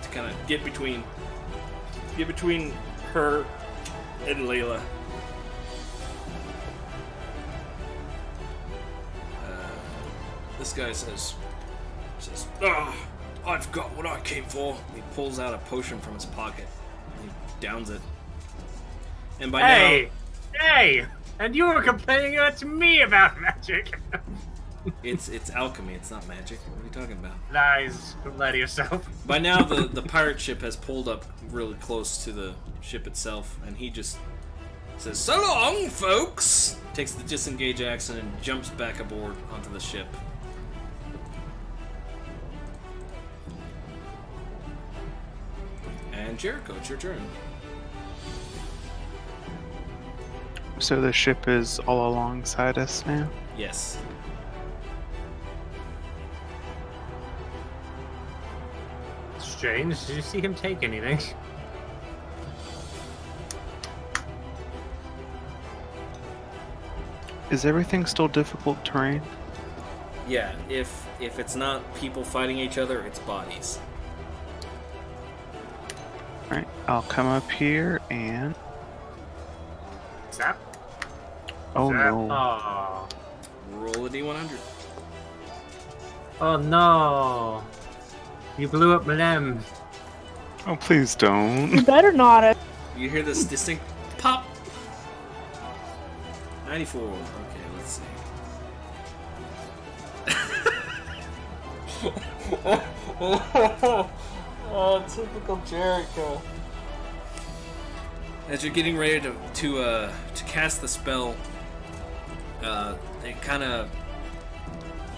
Speaker 1: to kind of get between her and Layla. This guy says,
Speaker 8: I've got what I came for.
Speaker 1: he pulls out a potion from his pocket. He downs it. And by
Speaker 5: Hey! And you were complaining to me about magic.
Speaker 1: now, it's alchemy. It's not magic. What are you talking about?
Speaker 5: Lies. Don't lie to yourself.
Speaker 1: By now, the pirate ship has pulled up really close to the ship itself, and he just says, "So long, folks!" Takes the disengage action and jumps back aboard onto the ship. And Jericho, it's your turn.
Speaker 3: So the ship is all alongside us now?
Speaker 1: Yes.
Speaker 5: Strange. Did you see him take anything?
Speaker 3: Is everything still difficult terrain?
Speaker 1: Yeah, if it's not people fighting each other, it's bodies.
Speaker 3: Alright, I'll come up here and...
Speaker 5: Zap.
Speaker 3: Oh
Speaker 5: Zap.
Speaker 3: no.
Speaker 5: Oh.
Speaker 1: Roll a d100.
Speaker 5: Oh no. You blew up Malem.
Speaker 3: Oh, please don't.
Speaker 6: You better not have.
Speaker 1: You hear this distinct pop. 94. Okay, let's see. Oh, typical Jericho. As you're getting ready to cast the spell, it kind of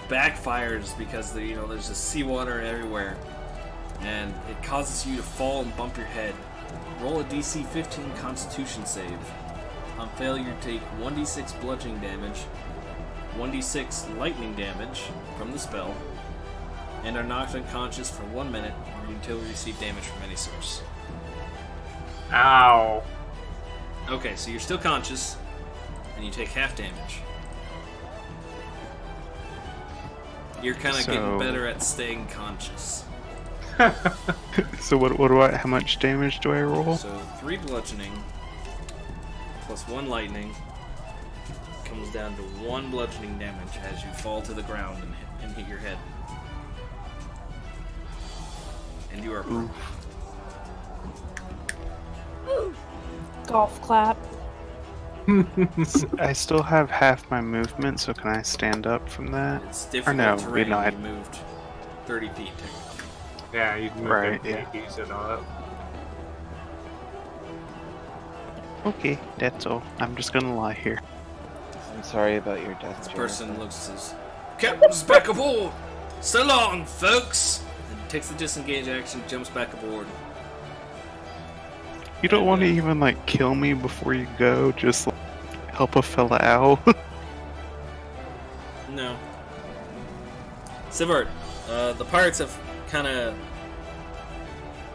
Speaker 1: backfires because there's just seawater everywhere, and it causes you to fall and bump your head. Roll a DC 15 Constitution save. On failure, take 1d6 bludgeoning damage, 1d6 lightning damage from the spell, and are knocked unconscious for 1 minute or until you receive damage from any source.
Speaker 5: Ow.
Speaker 1: Okay, so you're still conscious, and you take half damage. You're kind of getting better at staying conscious.
Speaker 3: So what do I? How much damage do I roll?
Speaker 1: So 3 bludgeoning plus 1 lightning comes down to 1 bludgeoning damage as you fall to the ground and hit your head. And you are proof.
Speaker 6: Golf clap.
Speaker 3: I still have half my movement, so can I stand up from that?
Speaker 1: It's
Speaker 3: Or
Speaker 1: difficult
Speaker 3: no,
Speaker 1: terrain.
Speaker 3: I
Speaker 1: You moved 30 feet technically.
Speaker 5: Yeah, you can move
Speaker 3: Right,
Speaker 5: it, use it all up.
Speaker 3: Okay, that's all. I'm just gonna lie here.
Speaker 2: I'm sorry about your death,
Speaker 1: This
Speaker 2: Jared.
Speaker 1: person looks and says, "Captain's back aboard! So long, folks!" And takes the disengage action, jumps back aboard.
Speaker 3: You don't want to even like kill me before you go, just like, help a fella out.
Speaker 1: No. Sivart, the pirates have kind of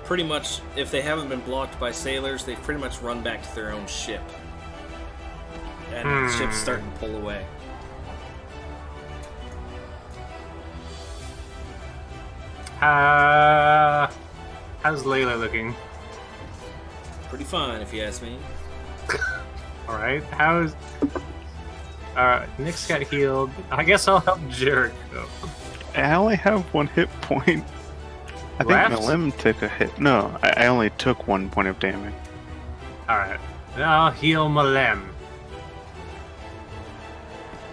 Speaker 1: pretty much, if they haven't been blocked by sailors, they've pretty much run back to their own ship. And the ship's starting to pull away.
Speaker 5: How's Layla looking?
Speaker 1: Pretty fine, if you ask me.
Speaker 5: Alright, how's... Nick's got healed. I guess I'll help Jarek, though.
Speaker 3: I only have 1 hit point. I think
Speaker 5: Left?
Speaker 3: Malim took a hit. No, I only took 1 point of damage.
Speaker 5: Alright, I'll heal Malem.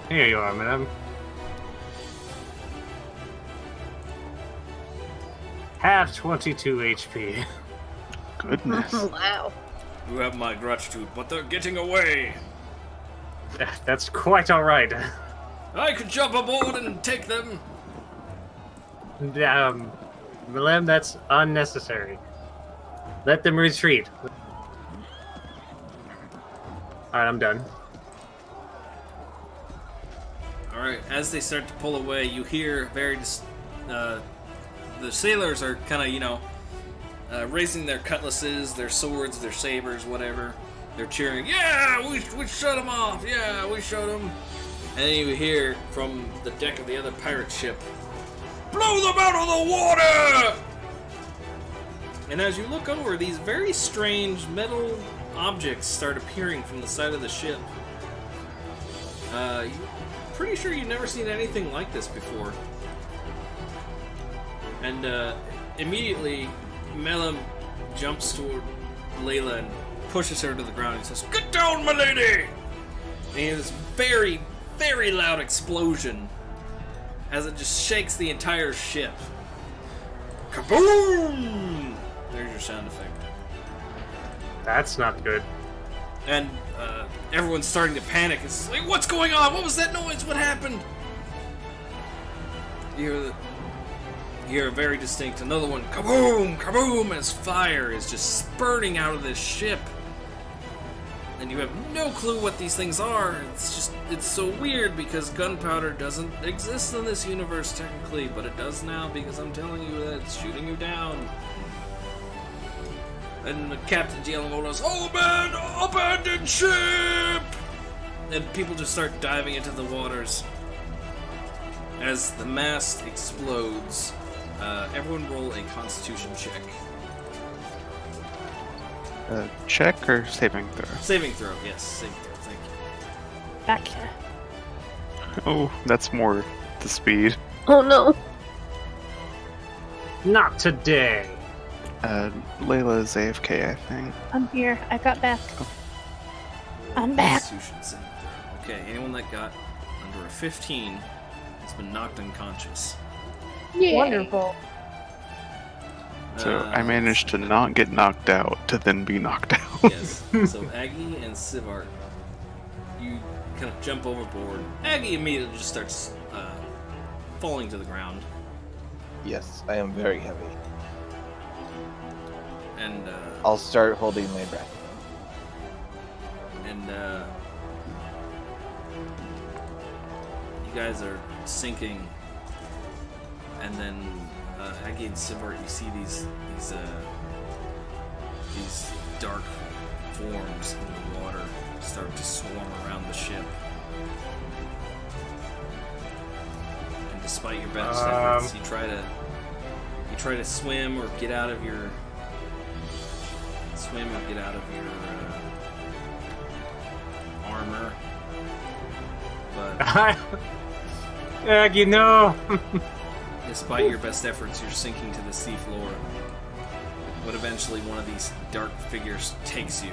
Speaker 5: Here you are, Malem. Have 22 HP.
Speaker 3: Goodness.
Speaker 4: Wow.
Speaker 1: You have my gratitude, but they're getting away.
Speaker 5: That's quite alright.
Speaker 1: I could jump aboard and take them.
Speaker 5: Malem, that's unnecessary. Let them retreat. Alright, I'm done.
Speaker 1: Alright, as they start to pull away, you hear the sailors are kind of, raising their cutlasses, their swords, their sabers, whatever. They're cheering, "Yeah, we shut them off! Yeah, we shot them!" And then you hear from the deck of the other pirate ship, "Blow them out of the water!" And as you look over, these very strange metal objects start appearing from the side of the ship. You're pretty sure you've never seen anything like this before. And immediately, Melum jumps toward Layla and pushes her to the ground and says, "Get down, my lady!" And he has this very, very loud explosion as it just shakes the entire ship. Kaboom! There's your sound effect.
Speaker 5: That's not good.
Speaker 1: And everyone's starting to panic. It's like, what's going on? What was that noise? What happened? You hear a very distinct, another one, kaboom, kaboom, as fire is just spurting out of this ship. And you have no clue what these things are. It's so weird because gunpowder doesn't exist in this universe technically, but it does now because I'm telling you that it's shooting you down. And the captain's yelling over us, "Oh man, abandon ship!" And people just start diving into the waters. As the mast explodes, everyone roll a constitution check.
Speaker 3: Check or saving throw?
Speaker 1: Saving throw, yes, saving throw, thank you.
Speaker 6: Back here.
Speaker 3: Oh, that's more the speed.
Speaker 4: Oh no.
Speaker 5: Not today.
Speaker 3: Layla is AFK, I think.
Speaker 6: I'm here. I got back. I'm back.
Speaker 1: Constitution saving throw. Okay, anyone that got under a 15 has been knocked unconscious.
Speaker 6: Yeah. Wonderful.
Speaker 3: So I managed to not get knocked out to then be knocked out.
Speaker 1: Yes. So Aggie and Sivart, you kind of jump overboard. Aggie immediately just starts falling to the ground.
Speaker 2: Yes, I am very heavy.
Speaker 1: And
Speaker 2: I'll start holding my breath.
Speaker 1: And you guys are sinking, and then Aggie and Sivart, you see these dark forms in the water start to swarm around the ship. And despite your best efforts, you try to swim or get out of your armor, but
Speaker 5: Aggie, no!
Speaker 1: despite your best efforts, you're sinking to the seafloor. But eventually one of these dark figures takes you.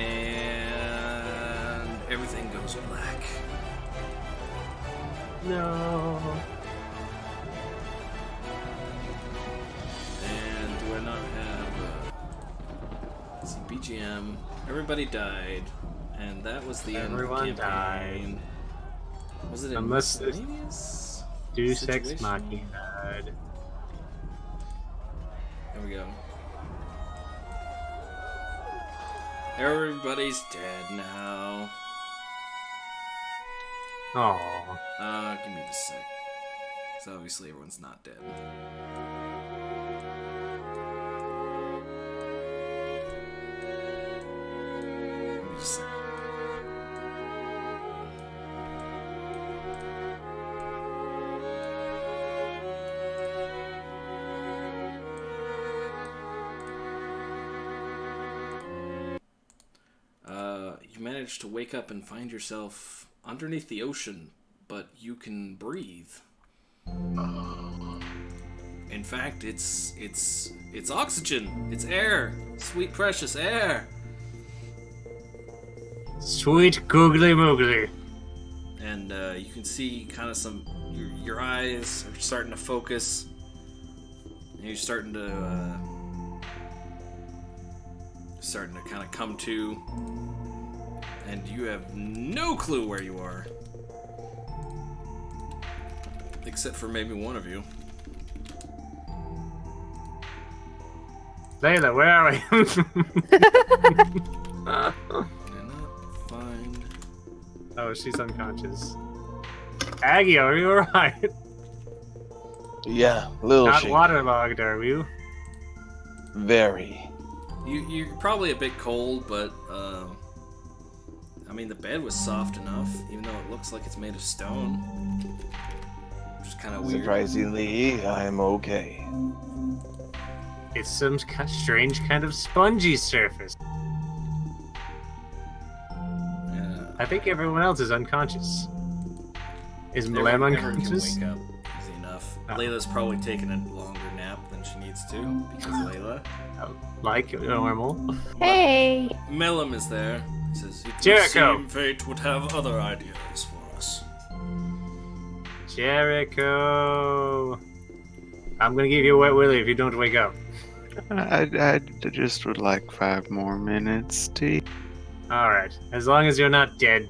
Speaker 1: And everything goes black.
Speaker 5: No.
Speaker 1: And do I not have let's see, BGM? Everybody died, and that was the end of the
Speaker 5: Everyone
Speaker 1: campaign. Was it
Speaker 5: Unless
Speaker 1: a miscellaneous
Speaker 5: Deus Ex
Speaker 1: situation?
Speaker 5: Machina.
Speaker 1: There we go. Everybody's dead now.
Speaker 5: Aww.
Speaker 1: Give me just a sec. So obviously everyone's not dead. Give me just a sec. You managed to wake up and find yourself underneath the ocean, but you can breathe. In fact, it's oxygen. It's air. Sweet precious air.
Speaker 5: Sweet googly moogly.
Speaker 1: And you can see kind of some your eyes are starting to focus. And you're starting to kind of come to, and you have no clue where you are, except for maybe one of you.
Speaker 5: Layla, where are we?
Speaker 1: Cannot find.
Speaker 5: Oh, she's unconscious. Aggie, are you alright?
Speaker 2: Yeah, little
Speaker 5: Not
Speaker 2: shaky.
Speaker 5: waterlogged, are you?
Speaker 2: Very.
Speaker 1: You're probably a bit cold, but I mean the bed was soft enough, even though it looks like it's made of stone. Which is kind of weird.
Speaker 2: Surprisingly, I'm okay.
Speaker 5: It's some strange kind of spongy surface.
Speaker 1: Yeah.
Speaker 5: I think everyone else is unconscious. Is Malem
Speaker 1: Everyone
Speaker 5: unconscious?
Speaker 1: can wake up easy enough.
Speaker 5: Oh.
Speaker 1: Layla's probably taking a longer nap than she needs to, because Layla.
Speaker 5: Like normal.
Speaker 4: Hey!
Speaker 1: Melum is there. He says, "It would
Speaker 5: Jericho.
Speaker 1: seem fate would have other ideas for us."
Speaker 5: Jericho! I'm gonna give you a wet willy if you don't wake up.
Speaker 3: I just would like 5 more minutes, T.
Speaker 5: Alright, as long as you're not dead.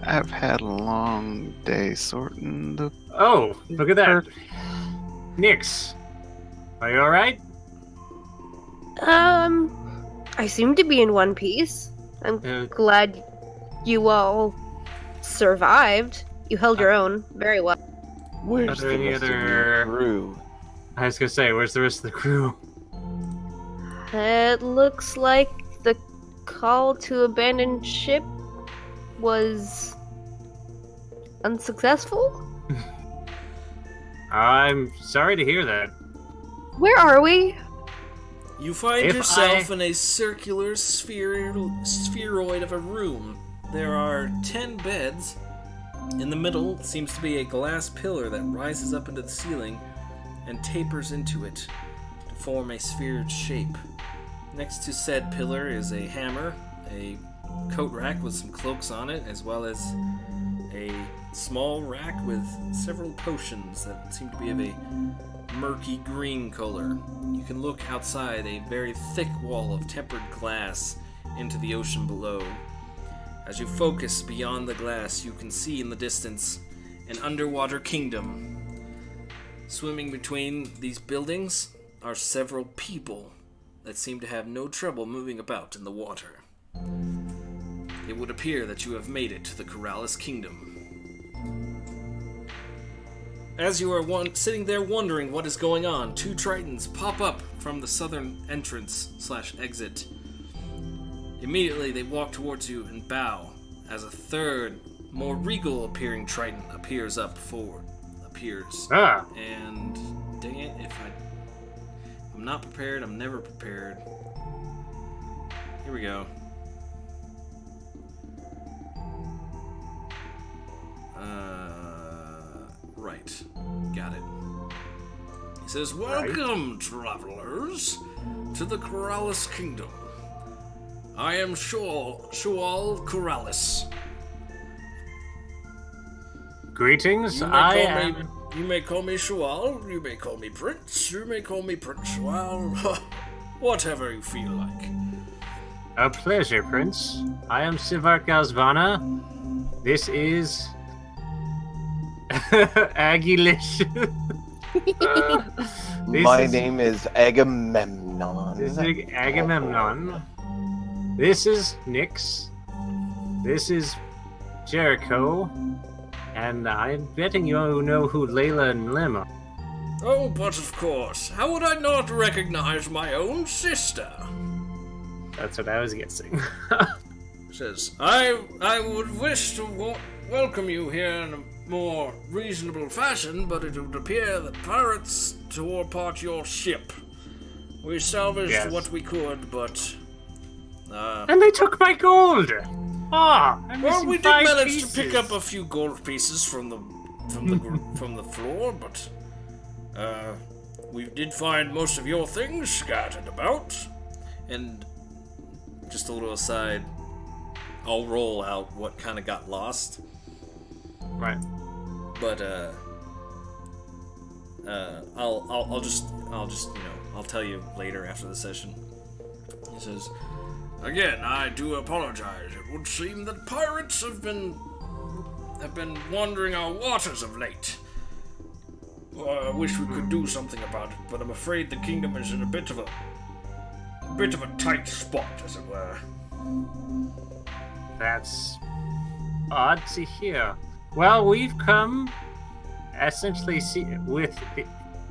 Speaker 3: I've had a long day sorting the...
Speaker 5: Oh, look at that. Nix, are you alright?
Speaker 4: I seem to be in one piece. I'm glad you all survived. You held your own very well.
Speaker 2: Where's
Speaker 5: Are there
Speaker 2: the
Speaker 5: any
Speaker 2: rest of your
Speaker 5: other-
Speaker 2: crew?
Speaker 5: I was gonna say, where's the rest of the crew?
Speaker 4: It looks like the call to abandon ship was unsuccessful.
Speaker 5: I'm sorry to hear that.
Speaker 4: Where are we?
Speaker 1: You find
Speaker 5: If
Speaker 1: yourself in a circular spheroid of a room. There are 10 beds. In the middle seems to be a glass pillar that rises up into the ceiling and tapers into it to form a sphered shape. Next to said pillar is a hammer, a coat rack with some cloaks on it, as well as a small rack with several potions that seem to be of a murky green color. You can look outside a very thick wall of tempered glass into the ocean below. As you focus beyond the glass, you can see in the distance an underwater kingdom. Swimming between these buildings are several people that seem to have no trouble moving about in the water. It would appear that you have made it to the Korallis kingdom. As you are sitting there wondering what is going on, 2 tritons pop up from the southern entrance/exit. Immediately they walk towards you and bow as a third, more regal appearing triton appears.
Speaker 5: Ah,
Speaker 1: And dang it, if I'm not prepared, I'm never prepared. Here we go. Right. Got it. He says, "Welcome, travelers, to the Korallis Kingdom.
Speaker 8: I am Shual Korallis.
Speaker 5: Greetings.
Speaker 8: You may call me Shual, you may call me Prince, you may call me Prince Shual, whatever you feel like.
Speaker 5: A pleasure, Prince. I am Sivar Galsvana. This is Agilish.
Speaker 2: My name is Agamemnon.
Speaker 5: This is Agamemnon. This is Nyx. This is Jericho. And I'm betting you know who Layla and Lim are.
Speaker 8: Oh, but of course. How would I not recognize my own sister?
Speaker 5: That's what I was guessing.
Speaker 8: Says, I would wish to welcome you here in a more reasonable fashion, but it would appear that pirates tore apart your ship. We salvaged what we could, but...
Speaker 5: and they took my gold!
Speaker 8: Well, we did manage to pick up a few gold pieces from the floor, but we did find most of your things scattered about. And just a little aside, I'll roll out what kind of got lost.
Speaker 5: Right.
Speaker 8: But I'll just I'll tell you later after the session. He says, again, I do apologize. It would seem that pirates have been wandering our waters of late. I wish we could do something about it, but I'm afraid the kingdom is in a bit of a tight spot, as it were.
Speaker 5: That's odd to hear. Well, we've come essentially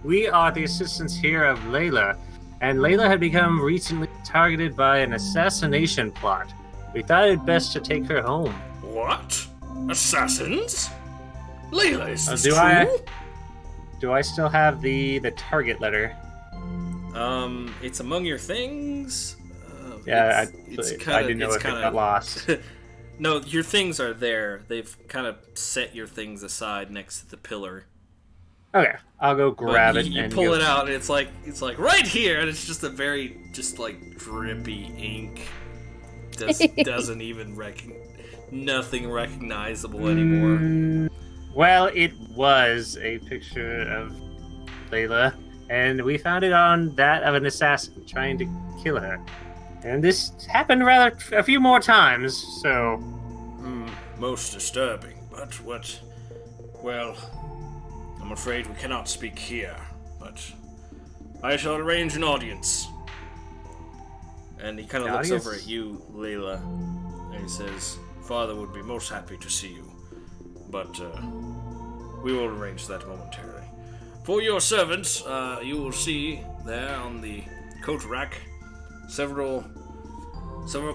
Speaker 5: we are the assistants here of Layla, and Layla had become recently targeted by an assassination plot. We thought it best to take her home.
Speaker 8: What? Assassins? Layla, is this true?
Speaker 5: Do I still have the target letter?
Speaker 1: It's among your things.
Speaker 5: I didn't know if it got lost.
Speaker 1: No, your things are there. They've kind of set your things aside next to the pillar.
Speaker 5: Okay, I'll go grab it.
Speaker 1: You pull it out, and it's like right here, and it's just a very drippy ink. Doesn't even nothing recognizable anymore.
Speaker 5: Well, it was a picture of Layla, and we found it on that of an assassin trying to kill her. And this happened a few more times, so...
Speaker 8: Most disturbing, but well, I'm afraid we cannot speak here, but I shall arrange an audience. And he kind of looks over at you, Layla, and he says, Father would be most happy to see you, but we will arrange that momentarily. For your servants, you will see there on the coat rack several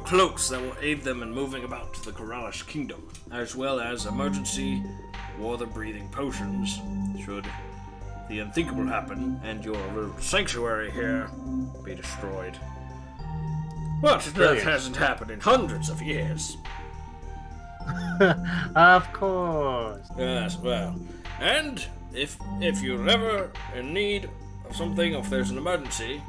Speaker 8: cloaks that will aid them in moving about the Korallis kingdom, as well as emergency water-breathing potions should the unthinkable happen and your little sanctuary here be destroyed. But that hasn't happened in hundreds of years.
Speaker 5: Of course.
Speaker 8: Yes, well, and if you're ever in need of something, if there's an emergency,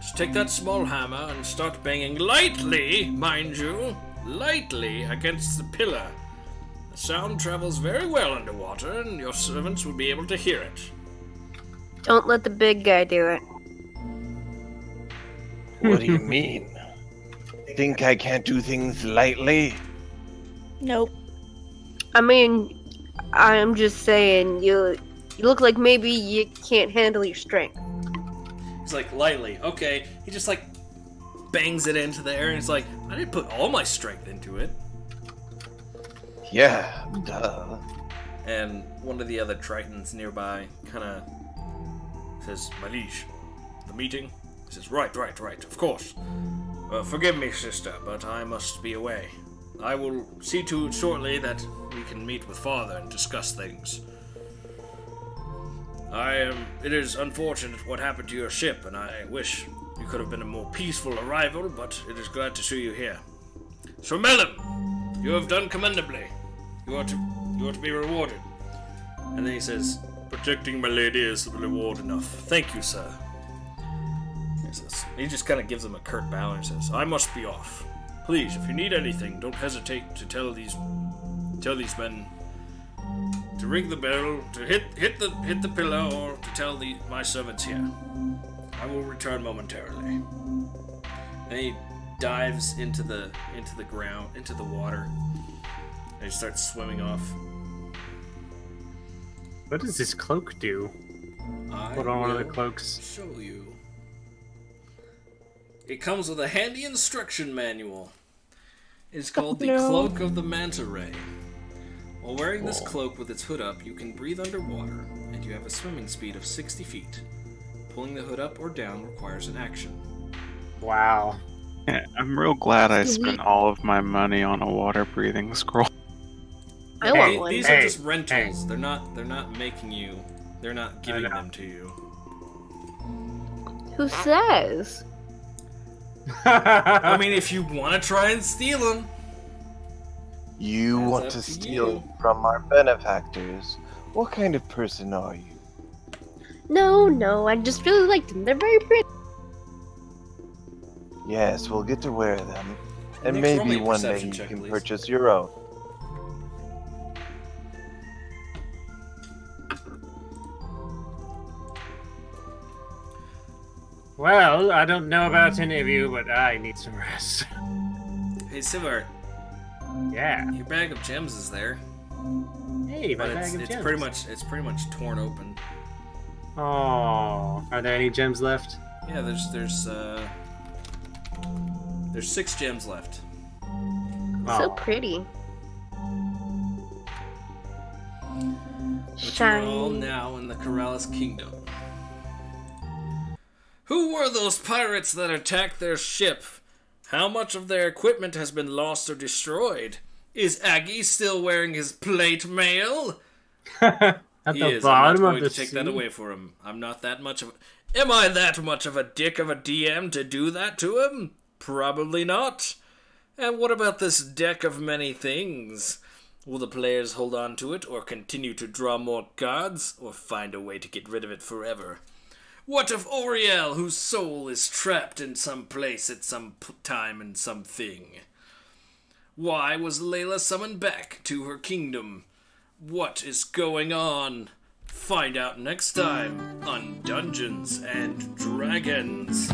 Speaker 8: just take that small hammer and start banging lightly, mind you, lightly against the pillar. The sound travels very well underwater, and your servants will be able to hear it.
Speaker 4: Don't let the big guy do it.
Speaker 2: What do you mean? Think I can't do things lightly?
Speaker 6: Nope.
Speaker 4: I mean, I'm just saying, you look like maybe you can't handle your strength.
Speaker 1: He's like, lightly. Okay. He just bangs it into the air, and he's like, I didn't put all my strength into it.
Speaker 2: Yeah, duh.
Speaker 1: And one of the other Tritons nearby kind of says, my liege, the meeting? He says, right, of course. Forgive me, sister, but I must be away. I will see to it shortly that we can meet with Father and discuss things. It is unfortunate what happened to your ship, and I wish you could have been a more peaceful arrival, but it is glad to see you here. Sir Melon, you have done commendably. You are to be rewarded. And then he says, protecting my lady is reward enough. Thank you, sir. He just kind of gives him a curt bow and says, I must be off.
Speaker 8: Please, if you need anything, don't hesitate to tell these men to ring the bell, to hit the pillow, or to tell my servants here. I will return momentarily. And he dives into the ground, into the water, and he starts swimming off.
Speaker 5: What does this cloak do? Put on one of the cloaks.
Speaker 8: Show you. It comes with a handy instruction manual. It's called the Cloak of the Manta Ray. While wearing this cloak with its hood up, you can breathe underwater, and you have a swimming speed of 60 feet. Pulling the hood up or down requires an action.
Speaker 5: Wow.
Speaker 3: Yeah, I'm real glad I spent all of my money on a water-breathing scroll.
Speaker 4: I want one.
Speaker 8: These are just rentals. They're not making you. They're not giving them to you.
Speaker 4: Who says?
Speaker 8: I mean, if you want to try and steal them.
Speaker 2: You
Speaker 8: That's
Speaker 2: want
Speaker 8: up
Speaker 2: to
Speaker 8: to
Speaker 2: steal
Speaker 8: you.
Speaker 2: from our benefactors? What kind of person are you?
Speaker 4: No, I just really like them. They're very pretty.
Speaker 2: Yes, we'll get to wear them. And
Speaker 8: Next, roll me
Speaker 2: maybe
Speaker 8: a
Speaker 2: one day
Speaker 8: perception
Speaker 2: you
Speaker 8: check,
Speaker 2: can
Speaker 8: please.
Speaker 2: purchase your own.
Speaker 5: Well, I don't know about any of you, but I need some rest.
Speaker 8: Hey, Sivar,
Speaker 5: Yeah.
Speaker 8: your bag of gems is there,
Speaker 5: Hey, my
Speaker 8: but
Speaker 5: bag of
Speaker 8: it's
Speaker 5: gems.
Speaker 8: pretty much torn open.
Speaker 5: Oh, are there any gems left?
Speaker 8: Yeah, there's 6 gems left.
Speaker 4: So
Speaker 5: Oh.
Speaker 4: pretty.
Speaker 8: But you're all
Speaker 4: Shiny.
Speaker 8: now in the Korallis Kingdom. Who were those pirates that attacked their ship? How much of their equipment has been lost or destroyed? Is Aggie still wearing his plate mail?
Speaker 5: At
Speaker 8: He
Speaker 5: the
Speaker 8: is.
Speaker 5: bottom
Speaker 8: I'm not
Speaker 5: of
Speaker 8: going
Speaker 5: the
Speaker 8: to take
Speaker 5: sea.
Speaker 8: that away from him. I'm not that much of a... Am I that much of a dick of a DM to do that to him? Probably not. And what about this deck of many things? Will the players hold on to it, or continue to draw more cards, or find a way to get rid of it forever? What of Oriel, whose soul is trapped in some place at some time and something? Why was Layla summoned back to her kingdom? What is going on? Find out next time on Dungeons and Dragons.